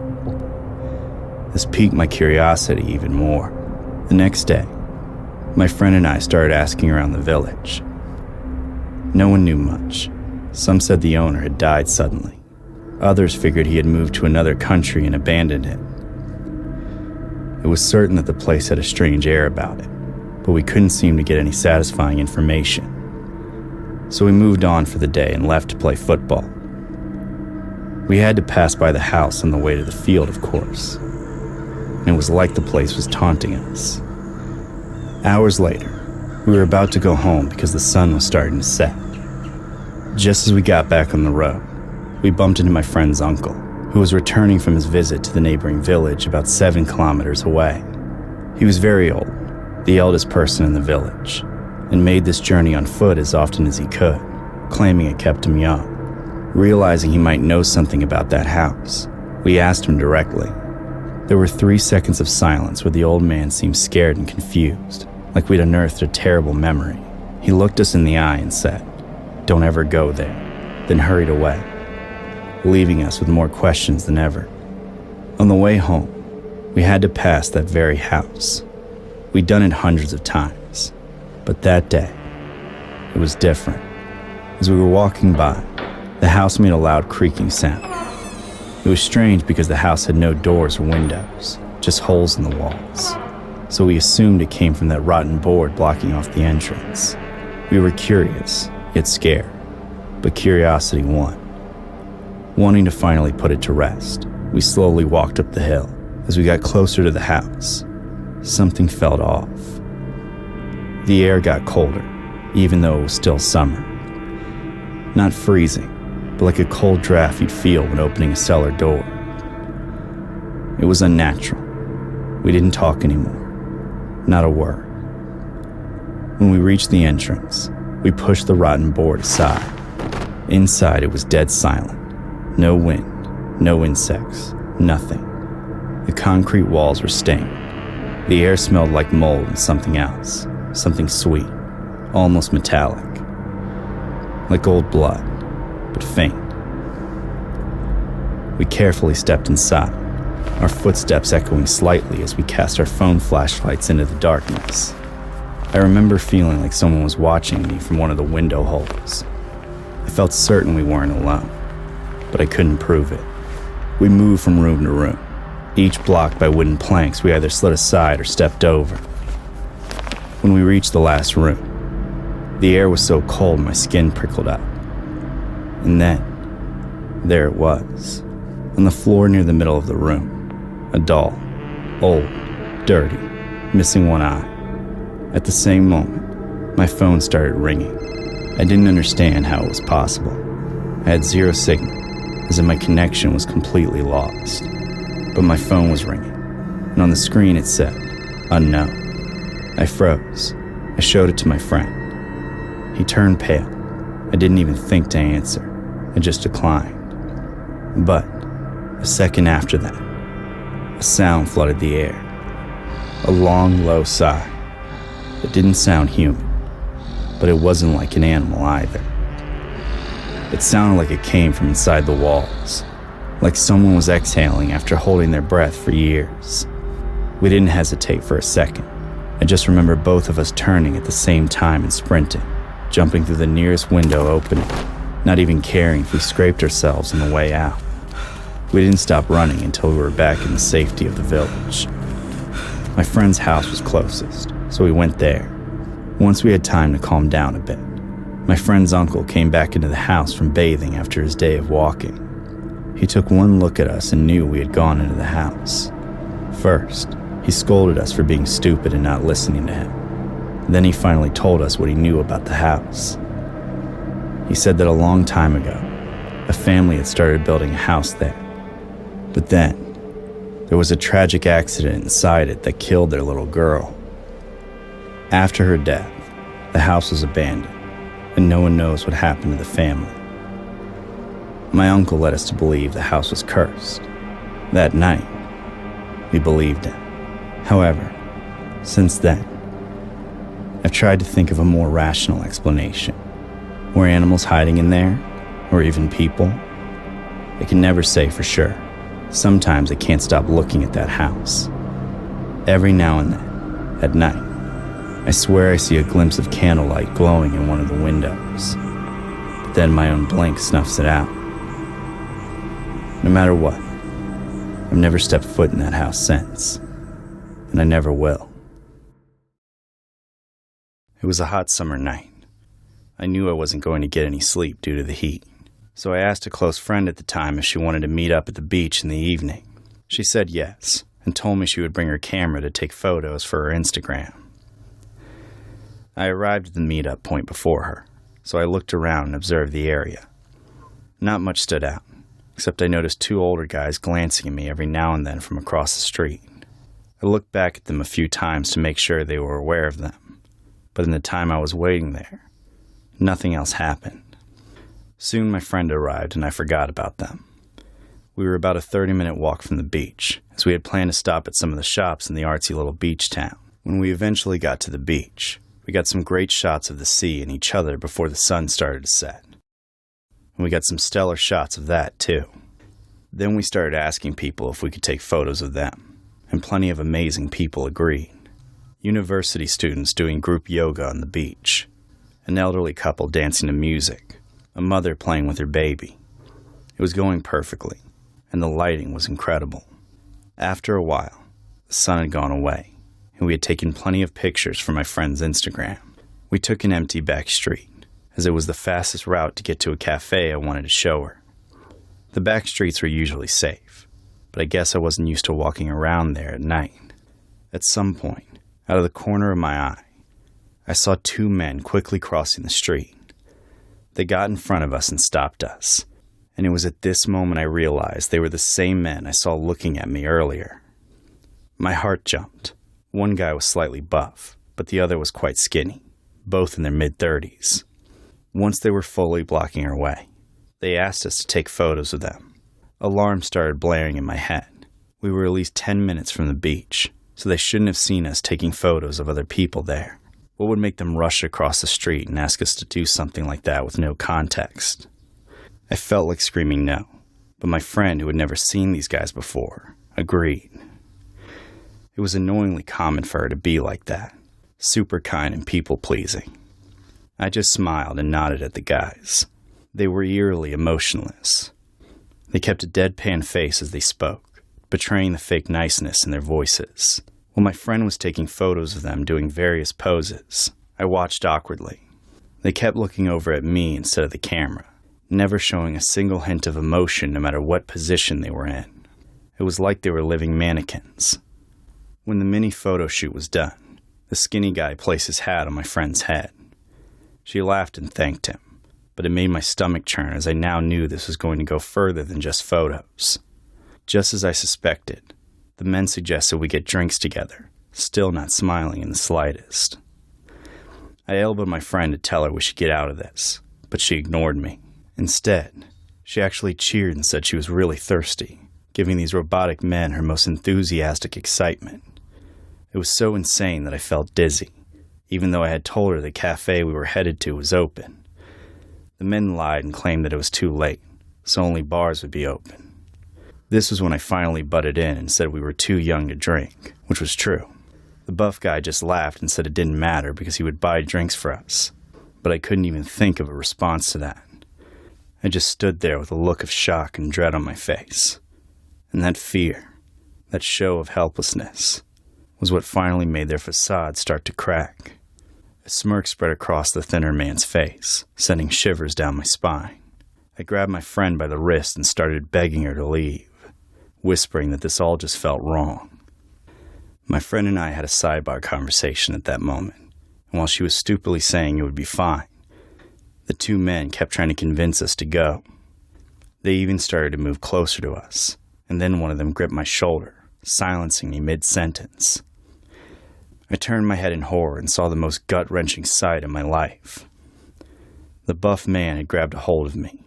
This piqued my curiosity even more. The next day, my friend and I started asking around the village. No one knew much. Some said the owner had died suddenly. Others figured he had moved to another country and abandoned it. It was certain that the place had a strange air about it, but we couldn't seem to get any satisfying information. So we moved on for the day and left to play football. We had to pass by the house on the way to the field, of course, and it was like the place was taunting us. Hours later, we were about to go home because the sun was starting to set. Just as we got back on the road, we bumped into my friend's uncle, who was returning from his visit to the neighboring village about 7 kilometers away. He was very old, the eldest person in the village, and made this journey on foot as often as he could, claiming it kept him young. Realizing he might know something about that house, we asked him directly. There were 3 seconds of silence where the old man seemed scared and confused, like we'd unearthed a terrible memory. He looked us in the eye and said, "Don't ever go there," then hurried away, leaving us with more questions than ever. On the way home, we had to pass that very house. We'd done it hundreds of times, but that day, it was different. As we were walking by, the house made a loud creaking sound. It was strange because the house had no doors or windows, just holes in the walls. So we assumed it came from that rotten board blocking off the entrance. We were curious, yet scared, but curiosity won. Wanting to finally put it to rest, we slowly walked up the hill. As we got closer to the house, something felt off. The air got colder, even though it was still summer. Not freezing, but like a cold draft you'd feel when opening a cellar door. It was unnatural. We didn't talk anymore. Not a word. When we reached the entrance, we pushed the rotten board aside. Inside, it was dead silent. No wind, no insects, nothing. The concrete walls were stained, The air smelled like mold and something else, something sweet, almost metallic, like old blood, but faint. We carefully stepped inside, our footsteps echoing slightly as we cast our phone flashlights into the darkness. I remember feeling like someone was watching me from one of the window holes. I felt certain we weren't alone, but I couldn't prove it. We moved from room to room, each blocked by wooden planks we either slid aside or stepped over. When we reached the last room, the air was so cold my skin prickled up. And then, there it was, on the floor near the middle of the room, a doll, old, dirty, missing one eye. At the same moment, my phone started ringing. I didn't understand how it was possible. I had zero signal, as if my connection was completely lost. But my phone was ringing, and on the screen it said, unknown. I froze. I showed it to my friend. He turned pale. I didn't even think to answer. I just declined. But a second after that, a sound flooded the air. A long, low sigh. It didn't sound human, but it wasn't like an animal either. It sounded like it came from inside the walls, like someone was exhaling after holding their breath for years. We didn't hesitate for a second. I just remember both of us turning at the same time and sprinting, jumping through the nearest window opening, not even caring if we scraped ourselves on the way out. We didn't stop running until we were back in the safety of the village. My friend's house was closest, so we went there. Once we had time to calm down a bit, my friend's uncle came back into the house from bathing after his day of walking. He took one look at us and knew we had gone into the house. First, he scolded us for being stupid and not listening to him. Then he finally told us what he knew about the house. He said that a long time ago, a family had started building a house there. But then, there was a tragic accident inside it that killed their little girl. After her death, the house was abandoned, and no one knows what happened to the family. My uncle led us to believe the house was cursed. That night, we believed it. However, since then, I've tried to think of a more rational explanation. Were animals hiding in there, or even people? I can never say for sure. Sometimes I can't stop looking at that house. Every now and then, at night, I swear I see a glimpse of candlelight glowing in one of the windows. But then my own blink snuffs it out. No matter what, I've never stepped foot in that house since, and I never will. It was a hot summer night. I knew I wasn't going to get any sleep due to the heat, so I asked a close friend at the time if she wanted to meet up at the beach in the evening. She said yes, and told me she would bring her camera to take photos for her Instagram. I arrived at the meetup point before her, so I looked around and observed the area. Not much stood out, except I noticed two older guys glancing at me every now and then from across the street. I looked back at them a few times to make sure they were aware of them, but in the time I was waiting there, nothing else happened. Soon my friend arrived and I forgot about them. We were about a 30-minute walk from the beach, as we had planned to stop at some of the shops in the artsy little beach town. When we eventually got to the beach, we got some great shots of the sea and each other before the sun started to set. And we got some stellar shots of that, too. Then we started asking people if we could take photos of them, and plenty of amazing people agreed. University students doing group yoga on the beach, an elderly couple dancing to music, a mother playing with her baby. It was going perfectly, and the lighting was incredible. After a while, the sun had gone away, and we had taken plenty of pictures for my friend's Instagram. We took an empty back street, as it was the fastest route to get to a cafe I wanted to show her. The back streets were usually safe, but I guess I wasn't used to walking around there at night. At some point, out of the corner of my eye, I saw two men quickly crossing the street. They got in front of us and stopped us, and it was at this moment I realized they were the same men I saw looking at me earlier. My heart jumped. One guy was slightly buff, but the other was quite skinny, both in their mid-30s. Once they were fully blocking our way, they asked us to take photos of them. Alarms started blaring in my head. We were at least 10 minutes from the beach, so they shouldn't have seen us taking photos of other people there. What would make them rush across the street and ask us to do something like that with no context? I felt like screaming no, but my friend, who had never seen these guys before, agreed. It was annoyingly common for her to be like that, super kind and people-pleasing. I just smiled and nodded at the guys. They were eerily emotionless. They kept a deadpan face as they spoke, betraying the fake niceness in their voices. While my friend was taking photos of them doing various poses, I watched awkwardly. They kept looking over at me instead of the camera, never showing a single hint of emotion no matter what position they were in. It was like they were living mannequins. When the mini photo shoot was done, the skinny guy placed his hat on my friend's head. She laughed and thanked him, but it made my stomach churn as I now knew this was going to go further than just photos. Just as I suspected, the men suggested we get drinks together, still not smiling in the slightest. I elbowed my friend to tell her we should get out of this, but she ignored me. Instead, she actually cheered and said she was really thirsty, giving these robotic men her most enthusiastic excitement. It was so insane that I felt dizzy, even though I had told her the cafe we were headed to was open. The men lied and claimed that it was too late, so only bars would be open. This was when I finally butted in and said we were too young to drink, which was true. The buff guy just laughed and said it didn't matter because he would buy drinks for us, but I couldn't even think of a response to that. I just stood there with a look of shock and dread on my face. And that fear, that show of helplessness, was what finally made their facade start to crack. A smirk spread across the thinner man's face, sending shivers down my spine. I grabbed my friend by the wrist and started begging her to leave, whispering that this all just felt wrong. My friend and I had a sidebar conversation at that moment, and while she was stupidly saying it would be fine, the two men kept trying to convince us to go. They even started to move closer to us, and then one of them gripped my shoulder, silencing me mid-sentence. I turned my head in horror and saw the most gut-wrenching sight of my life. The buff man had grabbed a hold of me,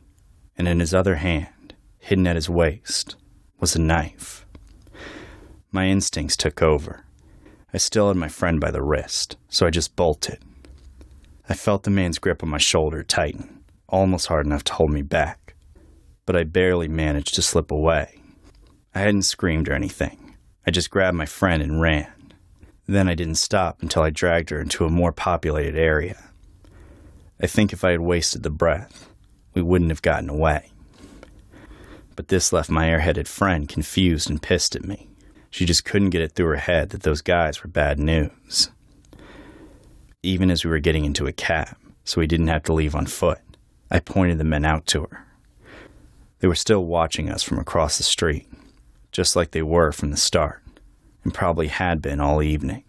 and in his other hand, hidden at his waist, was a knife. My instincts took over. I still had my friend by the wrist, so I just bolted. I felt the man's grip on my shoulder tighten, almost hard enough to hold me back, but I barely managed to slip away. I hadn't screamed or anything. I just grabbed my friend and ran. Then I didn't stop until I dragged her into a more populated area. I think if I had wasted the breath, we wouldn't have gotten away. But this left my airheaded friend confused and pissed at me. She just couldn't get it through her head that those guys were bad news. Even as we were getting into a cab, so we didn't have to leave on foot, I pointed the men out to her. They were still watching us from across the street, just like they were from the start, and probably had been all evening.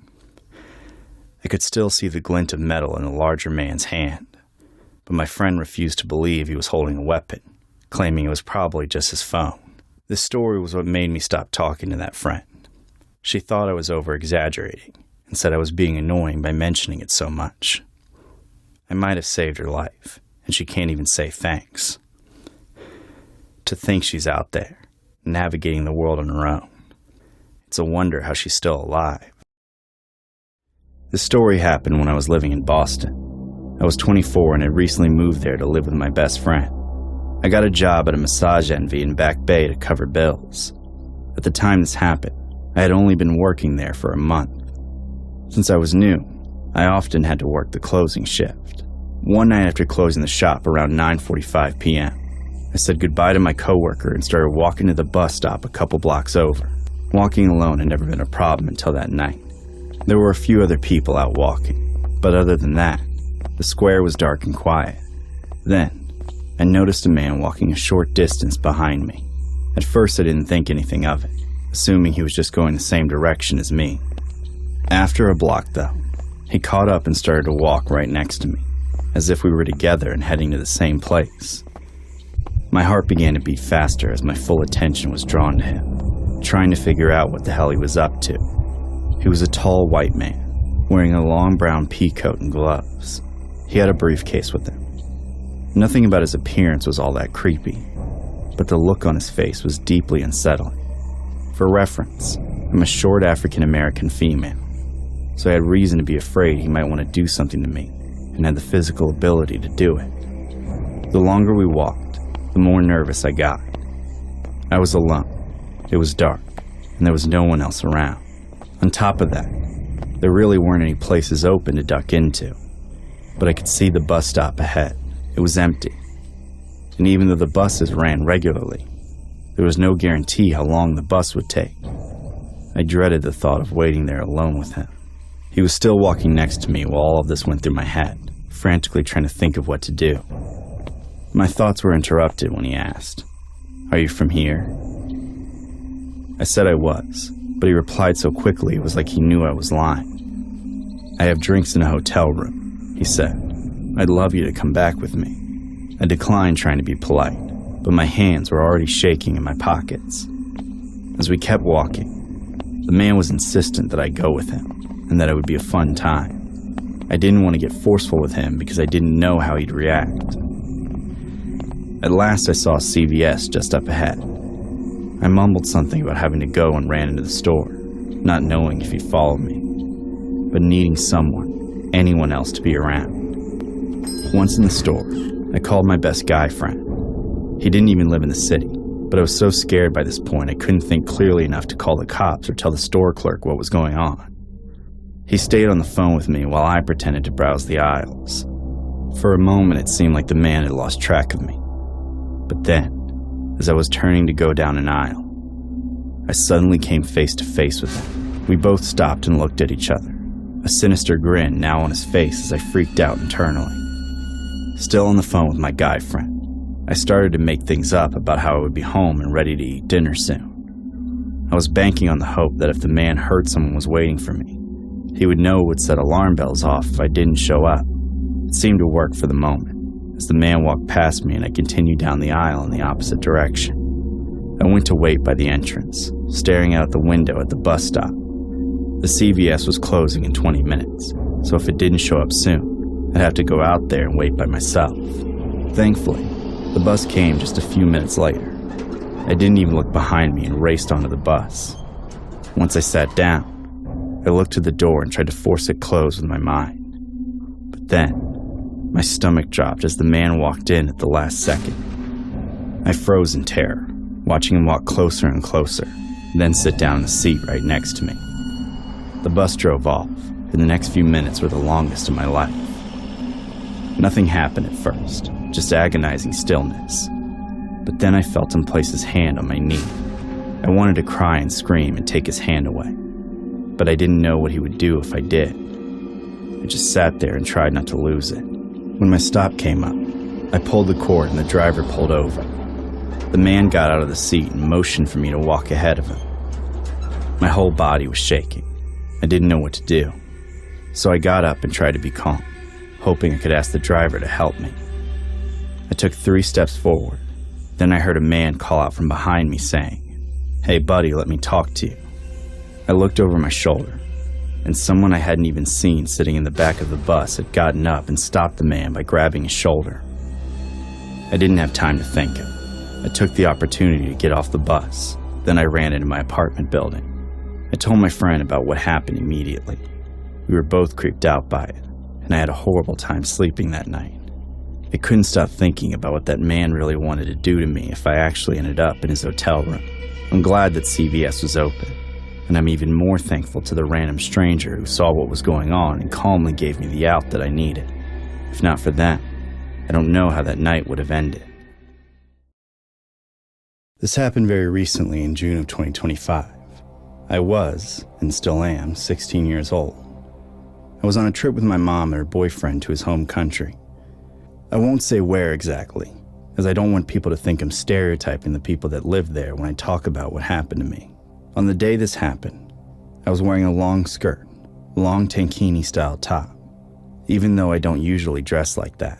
I could still see the glint of metal in the larger man's hand, but my friend refused to believe he was holding a weapon, claiming it was probably just his phone. This story was what made me stop talking to that friend. She thought I was over-exaggerating and said I was being annoying by mentioning it so much. I might have saved her life, and she can't even say thanks. To think she's out there, navigating the world on her own. It's a wonder how she's still alive. This story happened when I was living in Boston. I was 24 and had recently moved there to live with my best friend. I got a job at a massage envy in Back Bay to cover bills. At the time this happened, I had only been working there for a month. Since I was new, I often had to work the closing shift. One night after closing the shop around 9:45 p.m., I said goodbye to my coworker and started walking to the bus stop a couple blocks over. Walking alone had never been a problem until that night. There were a few other people out walking, but other than that, the square was dark and quiet. Then, I noticed a man walking a short distance behind me. At first I didn't think anything of it, assuming he was just going the same direction as me. After a block though, he caught up and started to walk right next to me, as if we were together and heading to the same place. My heart began to beat faster as my full attention was drawn to him, trying to figure out what the hell he was up to. He was a tall white man, wearing a long brown pea coat and gloves. He had a briefcase with him. Nothing about his appearance was all that creepy, but the look on his face was deeply unsettling. For reference, I'm a short African-American female, so I had reason to be afraid he might want to do something to me and had the physical ability to do it. The longer we walked, the more nervous I got. I was alone, it was dark, and there was no one else around. On top of that, there really weren't any places open to duck into, but I could see the bus stop ahead. It was empty, and even though the buses ran regularly, there was no guarantee how long the bus would take. I dreaded the thought of waiting there alone with him. He was still walking next to me while all of this went through my head, frantically trying to think of what to do. My thoughts were interrupted when he asked, "Are you from here?" I said I was, but he replied so quickly it was like he knew I was lying. "I have drinks in a hotel room," he said. "I'd love you to come back with me." I declined trying to be polite, but my hands were already shaking in my pockets. As we kept walking, the man was insistent that I go with him, and that it would be a fun time. I didn't want to get forceful with him because I didn't know how he'd react. At last I saw CVS just up ahead. I mumbled something about having to go and ran into the store, not knowing if he'd follow me, but needing someone, anyone else to be around. Once in the store, I called my best guy friend. He didn't even live in the city, but I was so scared by this point I couldn't think clearly enough to call the cops or tell the store clerk what was going on. He stayed on the phone with me while I pretended to browse the aisles. For a moment it seemed like the man had lost track of me. But then, as I was turning to go down an aisle, I suddenly came face to face with him. We both stopped and looked at each other, a sinister grin now on his face as I freaked out internally. Still on the phone with my guy friend, I started to make things up about how I would be home and ready to eat dinner soon. I was banking on the hope that if the man heard someone was waiting for me, he would know it would set alarm bells off if I didn't show up. It seemed to work for the moment, as the man walked past me and I continued down the aisle in the opposite direction. I went to wait by the entrance, staring out the window at the bus stop. The CVS was closing in 20 minutes, so if it didn't show up soon, I'd have to go out there and wait by myself. Thankfully, the bus came just a few minutes later. I didn't even look behind me and raced onto the bus. Once I sat down, I looked to the door and tried to force it closed with my mind. But then, my stomach dropped as the man walked in at the last second. I froze in terror, watching him walk closer and closer, then sit down in the seat right next to me. The bus drove off, and the next few minutes were the longest of my life. Nothing happened at first, just agonizing stillness. But then I felt him place his hand on my knee. I wanted to cry and scream and take his hand away, but I didn't know what he would do if I did. I just sat there and tried not to lose it. When my stop came up, I pulled the cord and the driver pulled over. The man got out of the seat and motioned for me to walk ahead of him. My whole body was shaking. I didn't know what to do. So I got up and tried to be calm, hoping I could ask the driver to help me. I took 3 steps forward. Then I heard a man call out from behind me saying, "Hey buddy, let me talk to you." I looked over my shoulder, and someone I hadn't even seen sitting in the back of the bus had gotten up and stopped the man by grabbing his shoulder. I didn't have time to think. I took the opportunity to get off the bus. Then I ran into my apartment building. I told my friend about what happened immediately. We were both creeped out by it, and I had a horrible time sleeping that night. I couldn't stop thinking about what that man really wanted to do to me if I actually ended up in his hotel room. I'm glad that CVS was open, and I'm even more thankful to the random stranger who saw what was going on and calmly gave me the out that I needed. If not for them, I don't know how that night would have ended. This happened very recently in June of 2025. I was, and still am, 16 years old. I was on a trip with my mom and her boyfriend to his home country. I won't say where exactly, as I don't want people to think I'm stereotyping the people that live there when I talk about what happened to me. On the day this happened, I was wearing a long skirt, long tankini-style top, even though I don't usually dress like that.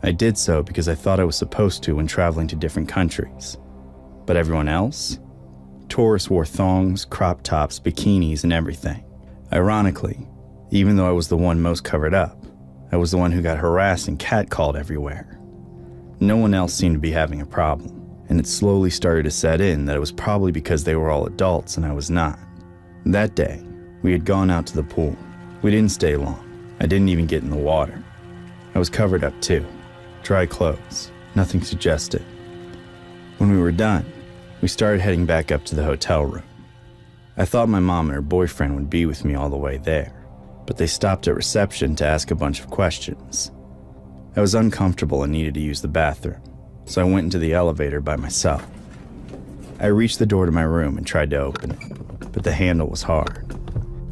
I did so because I thought I was supposed to when traveling to different countries. But everyone else? Tourists wore thongs, crop tops, bikinis, and everything. Ironically, even though I was the one most covered up, I was the one who got harassed and catcalled everywhere. No one else seemed to be having a problem, and it slowly started to set in that it was probably because they were all adults and I was not. That day, we had gone out to the pool. We didn't stay long. I didn't even get in the water. I was covered up too. Dry clothes, nothing suggested. When we were done, we started heading back up to the hotel room. I thought my mom and her boyfriend would be with me all the way there, but they stopped at reception to ask a bunch of questions. I was uncomfortable and needed to use the bathroom, so I went into the elevator by myself. I reached the door to my room and tried to open it, but the handle was hard.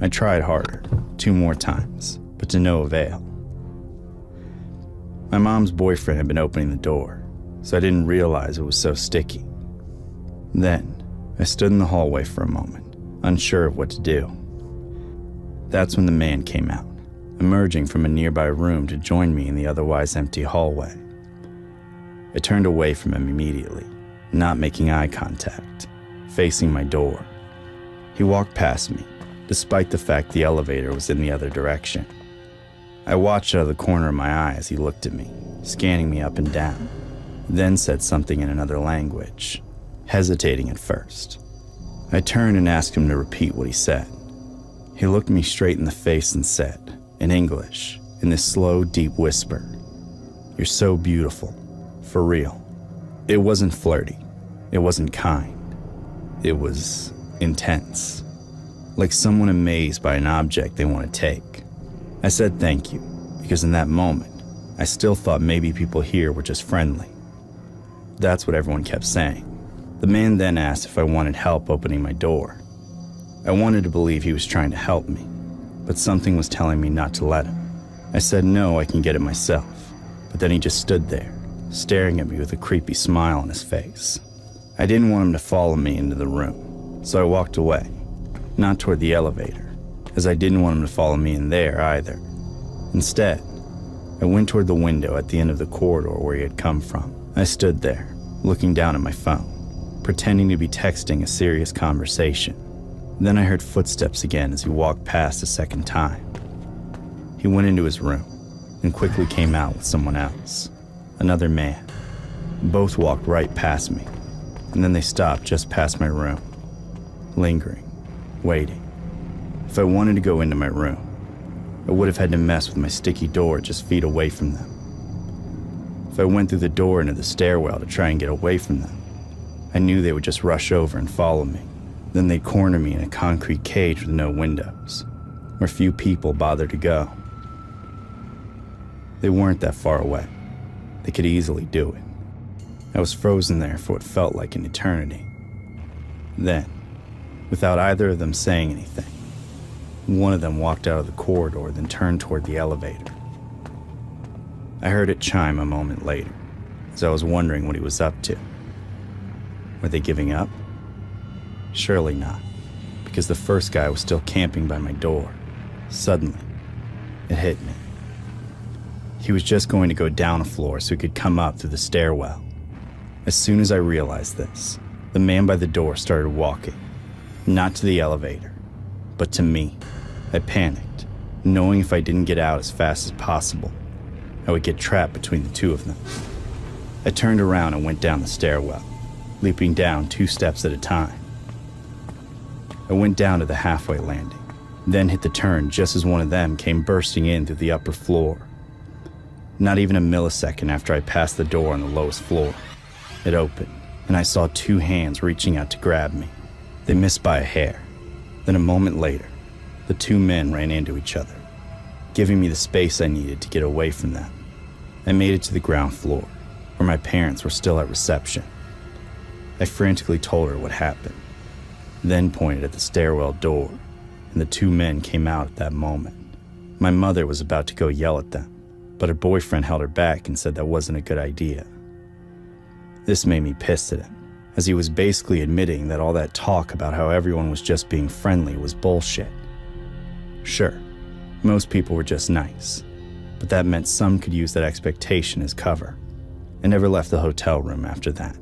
I tried harder, 2 more times, but to no avail. My mom's boyfriend had been opening the door, so I didn't realize it was so sticky. Then, I stood in the hallway for a moment, unsure of what to do. That's when the man came out, emerging from a nearby room to join me in the otherwise empty hallway. I turned away from him immediately, not making eye contact, facing my door. He walked past me, despite the fact the elevator was in the other direction. I watched out of the corner of my eye as he looked at me, scanning me up and down, then said something in another language, hesitating at first. I turned and asked him to repeat what he said. He looked me straight in the face and said, in English, in this slow, deep whisper, "You're so beautiful, for real." It wasn't flirty. It wasn't kind. It was intense. Like someone amazed by an object they want to take. I said thank you, because in that moment, I still thought maybe people here were just friendly. That's what everyone kept saying. The man then asked if I wanted help opening my door. I wanted to believe he was trying to help me, but something was telling me not to let him. I said no, I can get it myself, but then he just stood there, staring at me with a creepy smile on his face. I didn't want him to follow me into the room, so I walked away, not toward the elevator, as I didn't want him to follow me in there either. Instead, I went toward the window at the end of the corridor where he had come from. I stood there, looking down at my phone, pretending to be texting a serious conversation. Then I heard footsteps again as he walked past a second time. He went into his room and quickly came out with someone else, another man. Both walked right past me, and then they stopped just past my room, lingering, waiting. If I wanted to go into my room, I would have had to mess with my sticky door just feet away from them. If I went through the door into the stairwell to try and get away from them, I knew they would just rush over and follow me. Then they'd corner me in a concrete cage with no windows, where few people bothered to go. They weren't that far away. They could easily do it. I was frozen there for what felt like an eternity. Then, without either of them saying anything, one of them walked out of the corridor, then turned toward the elevator. I heard it chime a moment later, as I was wondering what he was up to. Were they giving up? Surely not, because the first guy was still camping by my door. Suddenly, it hit me. He was just going to go down a floor so he could come up through the stairwell. As soon as I realized this, the man by the door started walking, not to the elevator, but to me. I panicked, knowing if I didn't get out as fast as possible, I would get trapped between the two of them. I turned around and went down the stairwell, leaping down 2 steps at a time. I went down to the halfway landing, then hit the turn just as one of them came bursting in through the upper floor. Not even a millisecond after I passed the door on the lowest floor, it opened, and I saw 2 hands reaching out to grab me. They missed by a hair. Then a moment later, the 2 men ran into each other, giving me the space I needed to get away from them. I made it to the ground floor, where my parents were still at reception. I frantically told her what happened, then pointed at the stairwell door, and the 2 men came out at that moment. My mother was about to go yell at them, but her boyfriend held her back and said that wasn't a good idea. This made me pissed at him, as he was basically admitting that all that talk about how everyone was just being friendly was bullshit. Sure, most people were just nice, but that meant some could use that expectation as cover. I never left the hotel room after that.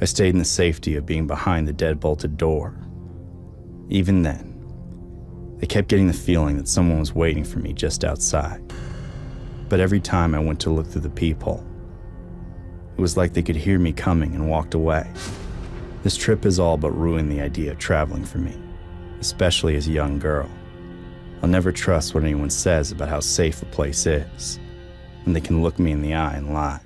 I stayed in the safety of being behind the dead-bolted door. Even then, I kept getting the feeling that someone was waiting for me just outside. But every time I went to look through the peephole, it was like they could hear me coming and walked away. This trip has all but ruined the idea of traveling for me, especially as a young girl. I'll never trust what anyone says about how safe a place is, when they can look me in the eye and lie.